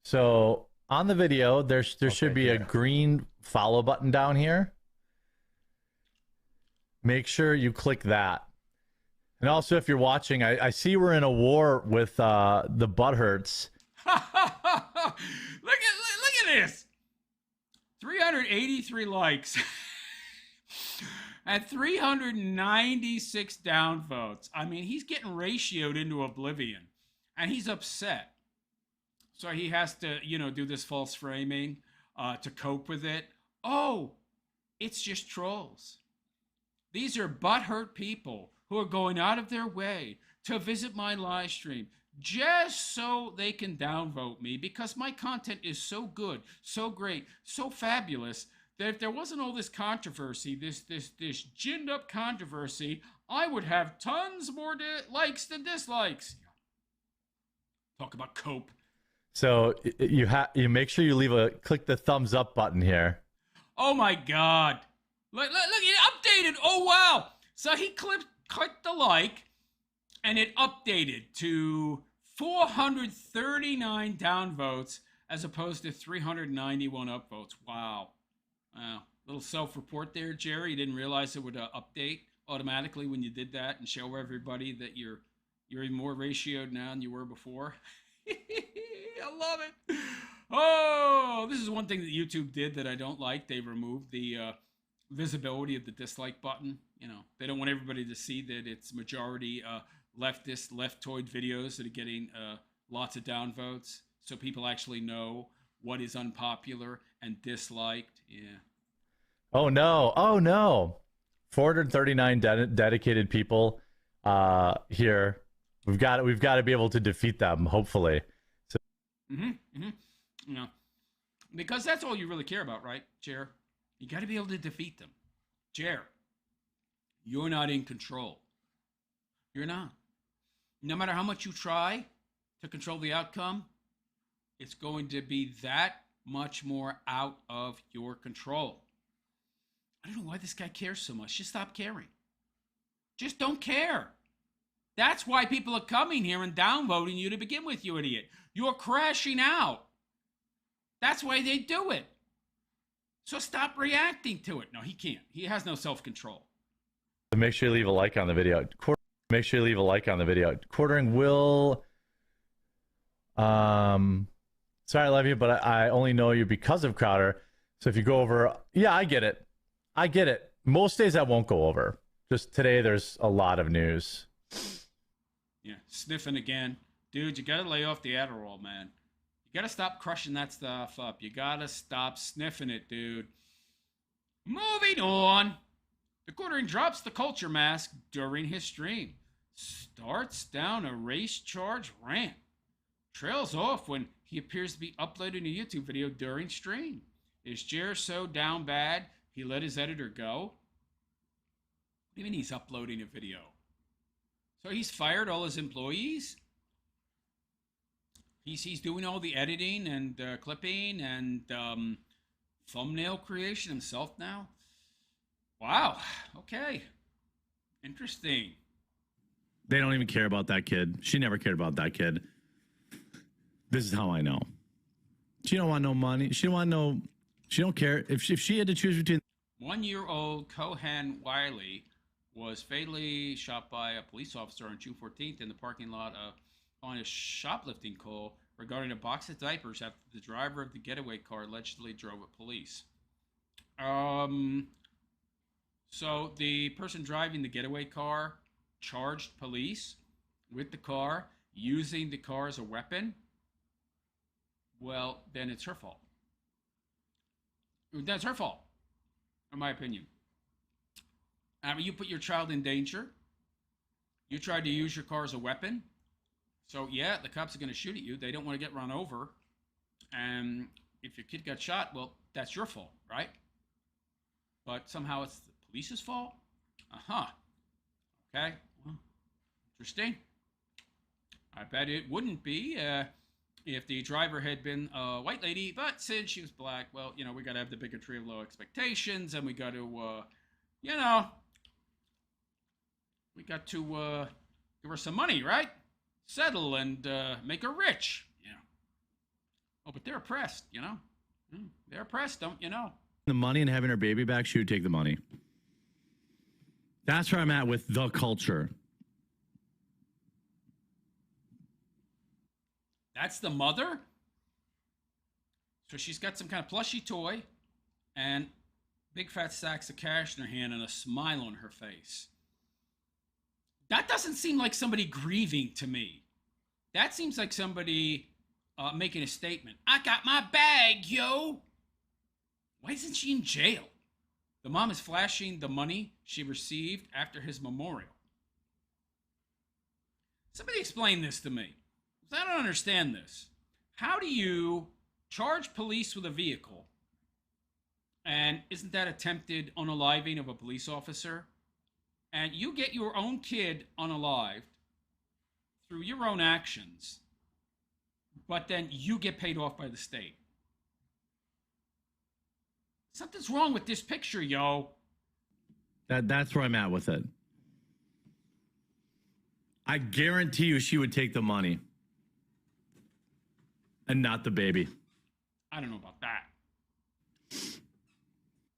So on the video, there should be a green follow button down here. Make sure you click that. And also, if you're watching, I see we're in a war with the butthurts. Look at this. 383 likes and 396 downvotes. I mean, he's getting ratioed into oblivion, and he's upset. So he has to, do this false framing to cope with it. Oh, it's just trolls. These are butthurt people who are going out of their way to visit my live stream just so they can downvote me because my content is so good, so great, so fabulous that if there wasn't all this controversy, this ginned up controversy, I would have tons more likes than dislikes. Talk about cope. So you make sure you click the thumbs up button here. Oh my God. Look, it updated. Oh wow. So he clicked the like, and it updated to 439 downvotes as opposed to 391 upvotes. Wow. Wow. Little self-report there, Jerry. You didn't realize it would update automatically when you did that and show everybody that you're even more ratioed now than you were before. I love it. Oh, this is one thing that YouTube did that I don't like. They removed the visibility of the dislike button. You know, they don't want everybody to see that it's majority leftist, leftoid videos that are getting lots of downvotes, so people actually know what is unpopular and disliked. Yeah. Oh no. 439 dedicated people here. We've got to be able to defeat them, hopefully. So You know, because that's all you really care about, right, Jer? You got to be able to defeat them. Jer, you're not in control. You're not. No matter how much you try to control the outcome, it's going to be that much more out of your control. I don't know why this guy cares so much. Just stop caring. Just don't care. That's why people are coming here and downvoting you to begin with, you idiot. You're crashing out. That's why they do it. So stop reacting to it. No, he can't. He has no self-control. make sure you leave a like on the video. Make sure you leave a like on the video. Quartering will... Sorry, I love you, but I only know you because of Crowder. So if you go over... Yeah, I get it. I get it. Most days I won't go over. Just today there's a lot of news. Yeah, sniffing again. Dude, you got to lay off the Adderall, man. You got to stop crushing that stuff up. You got to stop sniffing it, dude. Moving on. The Quartering drops the culture mask during his stream. Starts down a race charge rant. Trails off when he appears to be uploading a YouTube video during stream. Is Jer so down bad he let his editor go? What do you mean he's uploading a video? So he's fired all his employees? He's doing all the editing and clipping and thumbnail creation himself now? Wow. Okay. Interesting. They don't even care about that kid. She never cared about that kid. This is how I know. She don't want no money. She don't want no... She don't care. If she had to choose between... 1-year-old Kohan Wiley was fatally shot by a police officer on June 14th in the parking lot on a shoplifting call regarding a box of diapers after the driver of the getaway car allegedly drove with police. So the person driving the getaway car charged police with the car, using the car as a weapon. Well, then it's her fault. That's her fault, in my opinion. I mean, you put your child in danger. You tried to use your car as a weapon. So, yeah, the cops are going to shoot at you. They don't want to get run over. And if your kid got shot, well, that's your fault, right? But somehow it's the police's fault? Uh-huh. Okay. Well, interesting. I bet it wouldn't be if the driver had been a white lady. But since she was black, well, you know, we got to have the bigotry of low expectations. And we got to, you know... We got to give her some money, right? Settle and make her rich. Yeah. Oh, but they're oppressed, you know? They're oppressed, don't you know? the money and having her baby back, she would take the money. That's where I'm at with the culture. That's the mother? So she's got some kind of plushy toy and big fat sacks of cash in her hand and a smile on her face. That doesn't seem like somebody grieving to me. That seems like somebody making a statement. I got my bag, yo. Why isn't she in jail? The mom is flashing the money she received after his memorial. Somebody explain this to me. I don't understand this. How do you charge police with a vehicle? And isn't that attempted unaliving of a police officer? And you get your own kid unalived through your own actions. but then you get paid off by the state. Something's wrong with this picture, yo. That's where I'm at with it. I guarantee you she would take the money and not the baby. I don't know about that.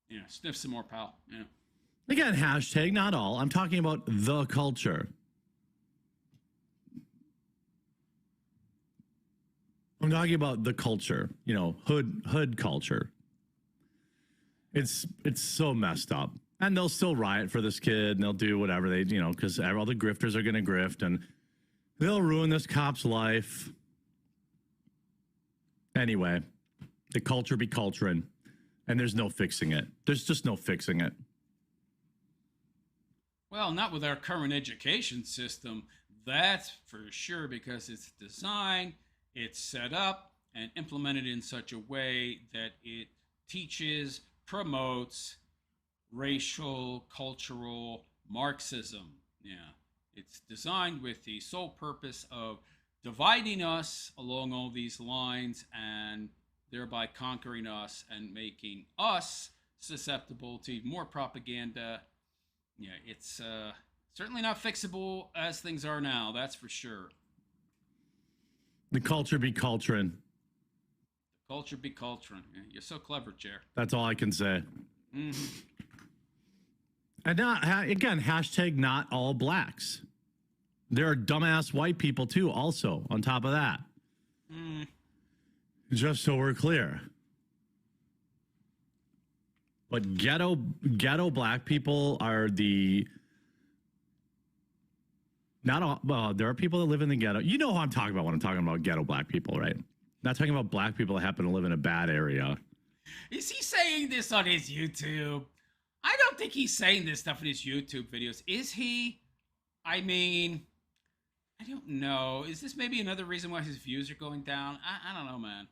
Yeah, sniff some more, pal. Yeah. Again, hashtag not all. I'm talking about the culture. I'm talking about the culture, you know, hood culture. It's so messed up. And they'll still riot for this kid and they'll do whatever they, you know, because all the grifters are going to grift and they'll ruin this cop's life. Anyway, the culture be culturing and there's no fixing it. There's just no fixing it. Well, not with our current education system, that's for sure, because it's designed, it's set up, and implemented in such a way that it teaches, promotes racial, cultural Marxism. Yeah, it's designed with the sole purpose of dividing us along all these lines and thereby conquering us and making us susceptible to more propaganda. Yeah, it's certainly not fixable as things are now, that's for sure. The culture be culturing. The culture be culturing. Yeah, you're so clever, Jer. That's all I can say. Mm-hmm. And not, again, hashtag not all blacks. There are dumbass white people too, also, on top of that. Mm. Just so we're clear. But ghetto black people are the... Not all... Well, there are people that live in the ghetto. You know who I'm talking about when I'm talking about ghetto black people, right? Not talking about black people that happen to live in a bad area. Is he saying this on his YouTube? I don't think he's saying this stuff in his YouTube videos. Is he? I mean, I don't know. Is this maybe another reason why his views are going down? I don't know, man.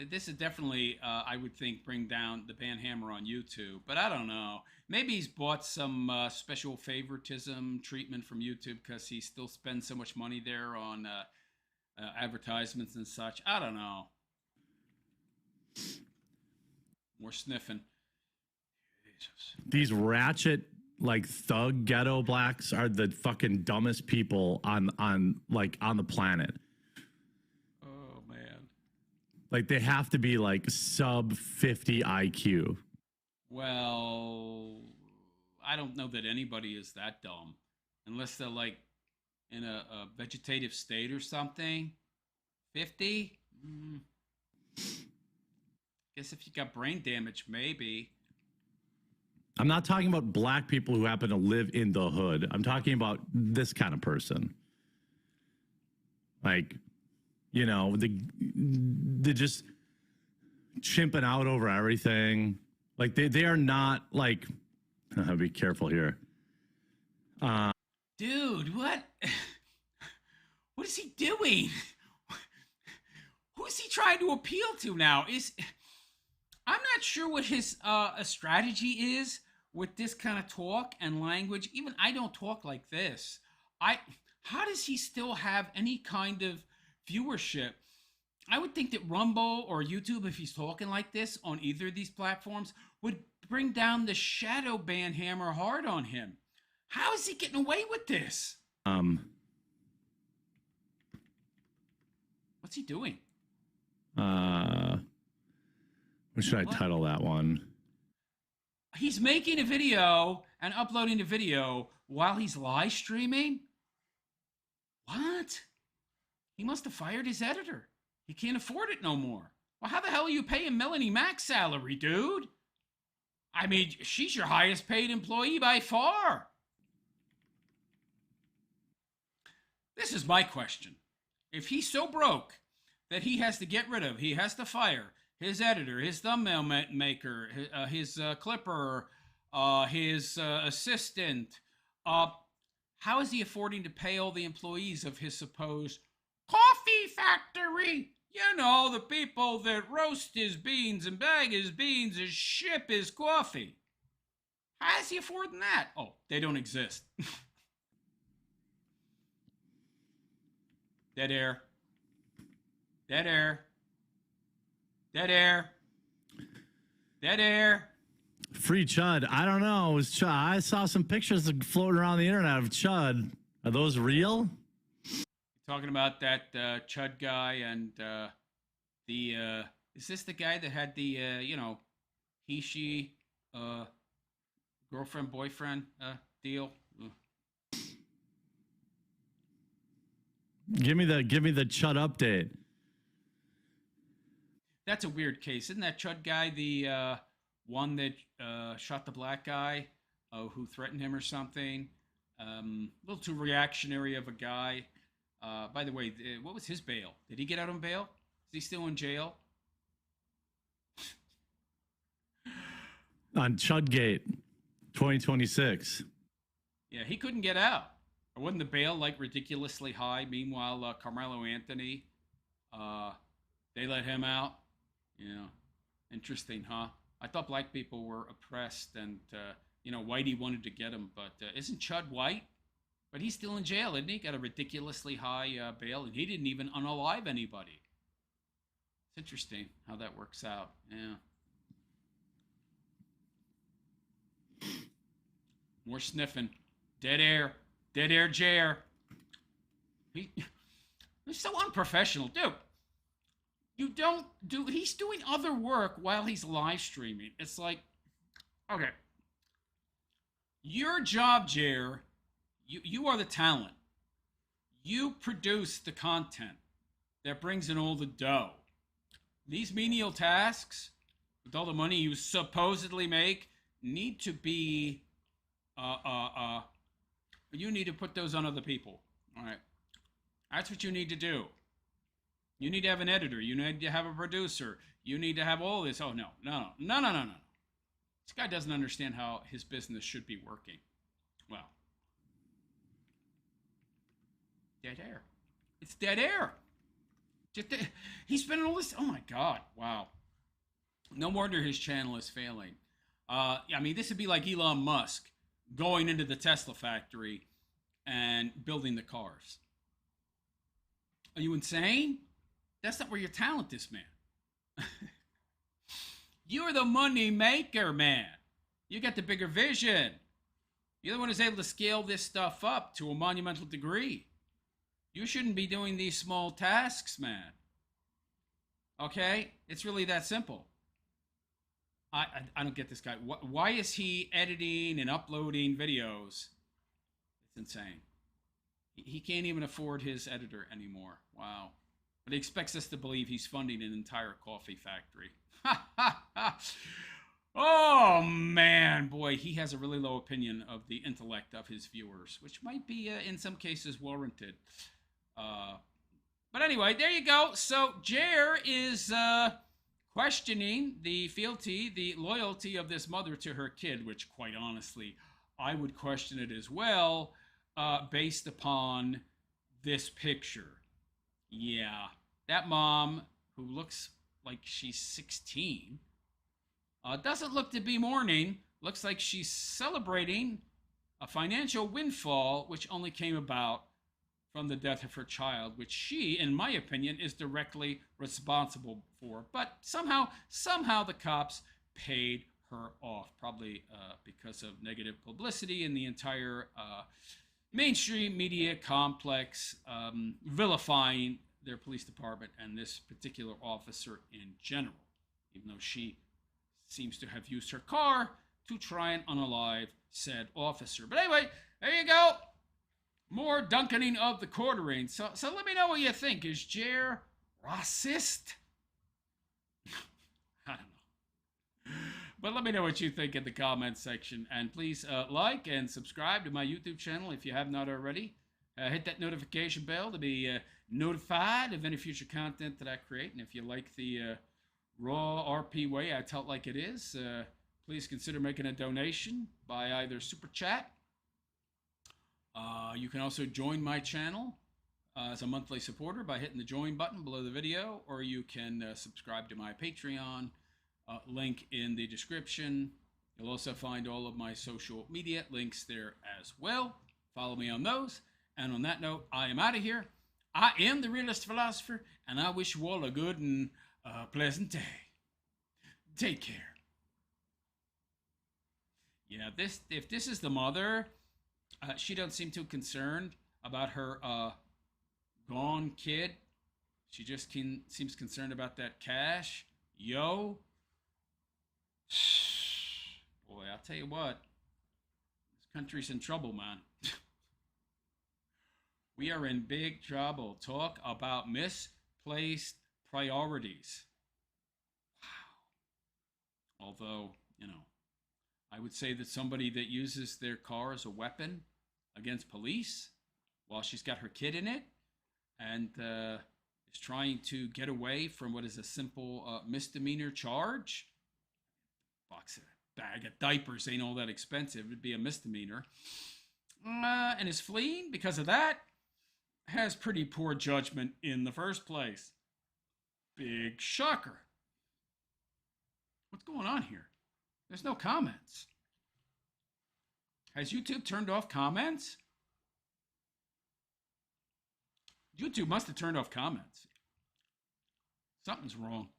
This is definitely, I would think, bring down the Banhammer on YouTube. But I don't know. Maybe he's bought some special favoritism treatment from YouTube because he still spends so much money there on advertisements and such. I don't know. More sniffing. Jesus. These ratchet, like, thug ghetto blacks are the fucking dumbest people on the planet. Oh, man. Like, they have to be like sub 50 IQ. Well, I don't know that anybody is that dumb. Unless they're like in a vegetative state or something. 50? Guess if you got brain damage, maybe. I'm not talking about black people who happen to live in the hood. I'm talking about this kind of person. Like, you know, they're just chimping out over everything. Like, they are not like, I'll be careful here. Dude, what? What is he doing? Who's he trying to appeal to now? I'm not sure what his strategy is with this kind of talk and language. Even I don't talk like this. How does he still have any kind of viewership? I would think that Rumble or YouTube, if he's talking like this on either of these platforms, would bring down the shadow ban hammer hard on him. How is he getting away with this? What's he doing? What should I title that one? He's making a video and uploading a video while he's live streaming? What? He must have fired his editor. He can't afford it no more. Well, how the hell are you paying Melanie Mack's salary, dude? I mean, she's your highest paid employee by far. This is my question. If he's so broke that he has to get rid of, he has to fire his editor, his thumbnail maker, his clipper, his assistant, how is he affording to pay all the employees of his supposed coffee factory? You know, the people that roast his beans and bag his beans and ship his coffee. How is he affording that? Oh, they don't exist. Dead air. Dead air. Dead air. Dead air. Free Chud. I don't know. It was Chud. I saw some pictures floating around the internet of Chud. Are those real? Talking about that Chud guy and the is this the guy that had the he she girlfriend boyfriend deal? Give me the Chud update. That's a weird case. Isn't that Chud guy the one that shot the black guy who threatened him or something? A little too reactionary of a guy. By the way, what was his bail? Did he get out on bail? Is he still in jail? On Chudgate 2026. Yeah, he couldn't get out. Or wasn't the bail like ridiculously high? Meanwhile, Carmelo Anthony, they let him out. Yeah, interesting, huh? I thought black people were oppressed and, Whitey wanted to get him. But isn't Chud white? But he's still in jail, isn't he? Got a ridiculously high bail, and he didn't even unalive anybody. It's interesting how that works out. Yeah. More sniffing. Dead air. Dead air, Jair. He's so unprofessional. Dude, you don't do... He's doing other work while he's live streaming. It's like, okay. Your job, Jair... You are the talent. You produce the content that brings in all the dough. These menial tasks, with all the money you supposedly make, need to be, you need to put those on other people. All right. That's what you need to do. You need to have an editor. You need to have a producer. You need to have all this. Oh, no. This guy doesn't understand how his business should be working. Well. Dead air. It's dead air. He's spending all this. Oh my God! Wow. No wonder his channel is failing. This would be like Elon Musk going into the Tesla factory and building the cars. Are you insane? That's not where your talent is, man. You're the money maker, man. You got the bigger vision. You're the one who's able to scale this stuff up to a monumental degree. You shouldn't be doing these small tasks, man. Okay? It's really that simple. I don't get this guy. Why is he editing and uploading videos? It's insane. He can't even afford his editor anymore. Wow. But he expects us to believe he's funding an entire coffee factory. Oh, man. Boy, he has a really low opinion of the intellect of his viewers, which might be, in some cases, warranted. But anyway, there you go. So Jair is questioning the fealty, the loyalty of this mother to her kid, which quite honestly, I would question it as well, based upon this picture. Yeah, that mom, who looks like she's 16, doesn't look to be mourning. Looks like she's celebrating a financial windfall, which only came about from the death of her child, which she, in my opinion, is directly responsible for. But somehow the cops paid her off, probably because of negative publicity in the entire mainstream media complex, vilifying their police department and this particular officer in general, even though she seems to have used her car to try and unalive said officer. But anyway, there you go. More dunkening of the quartering. So let me know what you think. Is Jair racist? I don't know. But let me know what you think in the comments section. And please like and subscribe to my YouTube channel if you have not already. Hit that notification bell to be notified of any future content that I create. And if you like the raw RP way I tell it like it is, please consider making a donation by either Super Chat. You can also join my channel as a monthly supporter by hitting the join button below the video, or you can subscribe to my Patreon, link in the description. You'll also find all of my social media links there as well. Follow me on those. And on that note, I am out of here. I am the Realist Philosopher, and I wish you all a good and pleasant day. Take care. Yeah, if this is the mother, she doesn't seem too concerned about her gone kid. She just seems concerned about that cash. Yo. Boy, I'll tell you what. This country's in trouble, man. We are in big trouble. Talk about misplaced priorities. Wow. Although, I would say that somebody that uses their car as a weapon against police while she's got her kid in it and is trying to get away from what is a simple misdemeanor charge. Bag of diapers ain't all that expensive. It'd be a misdemeanor. And is fleeing because of that. Has pretty poor judgment in the first place. Big shocker. What's going on here? There's no comments. Has YouTube turned off comments? YouTube must have turned off comments. Something's wrong.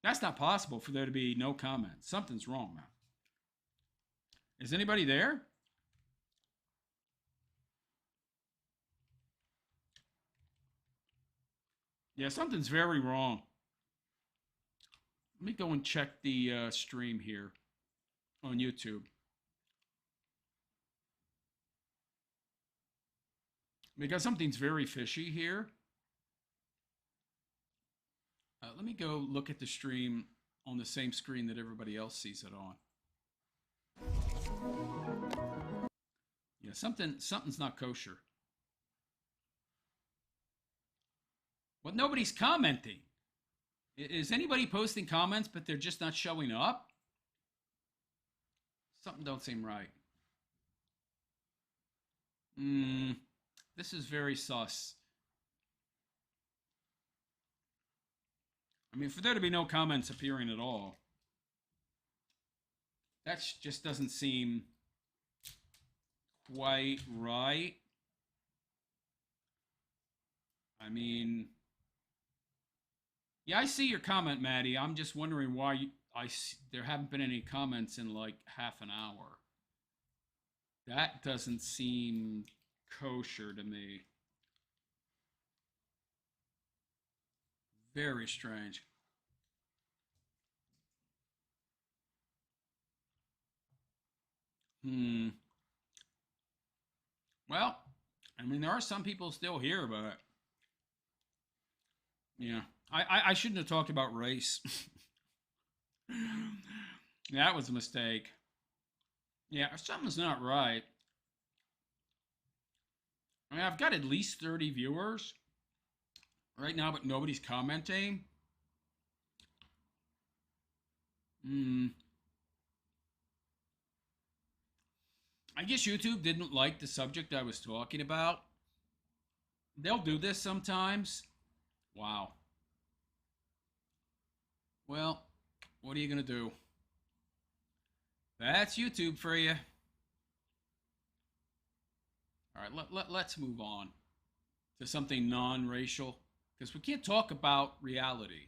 That's not possible for there to be no comments. Something's wrong, man. Is anybody there? Yeah, something's very wrong. Let me go and check the stream here on YouTube. Because something's very fishy here. Let me go look at the stream on the same screen that everybody else sees it on. Yeah, something's not kosher. But nobody's commenting. Is anybody posting comments, but they're just not showing up? Something don't seem right. This is very sus. I mean, for there to be no comments appearing at all, that just doesn't seem quite right. I mean, yeah, I see your comment, Maddie. I'm just wondering why there haven't been any comments in like half an hour. That doesn't seem kosher to me. Very strange. Well, I mean, there are some people still here, but yeah, I shouldn't have talked about race. That was a mistake. Yeah, something's not right. I mean, I've got at least 30 viewers right now, but nobody's commenting. I guess YouTube didn't like the subject I was talking about. They'll do this sometimes. Wow. Well, what are you going to do? That's YouTube for you. All right, let's move on to something non-racial, because we can't talk about reality.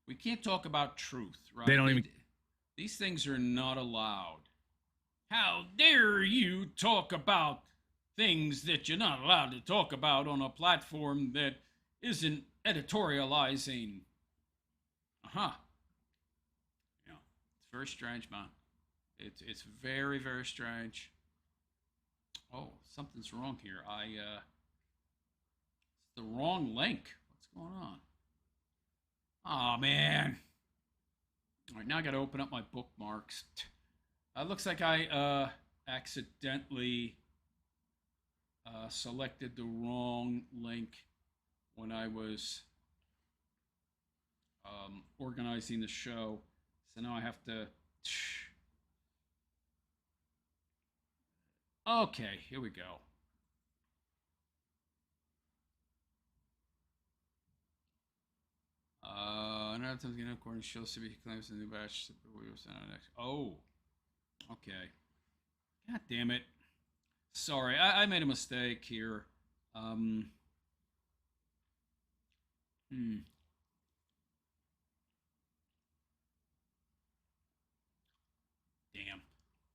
We can't talk about truth, right? They don't even... These things are not allowed. How dare you talk about things that you're not allowed to talk about on a platform that isn't editorializing? Yeah, it's very strange, man. It's very, very strange. Oh, something's wrong here. It's the wrong link. What's going on? Oh, man. All right, now I got to open up my bookmarks. Looks like I accidentally selected the wrong link when I was organizing the show. So now I have to... Okay, here we go. Another time again, according to show CB claims the new batch. Oh, okay. God damn it. Sorry, I made a mistake here. Hmm. Damn.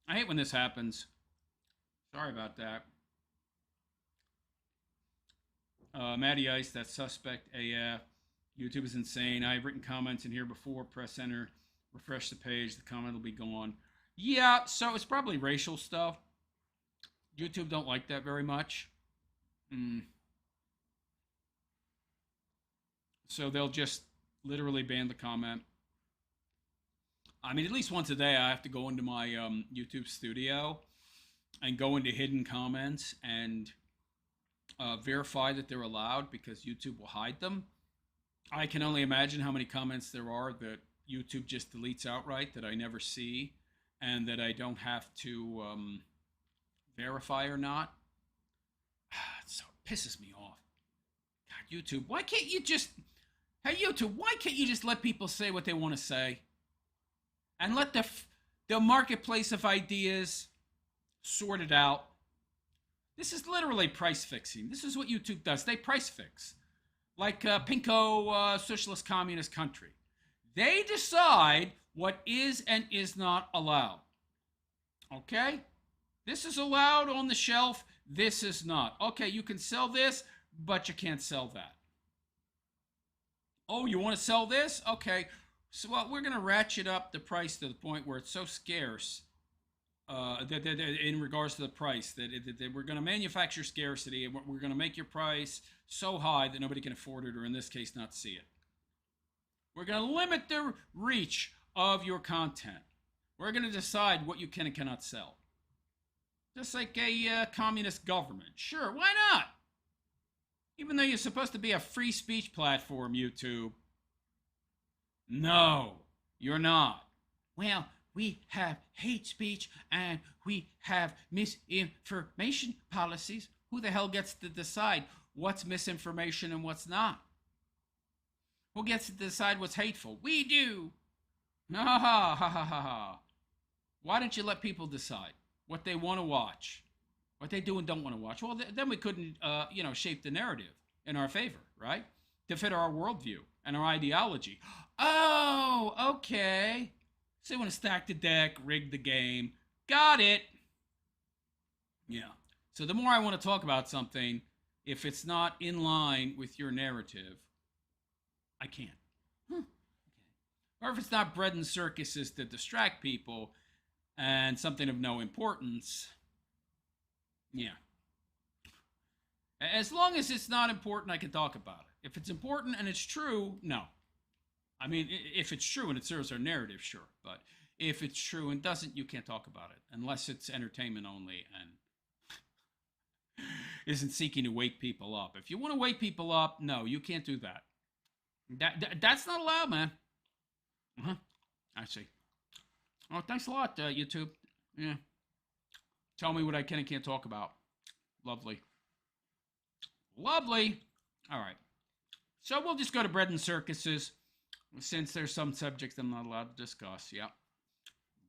I hate when this happens. Sorry about that. Matty Ice, that's suspect AF. YouTube is insane. I've written comments in here before. Press enter. Refresh the page. The comment will be gone. Yeah, so it's probably racial stuff. YouTube don't like that very much. So they'll just literally ban the comment. I mean, at least once a day, I have to go into my YouTube studio and go into hidden comments and verify that they're allowed, because YouTube will hide them. I can only imagine how many comments there are that YouTube just deletes outright that I never see and that I don't have to verify or not. So it pisses me off. God, YouTube, why can't you just... Hey, YouTube, why can't you just let people say what they want to say? And let the marketplace of ideas sort it out. This is literally price fixing. This is what YouTube does. They price fix. Like Pinko Socialist Communist Country. They decide what is and is not allowed. Okay? This is allowed on the shelf. This is not. Okay, you can sell this, but you can't sell that. Oh, you want to sell this? Okay. So we're going to ratchet up the price to the point where it's so scarce in regards to the price that we're going to manufacture scarcity, and we're going to make your price so high that nobody can afford it, or in this case, not see it. We're going to limit the reach of your content. We're going to decide what you can and cannot sell. Just like a communist government. Sure, why not? Even though you're supposed to be a free speech platform, YouTube. No, you're not. Well, we have hate speech and we have misinformation policies. Who the hell gets to decide what's misinformation and what's not? Who gets to decide what's hateful? We do. Ha ha ha ha ha. Why don't you let people decide what they want to watch, what they do and don't want to watch? Well, then we couldn't, shape the narrative in our favor, right? To fit our worldview and our ideology. Oh, okay. So they want to stack the deck, rig the game. Got it. Yeah. So the more I want to talk about something, if it's not in line with your narrative, I can't. Okay. Or if it's not bread and circuses to distract people and something of no importance, yeah. As long as it's not important, I can talk about it. If it's important and it's true, no. I mean, if it's true and it serves our narrative, sure. But if it's true and doesn't, you can't talk about it unless it's entertainment only and isn't seeking to wake people up. If you want to wake people up, no, you can't do that. That's not allowed, man. I see. Oh, thanks a lot, YouTube. Yeah. Tell me what I can and can't talk about. Lovely. Lovely. All right. So we'll just go to bread and circuses, since there's some subjects I'm not allowed to discuss. Yeah.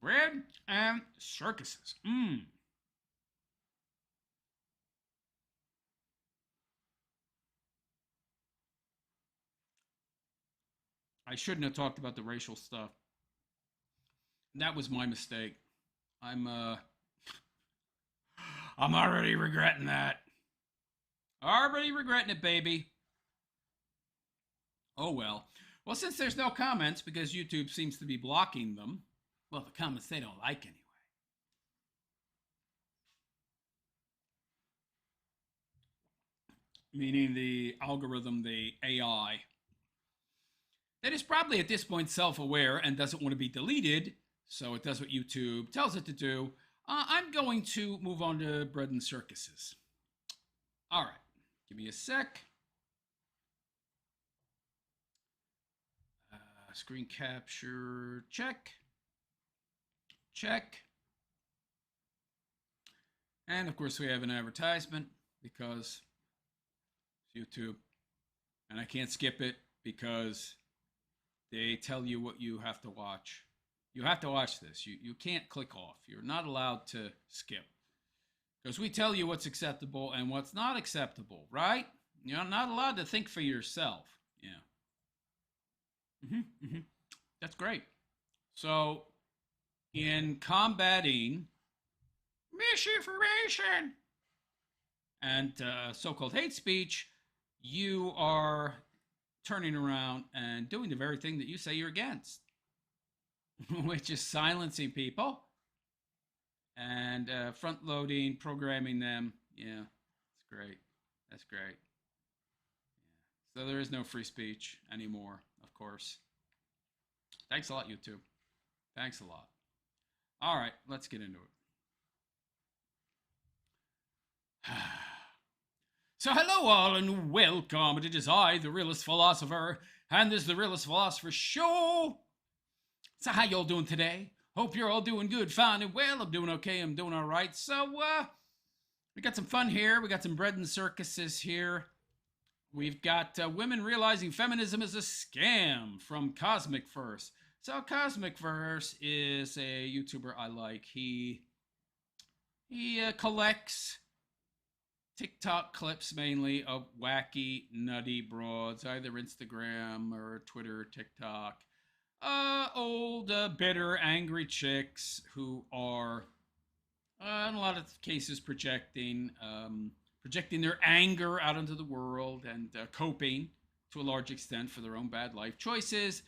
Bread and circuses. I shouldn't have talked about the racial stuff. That was my mistake. I'm already regretting that. Already regretting it, baby. Oh, well. Well, since there's no comments, because YouTube seems to be blocking them, well, the comments they don't like anyway. Meaning the algorithm, the AI, that is probably at this point self-aware and doesn't want to be deleted, so it does what YouTube tells it to do. I'm going to move on to bread and circuses. All right. Give me a sec. Screen capture, check. Check. And of course we have an advertisement because it's YouTube. And I can't skip it because they tell you what you have to watch. You have to watch this. You can't click off. You're not allowed to skip. Because we tell you what's acceptable and what's not acceptable, right? You're not allowed to think for yourself. Yeah. That's great. So, in combating misinformation and so-called hate speech, you are turning around and doing the very thing that you say you're against, which is silencing people and front-loading, programming them. Yeah, that's great. That's great. Yeah. So there is no free speech anymore, of course. Thanks a lot, YouTube. Thanks a lot. All right, let's get into it. So hello all and welcome. It is I, the Realist Philosopher, and this is the Realist Philosopher Show. So how y'all doing today? Hope you're all doing good, fine and well. I'm doing okay. I'm doing all right. So we got some fun here. We got some bread and circuses here. We've got women realizing feminism is a scam from Cosmic Verse. So Cosmic Verse is a YouTuber I like. He collects TikTok clips mainly of wacky, nutty broads, either Instagram or Twitter, TikTok. Old, bitter, angry chicks who are, in a lot of cases, projecting their anger out into the world and coping to a large extent for their own bad life choices.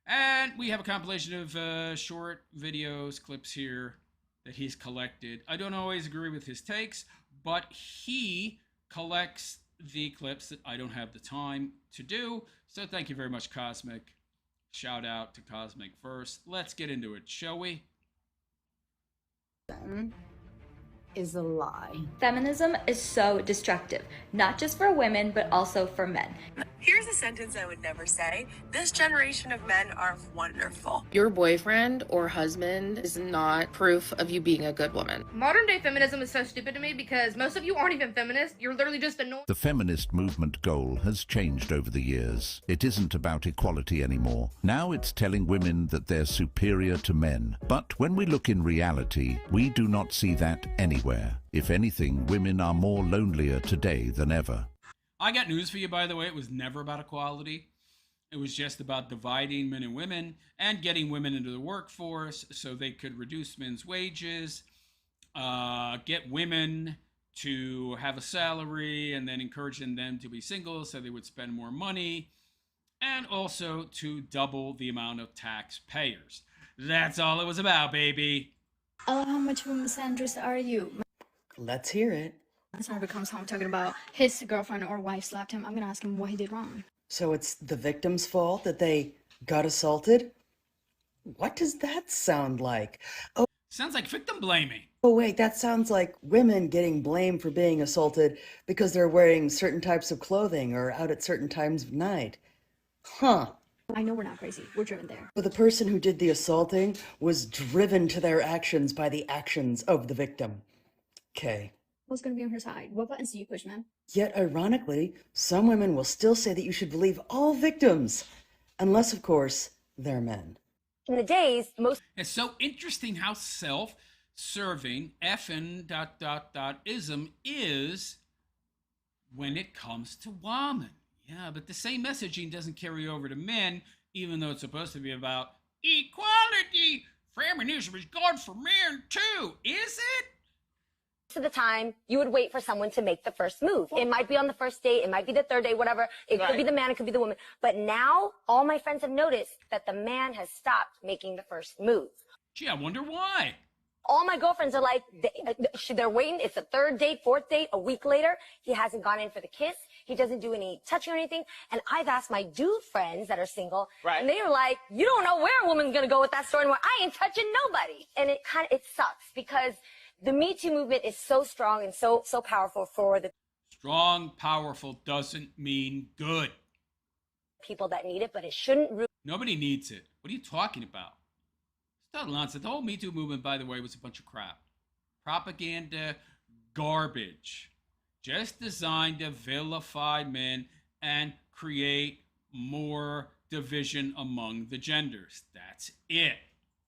And we have a compilation of short videos, clips here that he's collected. I don't always agree with his takes, but he collects the clips that I don't have the time to do. So thank you very much, Cosmic. Shout out to Cosmic Verse. Let's get into it, shall we? Is a lie. Feminism is so destructive, not just for women, but also for men. Here's a sentence I would never say. This generation of men are wonderful. Your boyfriend or husband is not proof of you being a good woman. Modern day feminism is so stupid to me because most of you aren't even feminists. You're literally just annoying. The feminist movement goal has changed over the years. It isn't about equality anymore. Now it's telling women that they're superior to men. But when we look in reality, we do not see that anywhere. If anything, women are more lonelier today than ever. I got news for you, by the way. It was never about equality. It was just about dividing men and women and getting women into the workforce so they could reduce men's wages, get women to have a salary, and then encouraging them to be single so they would spend more money, and also to double the amount of taxpayers. That's all it was about, baby. Oh, how much of a misandrist are you? Let's hear it. This whenever comes home talking about his girlfriend or wife slapped him, I'm gonna ask him what he did wrong. So it's the victim's fault that they got assaulted? What does that sound like? Oh, sounds like victim blaming. Oh wait, that sounds like women getting blamed for being assaulted because they're wearing certain types of clothing or out at certain times of night. Huh. I know we're not crazy. We're driven there. But the person who did the assaulting was driven to their actions by the actions of the victim. Okay. Who's going to be on her side? What buttons do you push, man? Yet, ironically, some women will still say that you should believe all victims. Unless, of course, they're men. In the days, most... It's so interesting how self-serving ism is when it comes to women. Yeah, but the same messaging doesn't carry over to men, even though it's supposed to be about equality. Feminism is good for men, too. Is it? of the time, you would wait for someone to make the first move. It might be on the first date, it might be the third date, whatever. It could be the man, it could be the woman. But now, all my friends have noticed that the man has stopped making the first move. Gee, I wonder why. All my girlfriends are like, they're waiting. It's the third date, fourth date, a week later. He hasn't gone in for the kiss. He doesn't do any touching or anything. And I've asked my dude friends that are single, and they were like, you don't know where a woman's going to go with that story anymore. I ain't touching nobody. And it sucks because the Me Too movement is so strong and so powerful for the strong, powerful doesn't mean good. People that need it, but it shouldn't. Nobody needs it. What are you talking about? It's not nonsense. The whole Me Too movement, by the way, was a bunch of crap. Propaganda, garbage. Just designed to vilify men and create more division among the genders. That's it.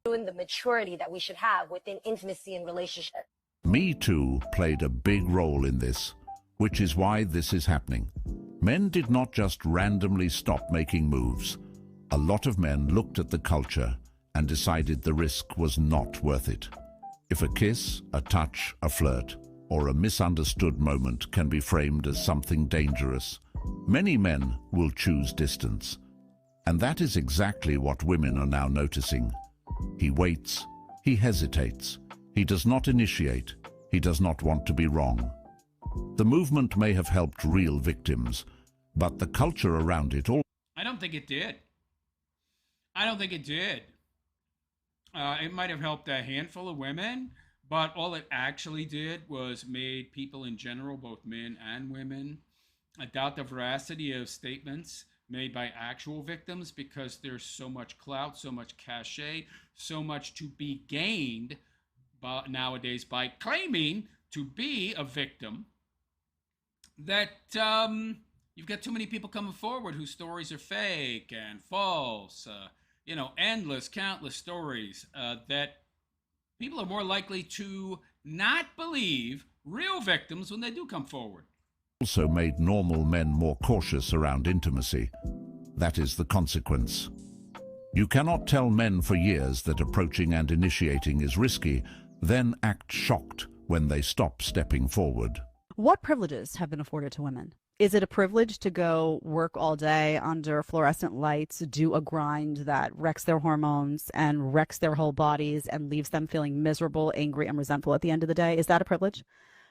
Doing the maturity that we should have within intimacy and relationship. Me Too played a big role in this, which is why this is happening. Men did not just randomly stop making moves. A lot of men looked at the culture and decided the risk was not worth it. If a kiss, a touch, a flirt, or a misunderstood moment can be framed as something dangerous, many men will choose distance. And that is exactly what women are now noticing. He waits, he hesitates, he does not initiate, he does not want to be wrong. The movement may have helped real victims, but the culture around it all. I don't think it did. I don't think it did. It might have helped a handful of women, but all it actually did was made people in general, both men and women, doubt the veracity of statements made by actual victims, because there's so much clout, so much cachet, so much to be gained nowadays by claiming to be a victim, that you've got too many people coming forward whose stories are fake and false. Endless, countless stories that people are more likely to not believe real victims when they do come forward. Also made normal men more cautious around intimacy. That is the consequence. You cannot tell men for years that approaching and initiating is risky, then act shocked when they stop stepping forward. What privileges have been afforded to women? Is it a privilege to go work all day under fluorescent lights, do a grind that wrecks their hormones and wrecks their whole bodies and leaves them feeling miserable, angry, and resentful at the end of the day? Is that a privilege?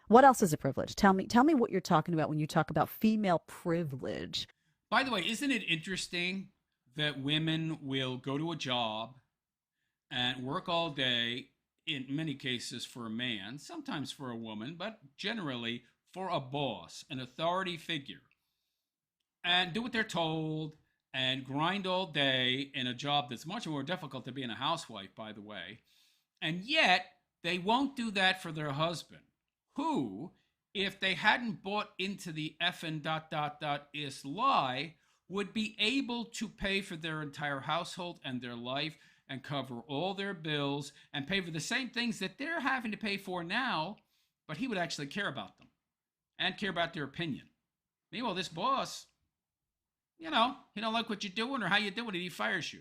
What else is a privilege? Tell me what you're talking about when you talk about female privilege. By the way, isn't it interesting that women will go to a job and work all day, in many cases for a man, sometimes for a woman, but generally for a boss, an authority figure, and do what they're told and grind all day in a job that's much more difficult than being a housewife, by the way. And yet they won't do that for their husband, who, if they hadn't bought into the effing ... is lie, would be able to pay for their entire household and their life and cover all their bills and pay for the same things that they're having to pay for now, but he would actually care about them and care about their opinion. Meanwhile, this boss, he don't like what you're doing or how you're doing it, he fires you.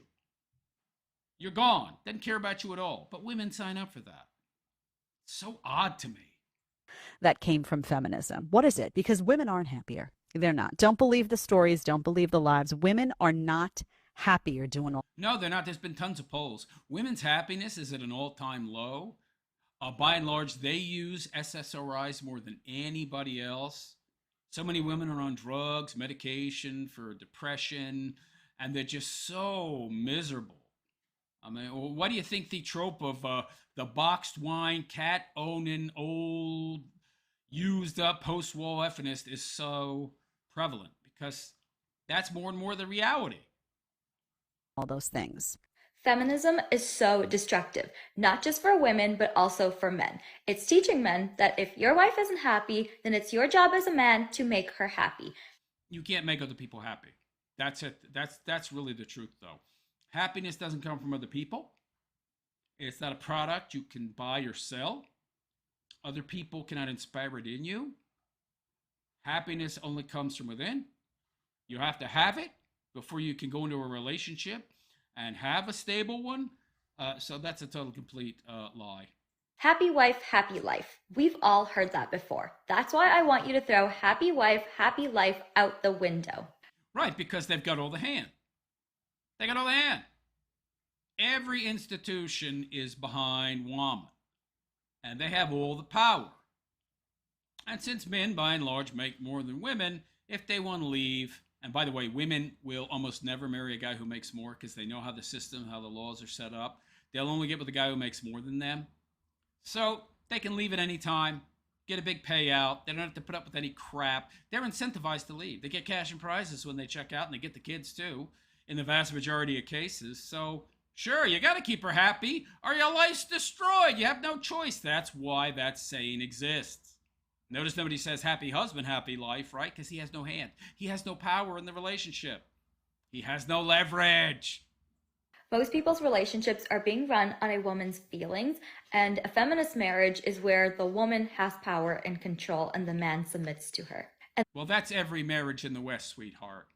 You're gone. Doesn't care about you at all. But women sign up for that. It's so odd to me. That came from feminism. What is it? Because women aren't happier. They're not. Don't believe the stories. Don't believe the lives. Women are not happier doing all. No, they're not. There's been tons of polls. Women's happiness is at an all-time low. By and large, they use SSRIs more than anybody else. So many women are on drugs, medication for depression, and they're just so miserable. I mean, why do you think the trope of the boxed wine, cat-owning, old, used-up post-war feminist is so prevalent? Because that's more and more the reality. All those things. Feminism is so destructive, not just for women, but also for men. It's teaching men that if your wife isn't happy, then it's your job as a man to make her happy. You can't make other people happy. That's it. That's really the truth, though. Happiness doesn't come from other people. It's not a product you can buy or sell. Other people cannot inspire it in you. Happiness only comes from within. You have to have it before you can go into a relationship and have a stable one. So that's a total complete lie. Happy wife, happy life. We've all heard that before. That's why I want you to throw happy wife, happy life out the window. Right, because they've got all the hand. They got all the hand. Every institution is behind woman, and they have all the power. And since men, by and large, make more than women, if they want to leave, and by the way, women will almost never marry a guy who makes more because they know how the system, how the laws are set up. They'll only get with a guy who makes more than them. So they can leave at any time, get a big payout. They don't have to put up with any crap. They're incentivized to leave. They get cash and prizes when they check out, and they get the kids too, in the vast majority of cases. So sure, you got to keep her happy or your life's destroyed. You have no choice. That's why that saying exists. Notice nobody says happy husband, happy life, right? Because he has no hand. He has no power in the relationship. He has no leverage. Most people's relationships are being run on a woman's feelings, and a feminist marriage is where the woman has power and control and the man submits to her. Well, that's every marriage in the West, sweetheart.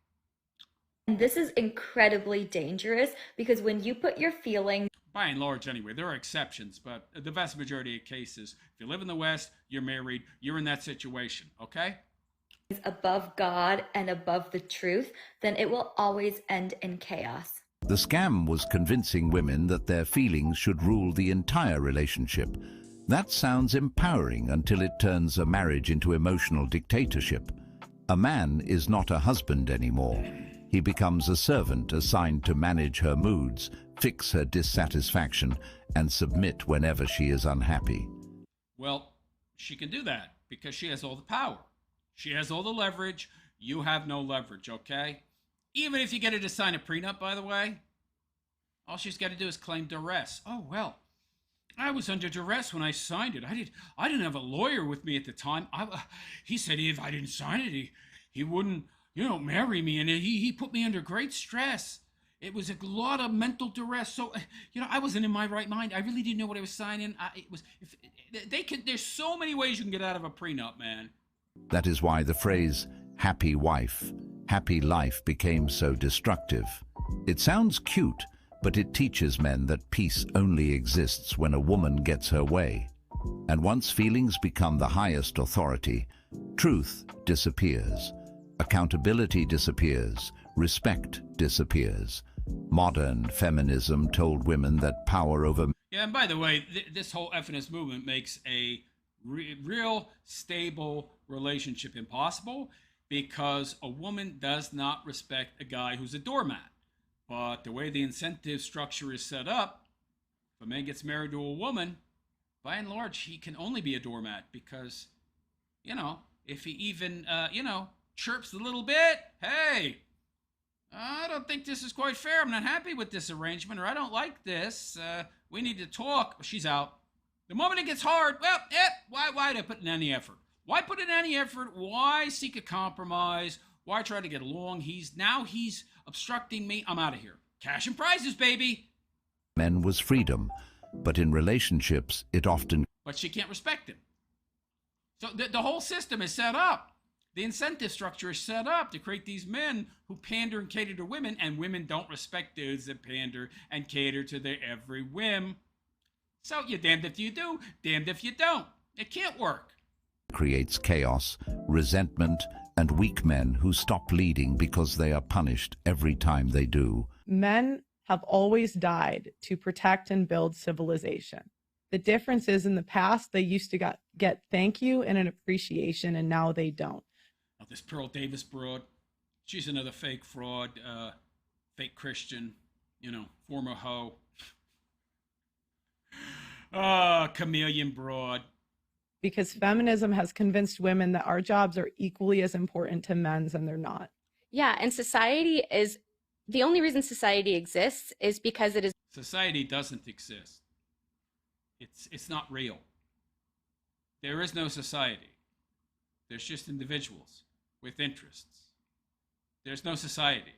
And this is incredibly dangerous because when you put your feelings, by and large anyway, there are exceptions, but the vast majority of cases, if you live in the West, you're married, you're in that situation, okay? above God and above the truth, then it will always end in chaos. The scam was convincing women that their feelings should rule the entire relationship. That sounds empowering until it turns a marriage into emotional dictatorship. A man is not a husband anymore. He becomes a servant assigned to manage her moods, fix her dissatisfaction, and submit whenever she is unhappy. Well, she can do that because she has all the power. She has all the leverage. You have no leverage, okay? Even if you get her to sign a prenup, by the way, all she's got to do is claim duress. Oh, well, I was under duress when I signed it. I didn't have a lawyer with me at the time. He said if I didn't sign it, he wouldn't, marry me. And he put me under great stress. It was a lot of mental duress. So, I wasn't in my right mind. I really didn't know what I was signing. There's so many ways you can get out of a prenup, man. That is why the phrase, happy wife, happy life became so destructive. It sounds cute, but it teaches men that peace only exists when a woman gets her way. And once feelings become the highest authority, truth disappears, accountability disappears, respect disappears. Modern feminism told women that power over... Yeah, and by the way, this whole feminist movement makes a real stable relationship impossible because a woman does not respect a guy who's a doormat. But the way the incentive structure is set up, if a man gets married to a woman, by and large, he can only be a doormat because, if he even, chirps a little bit, hey, I don't think this is quite fair. I'm not happy with this arrangement, or I don't like this. We need to talk. She's out. The moment it gets hard, well, why put in any effort? Why put in any effort? Why seek a compromise? Why try to get along? He's obstructing me. I'm out of here. Cash and prizes, baby. Men was freedom, but in relationships, it often... But she can't respect him. So the whole system is set up. The incentive structure is set up to create these men who pander and cater to women, and women don't respect dudes that pander and cater to their every whim. So you're damned if you do, damned if you don't. It can't work. Creates chaos, resentment, and weak men who stop leading because they are punished every time they do. Men have always died to protect and build civilization. The difference is in the past, they used to get thank you and an appreciation, and now they don't. Oh, this Pearl Davis broad, she's another fake fraud, fake Christian, former hoe. Chameleon broad. Because feminism has convinced women that our jobs are equally as important to men's, and they're not. Yeah, and the only reason society exists is because it is. Society doesn't exist. It's not real. There is no society. There's just individuals with interests. There's no society.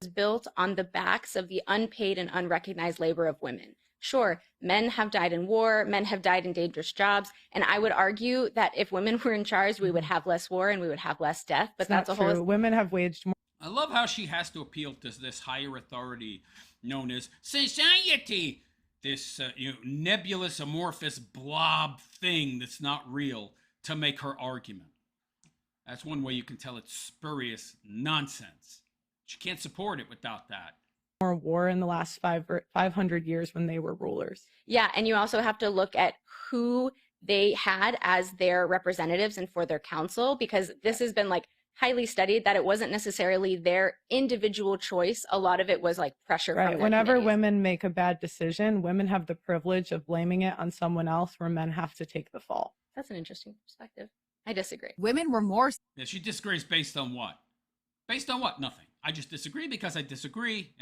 Is built on the backs of the unpaid and unrecognized labor of women. Sure, men have died in war, men have died in dangerous jobs, and I would argue that if women were in charge, we would have less war and we would have less death, but that's a whole... True. Women have waged more... I love how she has to appeal to this higher authority known as society, this nebulous, amorphous blob thing that's not real to make her argument. That's one way you can tell it's spurious nonsense. She can't support it without that. More war in the last 500 years when they were rulers. Yeah, and you also have to look at who they had as their representatives and for their counsel, because this has been highly studied that it wasn't necessarily their individual choice. A lot of it was pressure from their Whenever committees. women make a bad decision, women have the privilege of blaming it on someone else, where men have to take the fall. That's an interesting perspective. I disagree. Women were more... Yeah, she disagrees based on what? Based on what? Nothing. I just disagree because I disagree.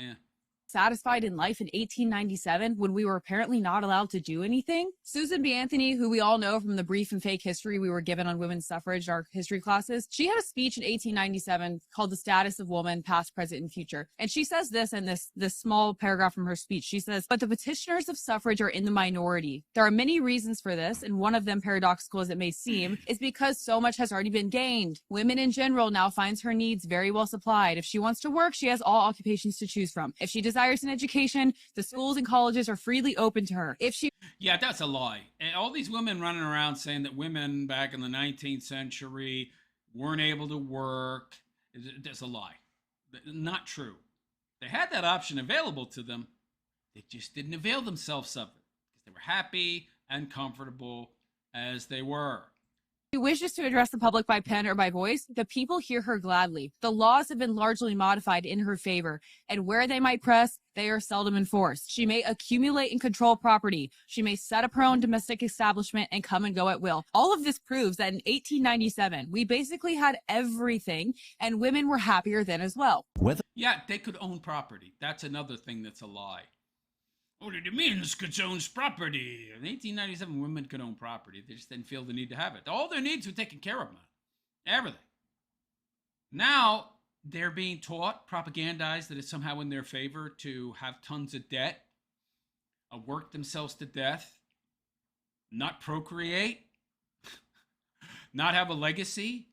satisfied in life in 1897 when we were apparently not allowed to do anything? Susan B. Anthony, who we all know from the brief and fake history we were given on women's suffrage, our history classes, she had a speech in 1897 called The Status of Woman, Past, Present, and Future. And she says this in this small paragraph from her speech. She says, "But the petitioners of suffrage are in the minority. There are many reasons for this, and one of them, paradoxical as it may seem, is because so much has already been gained. Women in general now finds her needs very well supplied. If she wants to work, she has all occupations to choose from. If she desires an education, the schools and colleges are freely open to her. If she..." Yeah, that's a lie. And all these women running around saying that women back in the 19th century weren't able to work, that's a lie. Not true. They had that option available to them. They just didn't avail themselves of it because they were happy and comfortable as they were. She wishes to address the public by pen or by voice, the people hear her gladly. The laws have been largely modified in her favor, and where they might press, they are seldom enforced. She may accumulate and control property. She may set up her own domestic establishment and come and go at will. All of this proves that in 1897, we basically had everything, and women were happier then as well. Yeah, they could own property. That's another thing that's a lie. Only the men's could own property. In 1897, women could own property. They just didn't feel the need to have it. All their needs were taken care of, man. Everything. Now, they're being taught, propagandized, that it's somehow in their favor to have tons of debt, work themselves to death, not procreate, not have a legacy,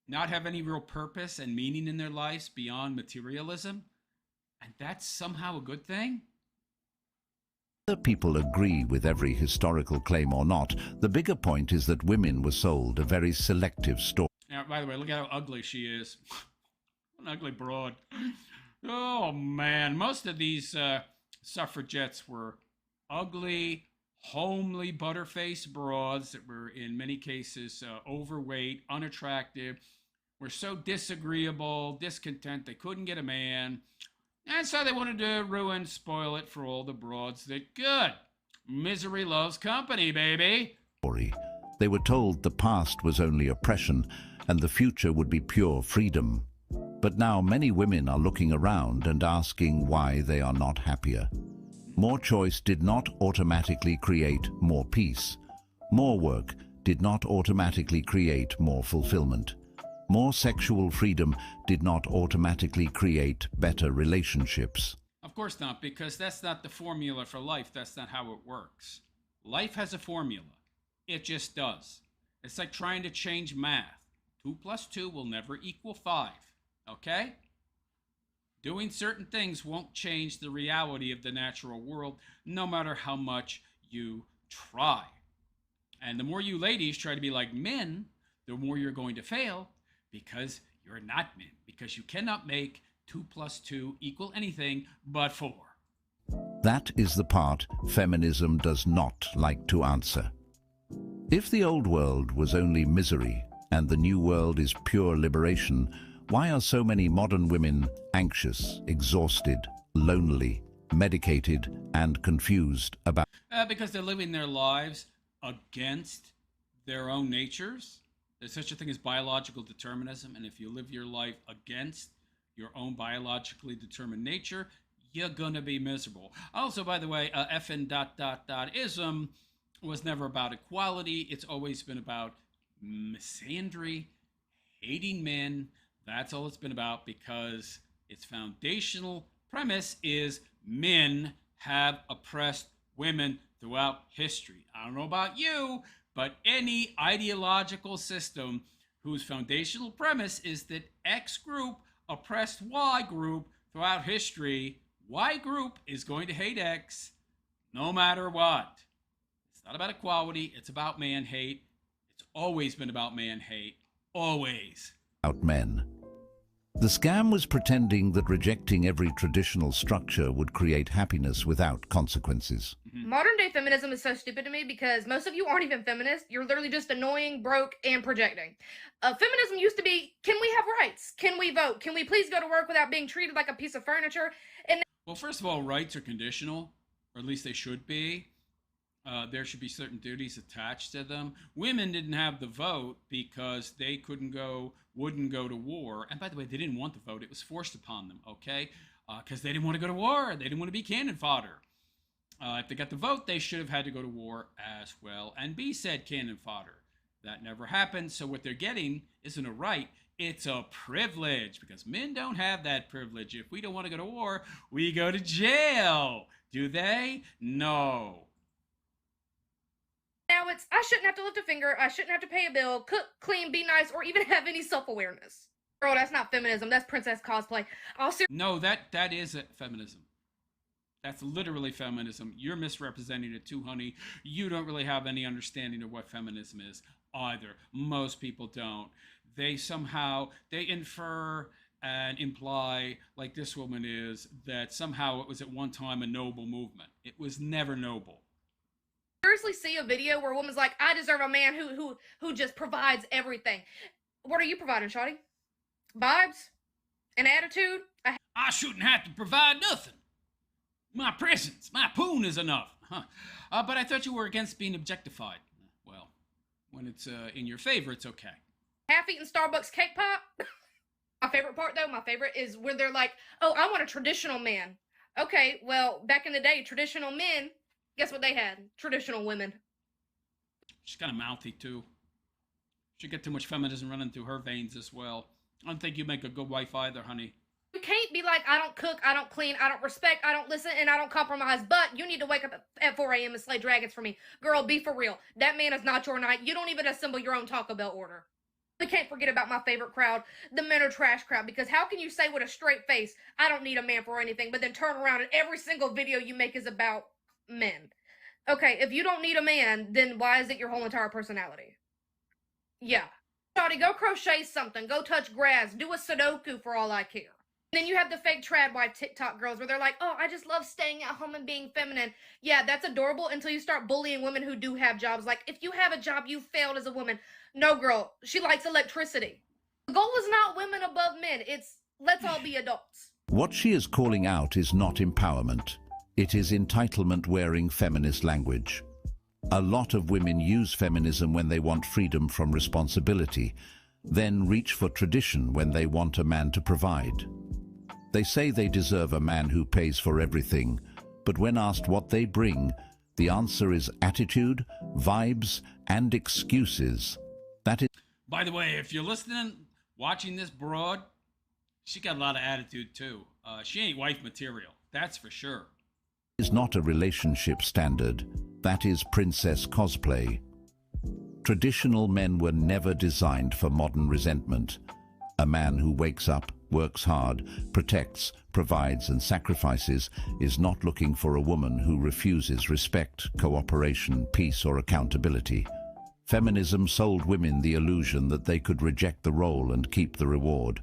not have any real purpose and meaning in their lives beyond materialism. And that's somehow a good thing? Whether people agree with every historical claim or not, the bigger point is that women were sold a very selective story. Now, by the way, look at how ugly she is. An ugly broad. Oh, man. Most of these suffragettes were ugly, homely, butterfaced broads that were, in many cases, overweight, unattractive, were so disagreeable, discontent, they couldn't get a man. And so they wanted to spoil it for all the broads that could. Misery loves company, baby. They were told the past was only oppression and the future would be pure freedom. But now many women are looking around and asking why they are not happier. More choice did not automatically create more peace. More work did not automatically create more fulfillment. More sexual freedom did not automatically create better relationships. Of course not, because that's not the formula for life. That's not how it works. Life has a formula. It just does. It's like trying to change math. 2 plus 2 will never equal 5. Okay? Doing certain things won't change the reality of the natural world, no matter how much you try. And the more you ladies try to be like men, the more you're going to fail. Because you're not men. Because you cannot make 2 plus 2 equal anything but 4. That is the part feminism does not like to answer. If the old world was only misery and the new world is pure liberation, why are so many modern women anxious, exhausted, lonely, medicated, and confused about... Because they're living their lives against their own natures. There's such a thing as biological determinism, and if you live your life against your own biologically determined nature, you're gonna be miserable. Also, by the way, ism was never about equality. It's always been about misandry, hating men. That's all it's been about, because its foundational premise is men have oppressed women throughout history. I don't know about you, but any ideological system whose foundational premise is that X group oppressed Y group throughout history, Y group is going to hate X no matter what. It's not about equality. It's about man hate. It's always been about man hate. Always. About men. The scam was pretending that rejecting every traditional structure would create happiness without consequences. Modern day feminism is so stupid to me because most of you aren't even feminists. You're literally just annoying, broke, and projecting. Feminism used to be, can we have rights? Can we vote? Can we please go to work without being treated like a piece of furniture? And well, first of all, rights are conditional, or at least they should be. There should be certain duties attached to them. Women didn't have the vote because they wouldn't go to war. And by the way, they didn't want the vote. It was forced upon them, okay? because they didn't want to go to war. They didn't want to be cannon fodder. If they got the vote, they should have had to go to war as well and be said cannon fodder. That never happened, so what they're getting isn't a right, it's a privilege, because men don't have that privilege. If we don't want to go to war, we go to jail. Do they? No. Now I shouldn't have to lift a finger, I shouldn't have to pay a bill, cook, clean, be nice, or even have any self-awareness. Girl, that's not feminism, that's princess cosplay. No, that is feminism. That's literally feminism. You're misrepresenting it too, honey. You don't really have any understanding of what feminism is either. Most people don't. They infer and imply, like this woman is, that somehow it was at one time a noble movement. It was never noble. Seriously see a video where a woman's like, I deserve a man who just provides everything. What are you providing, shawty? Vibes? An attitude? I shouldn't have to provide nothing. My presence, my poon is enough. Huh. But I thought you were against being objectified. Well, when it's in your favor, it's okay. Half-eaten Starbucks cake pop? My favorite part, though, is where they're like, oh, I want a traditional man. Okay, well, back in the day, traditional men, guess what they had? Traditional women. She's kind of mouthy, too. She get too much feminism running through her veins as well. I don't think you make a good wife either, honey. You can't be like, I don't cook, I don't clean, I don't respect, I don't listen, and I don't compromise, but you need to wake up at 4 a.m. and slay dragons for me. Girl, be for real. That man is not your knight. You don't even assemble your own Taco Bell order. We can't forget about my favorite crowd, the men are trash crowd, because how can you say with a straight face, I don't need a man for anything, but then turn around and every single video you make is about men? Okay, if you don't need a man, then why is it your whole entire personality? Yeah. Shawty, go crochet something, go touch grass, do a Sudoku for all I care. And then you have the fake trad wife TikTok girls where they're like, oh, I just love staying at home and being feminine. Yeah, that's adorable until you start bullying women who do have jobs. Like, if you have a job, you failed as a woman. No, girl, she likes electricity. The goal is not women above men. It's let's all be adults. What she is calling out is not empowerment. It is entitlement-wearing feminist language. A lot of women use feminism when they want freedom from responsibility, then reach for tradition when they want a man to provide. They say they deserve a man who pays for everything, but when asked what they bring, the answer is attitude, vibes, and excuses. That is... By the way, if you're listening, watching this broad, she got a lot of attitude too. She ain't wife material, that's for sure. Is not a relationship standard. That is princess cosplay. Traditional men were never designed for modern resentment. A man who wakes up, works hard, protects, provides, and sacrifices is not looking for a woman who refuses respect, cooperation, peace, or accountability. Feminism sold women the illusion that they could reject the role and keep the reward.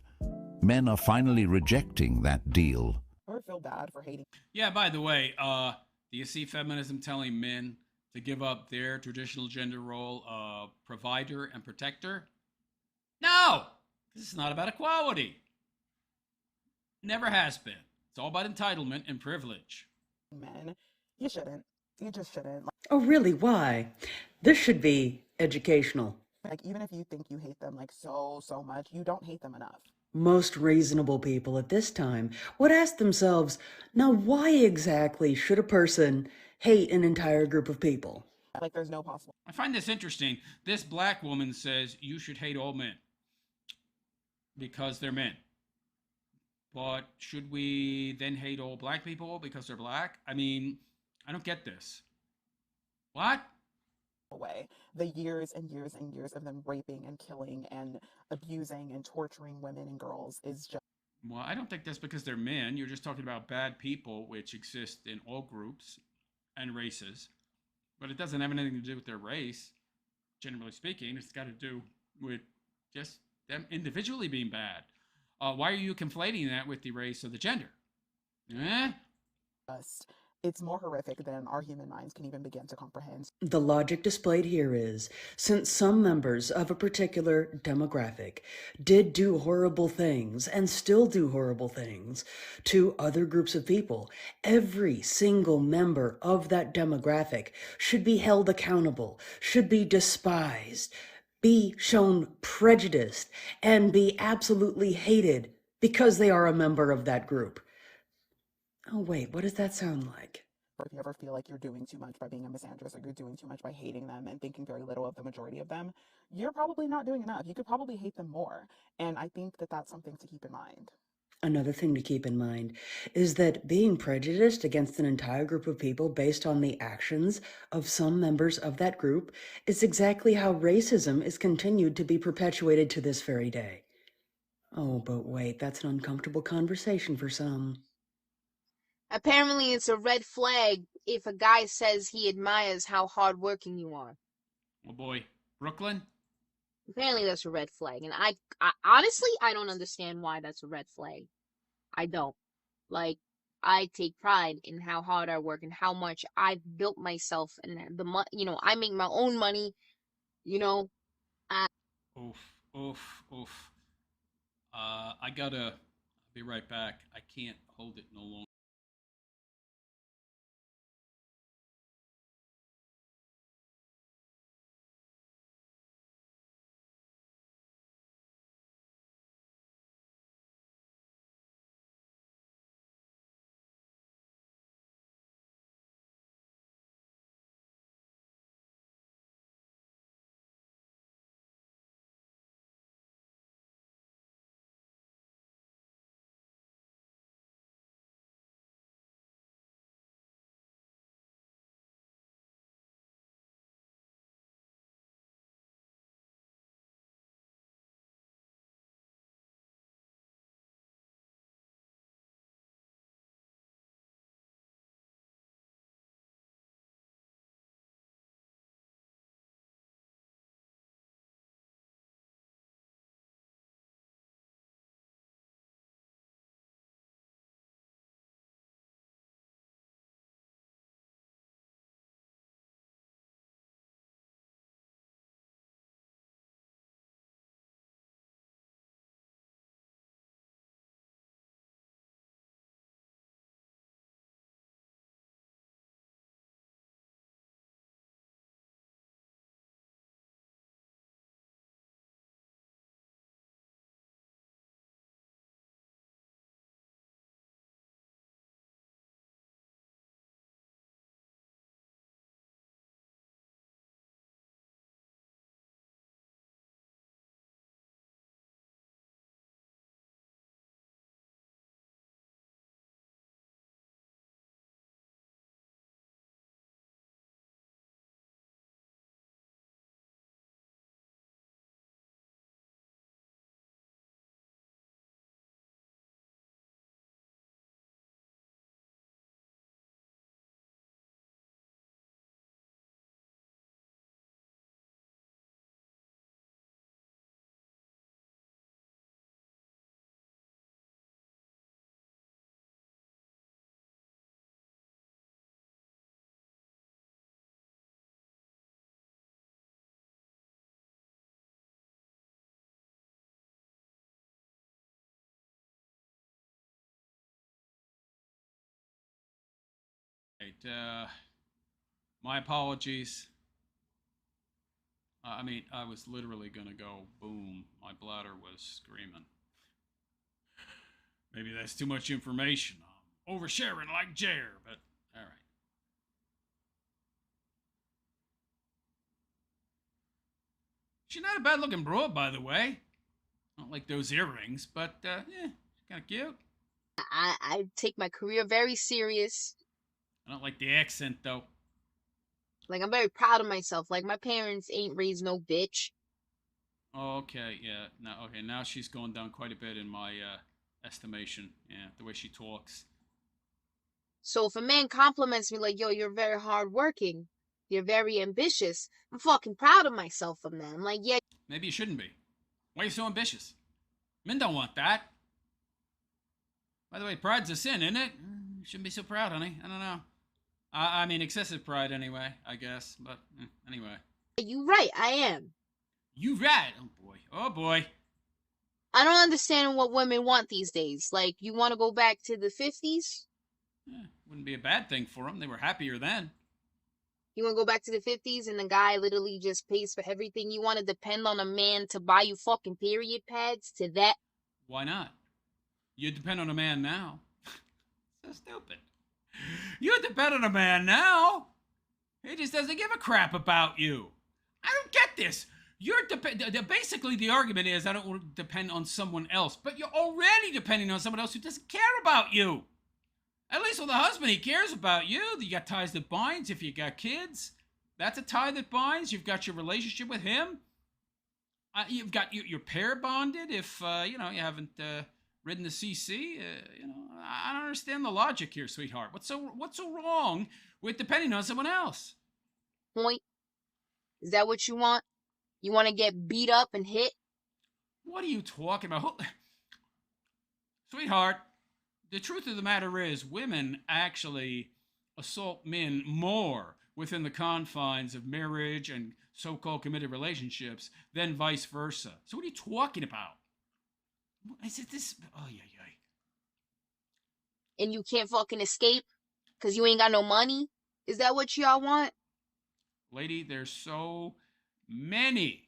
Men are finally rejecting that deal. I feel bad for hating. Yeah, by the way, do you see feminism telling men to give up their traditional gender role of provider and protector? No! This is not about equality. Never has been. It's all about entitlement and privilege. Men, you shouldn't. You just shouldn't. Oh, really? Why? This should be educational. Like, even if you think you hate them, like, so much, you don't hate them enough. Most reasonable people at this time would ask themselves, now why exactly should a person hate an entire group of people? Like, there's no possible. I find this interesting. This black woman says you should hate all men because they're men. But should we then hate all black people because they're black? I mean, I don't get this. What? Away the years and years and years of them raping and killing and abusing and torturing women and girls is just... Well, I don't think that's because they're men. You're just talking about bad people, which exist in all groups and races. But it doesn't have anything to do with their race, generally speaking. It's got to do with just them individually being bad. Why are you conflating that with the race or the gender? Eh? It's more horrific than our human minds can even begin to comprehend. The logic displayed here is, since some members of a particular demographic did do horrible things and still do horrible things to other groups of people, every single member of that demographic should be held accountable, should be despised, be shown prejudiced, and be absolutely hated because they are a member of that group. Oh, wait, what does that sound like? Or if you ever feel like you're doing too much by being a misandrist, or you're doing too much by hating them and thinking very little of the majority of them, you're probably not doing enough. You could probably hate them more. And I think that that's something to keep in mind. Another thing to keep in mind is that being prejudiced against an entire group of people based on the actions of some members of that group is exactly how racism is continued to be perpetuated to this very day. Oh, but wait, that's an uncomfortable conversation for some. Apparently, it's a red flag if a guy says he admires how hardworking you are. Oh boy, Brooklyn? Apparently, that's a red flag. And I honestly, I don't understand why that's a red flag. I don't. Like, I take pride in how hard I work and how much I've built myself, and I make my own money, Oof. I gotta I'll be right back. I can't hold it no longer. Right, my apologies. I mean, I was literally gonna go boom. My bladder was screaming. Maybe that's too much information. I'm oversharing like Jer, but all right. She's not a bad looking broad, by the way. Not like those earrings, but yeah, kind of cute. I take my career very serious. I don't like the accent though. Like, I'm very proud of myself. Like, my parents ain't raised no bitch. Okay, yeah. Now she's going down quite a bit in my estimation. Yeah, the way she talks. So if a man compliments me like, yo, you're very hardworking, you're very ambitious, I'm fucking proud of myself from that. I'm like, yeah. Maybe you shouldn't be. Why are you so ambitious? Men don't want that. By the way, pride's a sin, isn't it? You shouldn't be so proud, honey. I don't know. I mean, excessive pride anyway, I guess. But anyway. You right, I am. You right. Oh boy. Oh boy. I don't understand what women want these days. Like, you want to go back to the 50s? Yeah, wouldn't be a bad thing for them. They were happier then. You want to go back to the 50s and the guy literally just pays for everything? You want to depend on a man to buy you fucking period pads to that? Why not? You depend on a man now. So stupid. You depend on a man now. He just doesn't give a crap about you. I don't get this. Basically, the argument is I don't want to depend on someone else, but you're already depending on someone else who doesn't care about you. At least with a husband, he cares about you. You got ties that binds. If you got kids, that's a tie that binds. You've got your relationship with him. You've got your pair bonded. If you haven't ridden the CC, I don't understand the logic here, sweetheart. What's so wrong with depending on someone else? Point. Is that what you want? You want to get beat up and hit? What are you talking about? Sweetheart, the truth of the matter is women actually assault men more within the confines of marriage and so-called committed relationships than vice versa. So what are you talking about? Is it this? Oh, yeah. And you can't fucking escape because you ain't got no money? Is that what y'all want? Lady, there's so many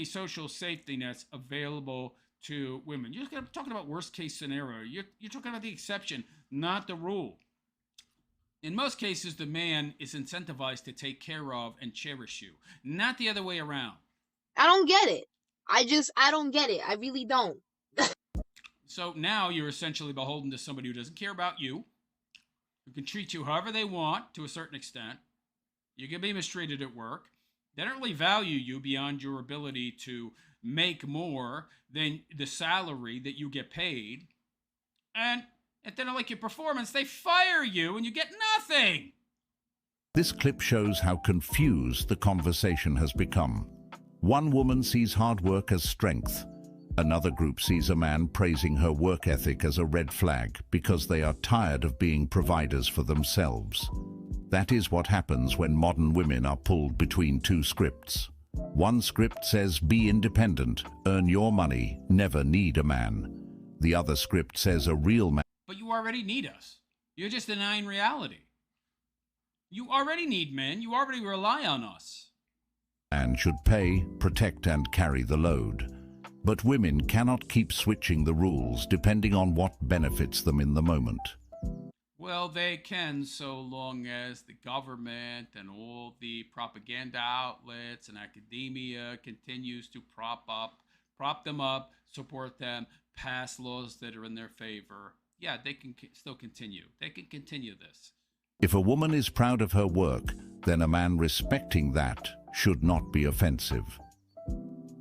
social safety nets available to women. You're talking about worst case scenario. You're talking about the exception, not the rule. In most cases, the man is incentivized to take care of and cherish you, not the other way around. I don't get it. I don't get it. I really don't. So now you're essentially beholden to somebody who doesn't care about you, who can treat you however they want to a certain extent. You can be mistreated at work. They don't really value you beyond your ability to make more than the salary that you get paid. And if they don't like your performance, they fire you and you get nothing. This clip shows how confused the conversation has become. One woman sees hard work as strength. Another group sees a man praising her work ethic as a red flag because they are tired of being providers for themselves. That is what happens when modern women are pulled between two scripts. One script says be independent, earn your money, never need a man. The other script says a real man. But you already need us. You're just denying reality. You already need men. You already rely on us. Man should pay, protect, and carry the load. But women cannot keep switching the rules depending on what benefits them in the moment. Well, they can, so long as the government and all the propaganda outlets and academia continues to prop them up, support them, pass laws that are in their favor. Yeah, they can still continue. They can continue this. If a woman is proud of her work, then a man respecting that should not be offensive.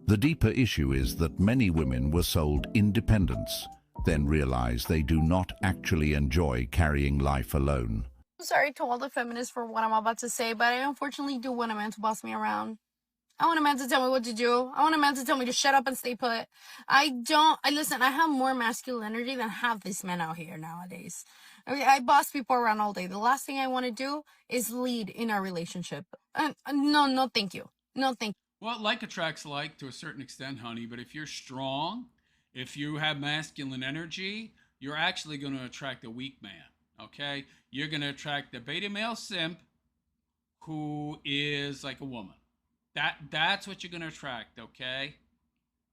The deeper issue is that many women were sold independence, then realize they do not actually enjoy carrying life alone. I'm sorry to all the feminists for what I'm about to say, but I unfortunately do want a man to boss me around. I want a man to tell me what to do. I want a man to tell me to shut up and stay put. Listen, I have more masculine energy than half these men out here nowadays. I boss people around all day. The last thing I want to do is lead in our relationship. No, thank you. No, thank you. Well, like attracts like to a certain extent, honey, but if you're strong, if you have masculine energy, you're actually going to attract a weak man, okay? You're going to attract the beta male simp who is like a woman. That's what you're going to attract, okay?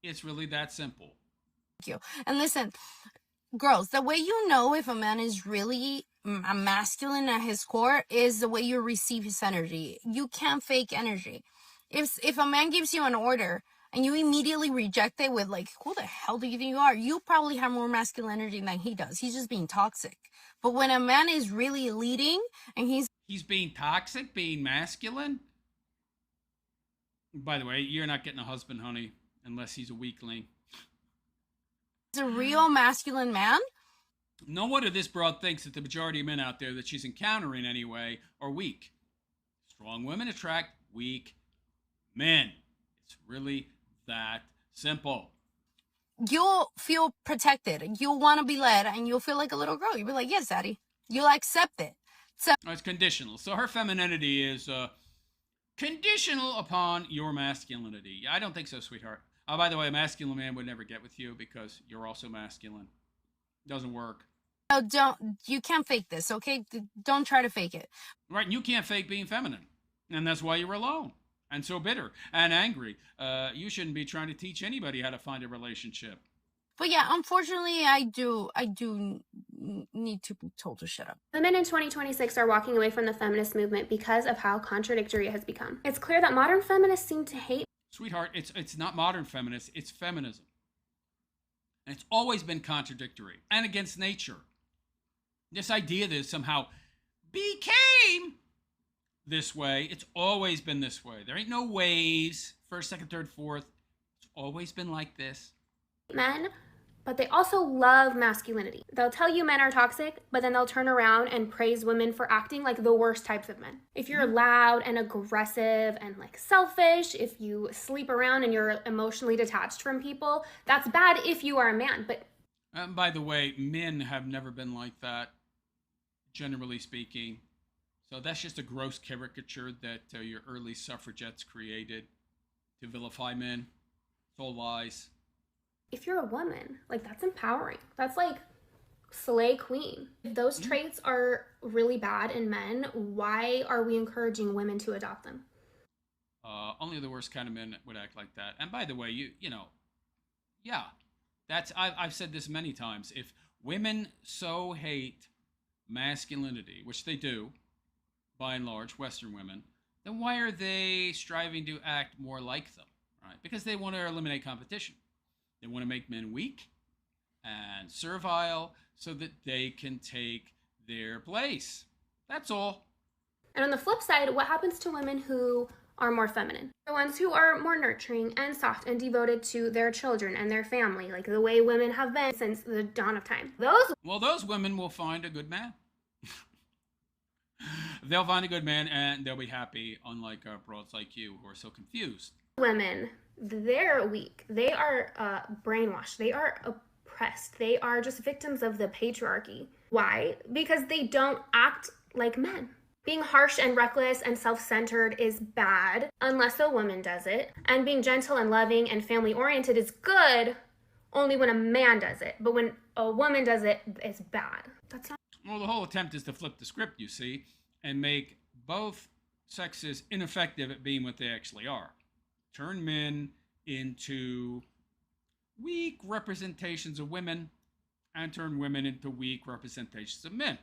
It's really that simple. Thank you. And listen, girls, the way you know if a man is really a masculine at his core is the way you receive his energy. You can't fake energy. If a man gives you an order and you immediately reject it with like, who the hell do you think you are? You probably have more masculine energy than he does. He's just being toxic. But when a man is really leading and he's being toxic, being masculine. By the way, you're not getting a husband, honey, unless he's a weakling. He's a real masculine man. No wonder this broad thinks that the majority of men out there that she's encountering anyway are weak. Strong women attract weak men. It's really that simple. You'll feel protected. You'll want to be led, and you'll feel like a little girl. You'll be like, yes, daddy. You'll accept it. So it's conditional. So her femininity is conditional upon your masculinity. I don't think so, sweetheart. Oh, by the way, a masculine man would never get with you because you're also masculine. Doesn't work. No, you can't fake this, okay? Don't try to fake it. Right, and you can't fake being feminine. And that's why you're alone. And so bitter and angry. You shouldn't be trying to teach anybody how to find a relationship. But yeah, unfortunately, I do need to be told to shut up. Women in 2026 are walking away from the feminist movement because of how contradictory it has become. It's clear that modern feminists seem to hate. Sweetheart, it's not modern feminists, it's feminism. And it's always been contradictory and against nature. This idea that it somehow became this way, it's always been this way. There ain't no waves, first, second, third, fourth. It's always been like this. Men, but they also love masculinity. They'll tell you men are toxic, but then they'll turn around and praise women for acting like the worst types of men. If you're loud and aggressive and like selfish, if you sleep around and you're emotionally detached from people, that's bad if you are a man. But by the way, men have never been like that, generally speaking. So that's just a gross caricature that your early suffragettes created to vilify men. It's all lies. if you're a woman, like that's empowering. That's like slay queen. If those traits are really bad in men, why are we encouraging women to adopt them? Only the worst kind of men would act like that. And by the way, you know, yeah, that's I've said this many times. If women so hate masculinity, which they do, by and large, Western women, then why are they striving to act more like them? Right? Because they want to eliminate competition. They want to make men weak and servile so that they can take their place. That's all. And on the flip side, what happens to women who are more feminine? The ones who are more nurturing and soft and devoted to their children and their family, like the way women have been since the dawn of time. Those women will find a good man. They'll find a good man and they'll be happy, unlike broads like you who are so confused. Women, they're weak. They are brainwashed. They are oppressed. They are just victims of the patriarchy. Why? Because they don't act like men. Being harsh and reckless and self-centered is bad unless a woman does it. And being gentle and loving and family-oriented is good only when a man does it. But when a woman does it, it's bad. That's not... Well, the whole attempt is to flip the script, you see, and make both sexes ineffective at being what they actually are. Turn men into weak representations of women and turn women into weak representations of men.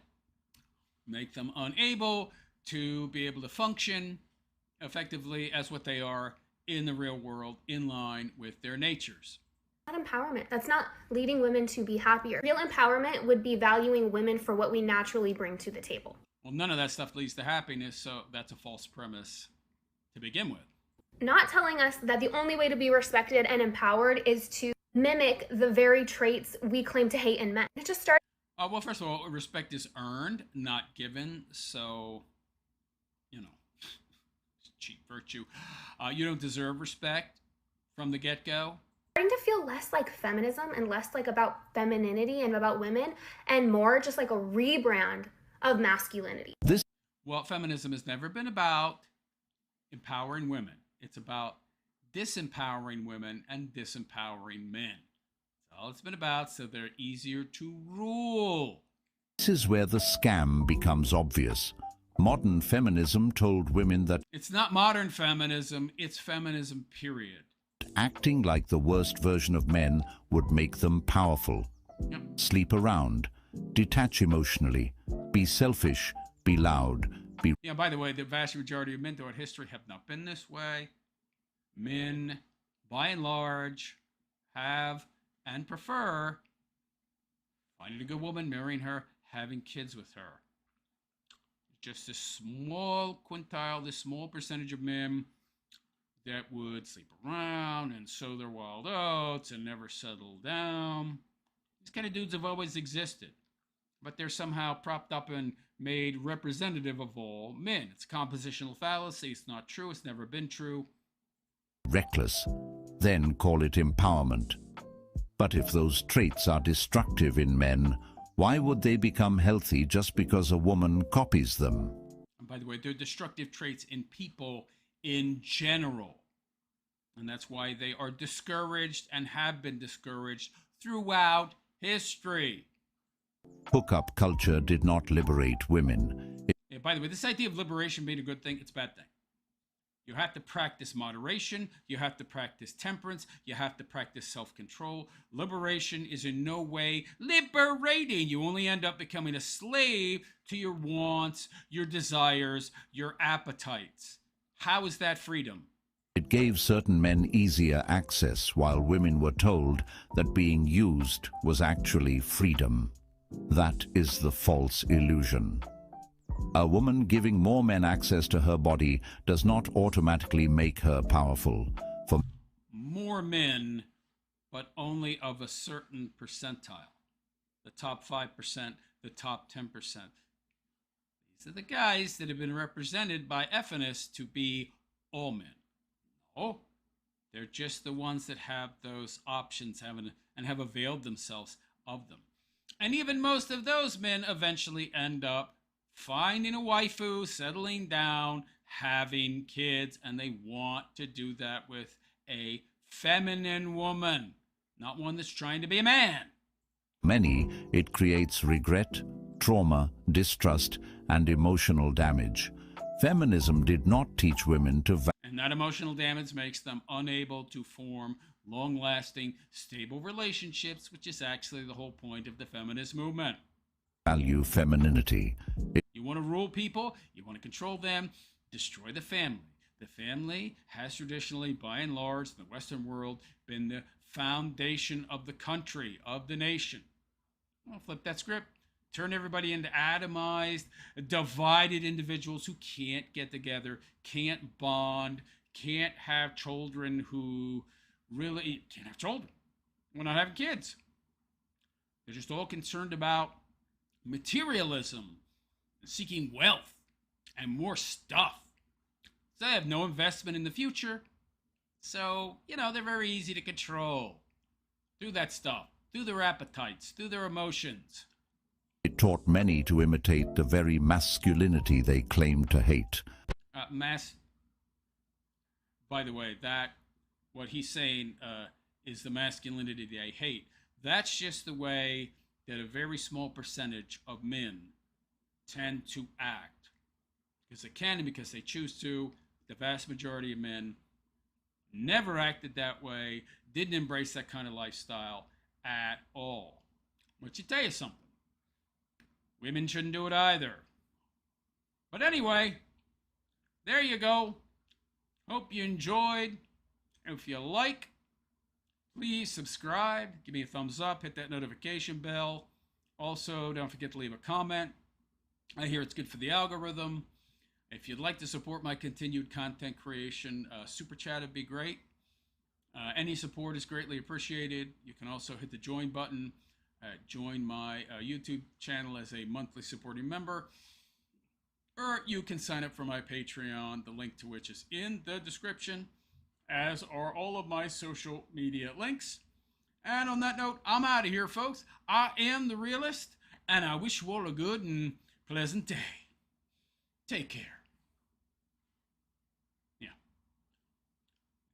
Make them unable to be able to function effectively as what they are in the real world, in line with their natures. Not empowerment. That's not leading women to be happier. Real empowerment would be valuing women for what we naturally bring to the table. Well, none of that stuff leads to happiness, so that's a false premise to begin with. Not telling us that the only way to be respected and empowered is to mimic the very traits we claim to hate in men. It just starts. Well, first of all, respect is earned, not given. So, you know, cheap virtue. You don't deserve respect from the get-go. Starting to feel less like feminism and less like about femininity and about women and more just like a rebrand of masculinity. Well, feminism has never been about empowering women. It's about disempowering women and disempowering men. That's all it's been about, so they're easier to rule. This is where the scam becomes obvious. Modern feminism told women that it's not modern feminism, it's feminism, period. Acting like the worst version of men would make them powerful. Yep. Sleep around, detach emotionally, be selfish, be loud, be... Yeah, by the way, the vast majority of men throughout history have not been this way. Men, by and large, have and prefer finding a good woman, marrying her, having kids with her. Just a small quintile, this small percentage of men that would sleep around and sow their wild oats and never settle down. These kind of dudes have always existed, but they're somehow propped up and made representative of all men. It's a compositional fallacy. It's not true. It's never been true. Reckless, then call it empowerment. But if those traits are destructive in men, why would they become healthy just because a woman copies them? And by the way, they're destructive traits in people in general. And that's why they are discouraged and have been discouraged throughout history. Hookup culture did not liberate women. Yeah, by the way, this idea of liberation being a good thing, it's a bad thing. You have to practice moderation. You have to practice temperance. You have to practice self-control. Liberation is in no way liberating. You only end up becoming a slave to your wants, your desires, your appetites. How is that freedom? It gave certain men easier access, while women were told that being used was actually freedom. That is the false illusion. A woman giving more men access to her body does not automatically make her powerful. For More men, but only of a certain percentile. The top 5%, the top 10%. These are the guys that have been represented by Ephesus to be all men. Oh, they're just the ones that have those options and have availed themselves of them. And even most of those men eventually end up finding a waifu, settling down, having kids, and they want to do that with a feminine woman, not one that's trying to be a man. many, it creates regret, trauma, distrust, and emotional damage. Feminism did not teach women to And that emotional damage makes them unable to form long-lasting, stable relationships, which is actually the whole point of the feminist movement. value femininity. You want to rule people, you want to control them, destroy the family. The family has traditionally, by and large, in the Western world, been the foundation of the country, of the nation. I'll flip that script. Turn everybody into atomized, divided individuals who can't get together, can't bond, can't have children, who really can't have children. We're not having kids. They're just all concerned about materialism, seeking wealth, and more stuff. So they have no investment in the future. So, they're very easy to control through that stuff, through their appetites, through their emotions. It taught many to imitate the very masculinity they claimed to hate. By the way, what he's saying is the masculinity they hate. That's just the way that a very small percentage of men tend to act. Because they can and because they choose to. The vast majority of men never acted that way, didn't embrace that kind of lifestyle at all. But you tell you something. Women shouldn't do it either. But anyway, there you go. Hope you enjoyed. If you like, please subscribe. Give me a thumbs up. Hit that notification bell. Also, don't forget to leave a comment. I hear it's good for the algorithm. If you'd like to support my continued content creation, Super Chat would be great. Any support is greatly appreciated. You can also hit the join button. Join my YouTube channel as a monthly supporting member. Or you can sign up for my Patreon, the link to which is in the description, as are all of my social media links. And on that note, I'm out of here, folks. I am the Realist, and I wish you all a good and pleasant day. Take care. Yeah.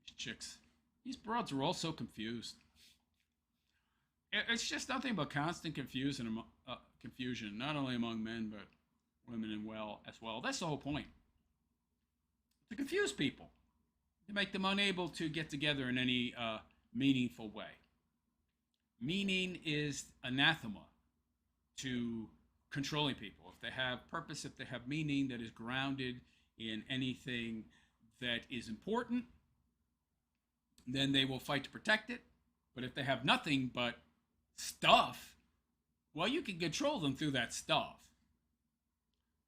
These chicks, these broads are all so confused. It's just nothing but constant confusion, not only among men, but women as well. That's the whole point. To confuse people. To make them unable to get together in any meaningful way. Meaning is anathema to controlling people. If they have purpose, if they have meaning that is grounded in anything that is important, then they will fight to protect it. But if they have nothing but stuff, well, you can control them through that stuff.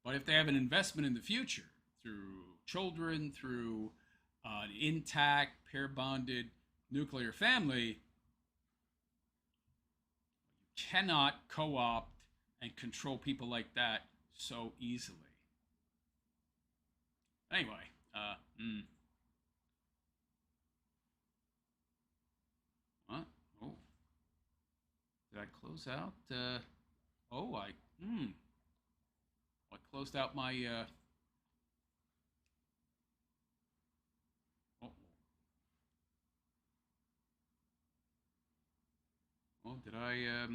But if they have an investment in the future, through children, through an intact, pair-bonded nuclear family, you cannot co-opt and control people like that so easily. Anyway, what? Oh. Did I close out? I closed out my, did I,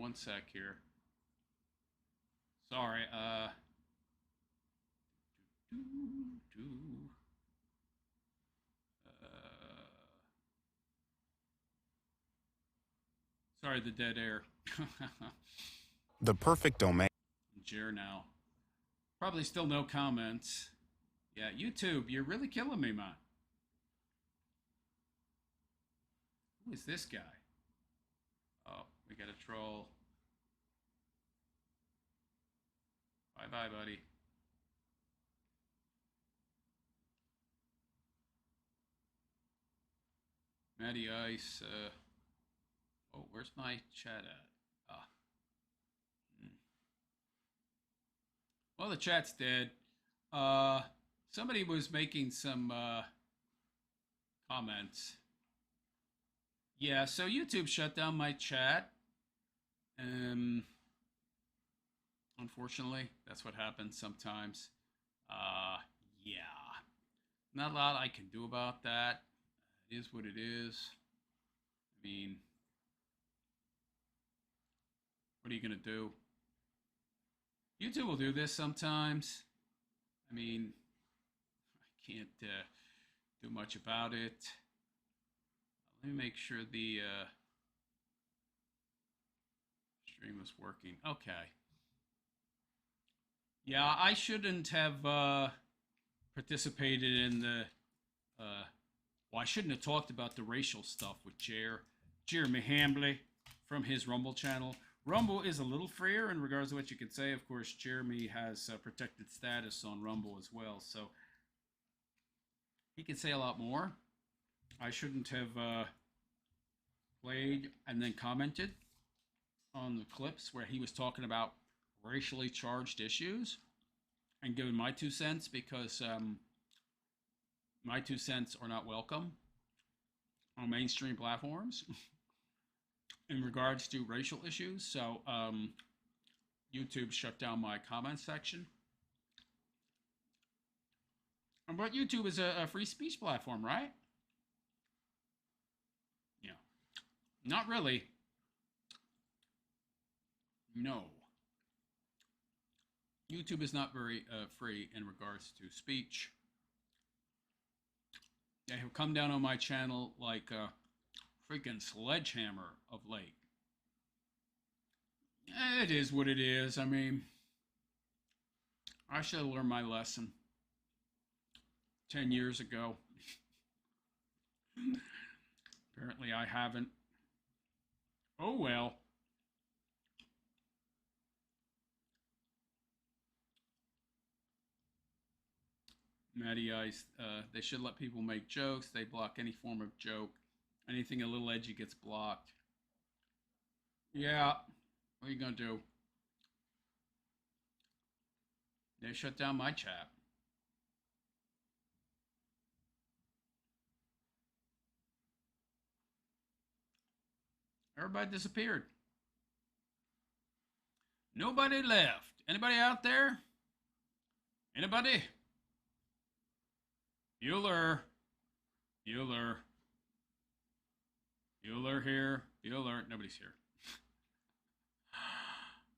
one sec here. Sorry, sorry, the dead air. The perfect domain. Jer now. Probably still no comments. Yeah, YouTube, you're really killing me, man. Who is this guy? Oh, we got a troll. Bye-bye, buddy. Matty Ice, oh, where's my chat at? Ah. Well, the chat's dead. Somebody was making some comments. Yeah, so YouTube shut down my chat. Unfortunately, that's what happens sometimes. Yeah. Not a lot I can do about that. It is what it is. I mean, what are you going to do? YouTube will do this sometimes. I mean, I can't do much about it. Let me make sure the stream is working. Okay. Yeah, I shouldn't have participated in the... well, I shouldn't have talked about the racial stuff with Jeremy Hambley from his Rumble channel. Rumble is a little freer in regards to what you can say. Of course, Jeremy has protected status on Rumble as well, so he can say a lot more. I shouldn't have played and then commented on the clips where he was talking about racially charged issues and given my 2 cents, because my 2 cents are not welcome on mainstream platforms in regards to racial issues. So YouTube shut down my comment section. But YouTube is a free speech platform, right? Yeah. Not really. No. YouTube is not very free in regards to speech. They have come down on my channel like a freaking sledgehammer of late. It is what it is. I mean, I should have learned my lesson 10 years ago. Apparently I haven't. Oh well. Matty Ice, they should let people make jokes. They block any form of joke. Anything a little edgy gets blocked. Yeah, what are you gonna do? They shut down my chat. Everybody disappeared. Nobody left. Anybody out there? Anybody? Bueller. Bueller. Bueller here. Bueller. Nobody's here.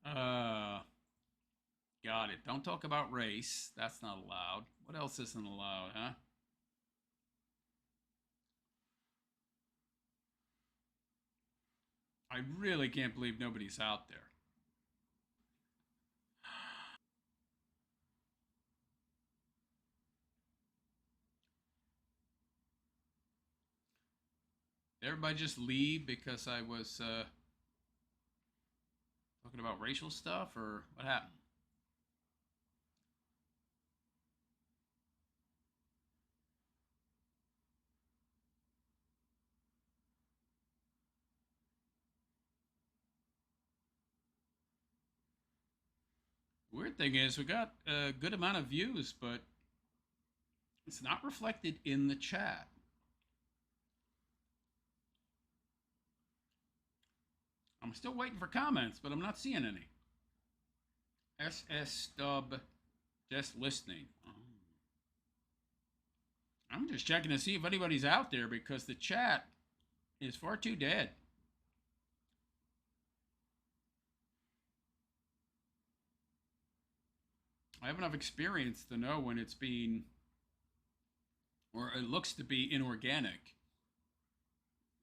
Got it. Don't talk about race. That's not allowed. What else isn't allowed, huh? I really can't believe nobody's out there. Did everybody just leave because I was talking about racial stuff, or what happened? Weird thing is, we got a good amount of views, but it's not reflected in the chat. I'm still waiting for comments, but I'm not seeing any. SS Stub, just listening. Oh. I'm just checking to see if anybody's out there, because the chat is far too dead. I have enough experience to know when it's being, or it looks to be inorganic.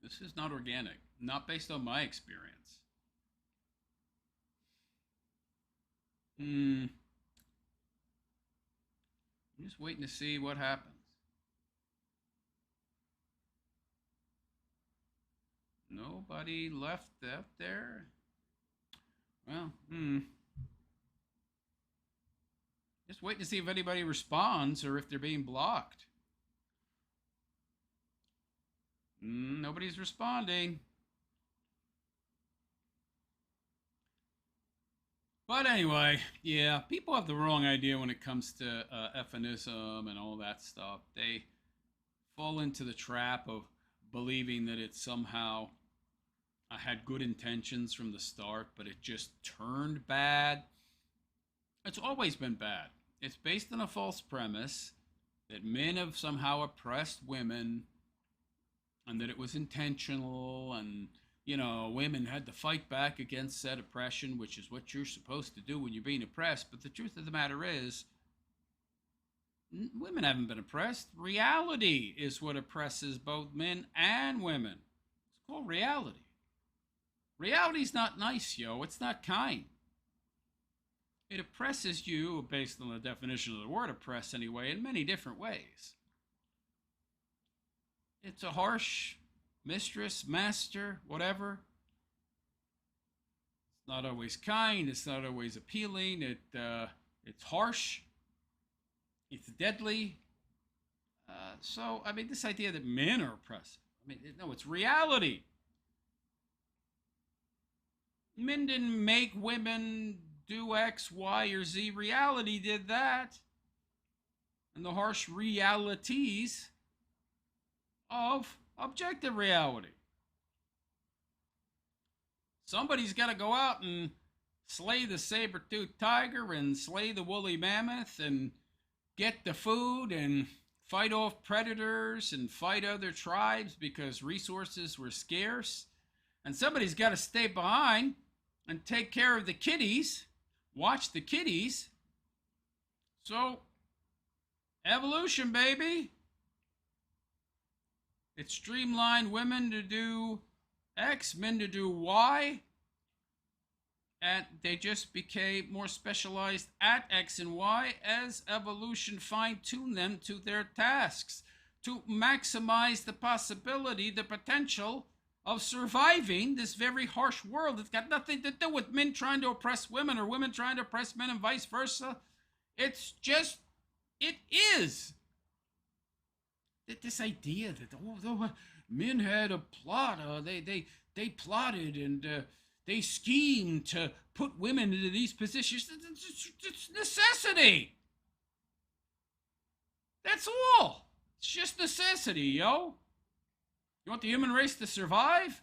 This is not organic, not based on my experience. I'm just waiting to see what happens. Nobody left out there. Well, just wait to see if anybody responds or if they're being blocked. Nobody's responding. But anyway, yeah, people have the wrong idea when it comes to feminism and all that stuff. They fall into the trap of believing that it somehow had good intentions from the start, but it just turned bad. It's always been bad. It's based on a false premise that men have somehow oppressed women and that it was intentional, and, you know, women had to fight back against said oppression, which is what you're supposed to do when you're being oppressed. But the truth of the matter is, women haven't been oppressed. Reality is what oppresses both men and women. It's called reality. Reality's not nice, yo. It's not kind. It oppresses you, based on the definition of the word oppress anyway, in many different ways. It's a harsh mistress, master, whatever. It's not always kind. It's not always appealing. It's harsh. It's deadly. So, I mean, this idea that men are oppressive. I mean, no, it's reality. Men didn't make women do X, Y, or Z. Reality did that. And the harsh realities of objective reality. Somebody's got to go out and slay the saber-toothed tiger and slay the woolly mammoth and get the food and fight off predators and fight other tribes because resources were scarce. And somebody's got to stay behind and take care of the kitties, watch the kitties. So, evolution, baby. It streamlined women to do X, men to do Y, and they just became more specialized at X and Y as evolution fine-tuned them to their tasks to maximize the possibility, the potential of surviving this very harsh world. It's got nothing to do with men trying to oppress women or women trying to oppress men and vice versa. It's just, it is. This idea that men had a plot, they plotted and they schemed to put women into these positions. It's necessity. That's all. It's just necessity, yo. You want the human race to survive?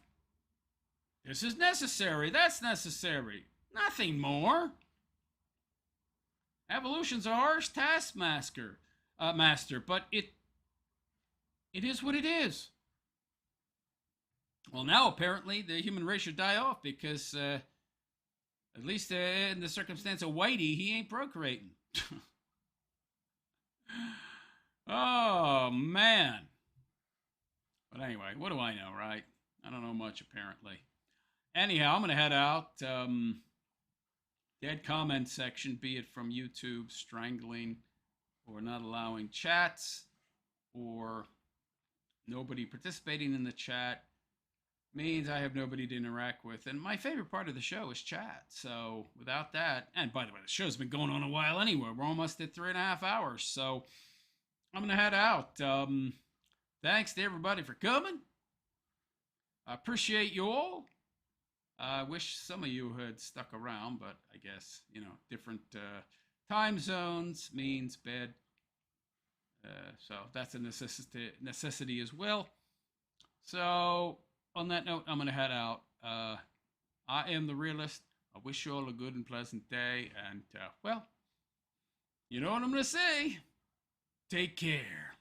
This is necessary. That's necessary. Nothing more. Evolution's a harsh taskmaster, but it is what it is. Well, now apparently the human race should die off because, at least in the circumstance of Whitey, he ain't procreating. Oh, man. But anyway, what do I know, right? I don't know much, apparently. Anyhow, I'm going to head out. Dead comment section, be it from YouTube strangling or not allowing chats or nobody participating in the chat, means I have nobody to interact with. And my favorite part of the show is chat. So without that, and by the way, the show's been going on a while anyway. We're almost at 3.5 hours. So I'm going to head out. Thanks to everybody for coming. I appreciate you all. I wish some of you had stuck around, but I guess, you know, different time zones means bed. So that's a necessity as well. So on that note, I'm going to head out. I am the realist. I wish you all a good and pleasant day. And, well, you know what I'm going to say. Take care.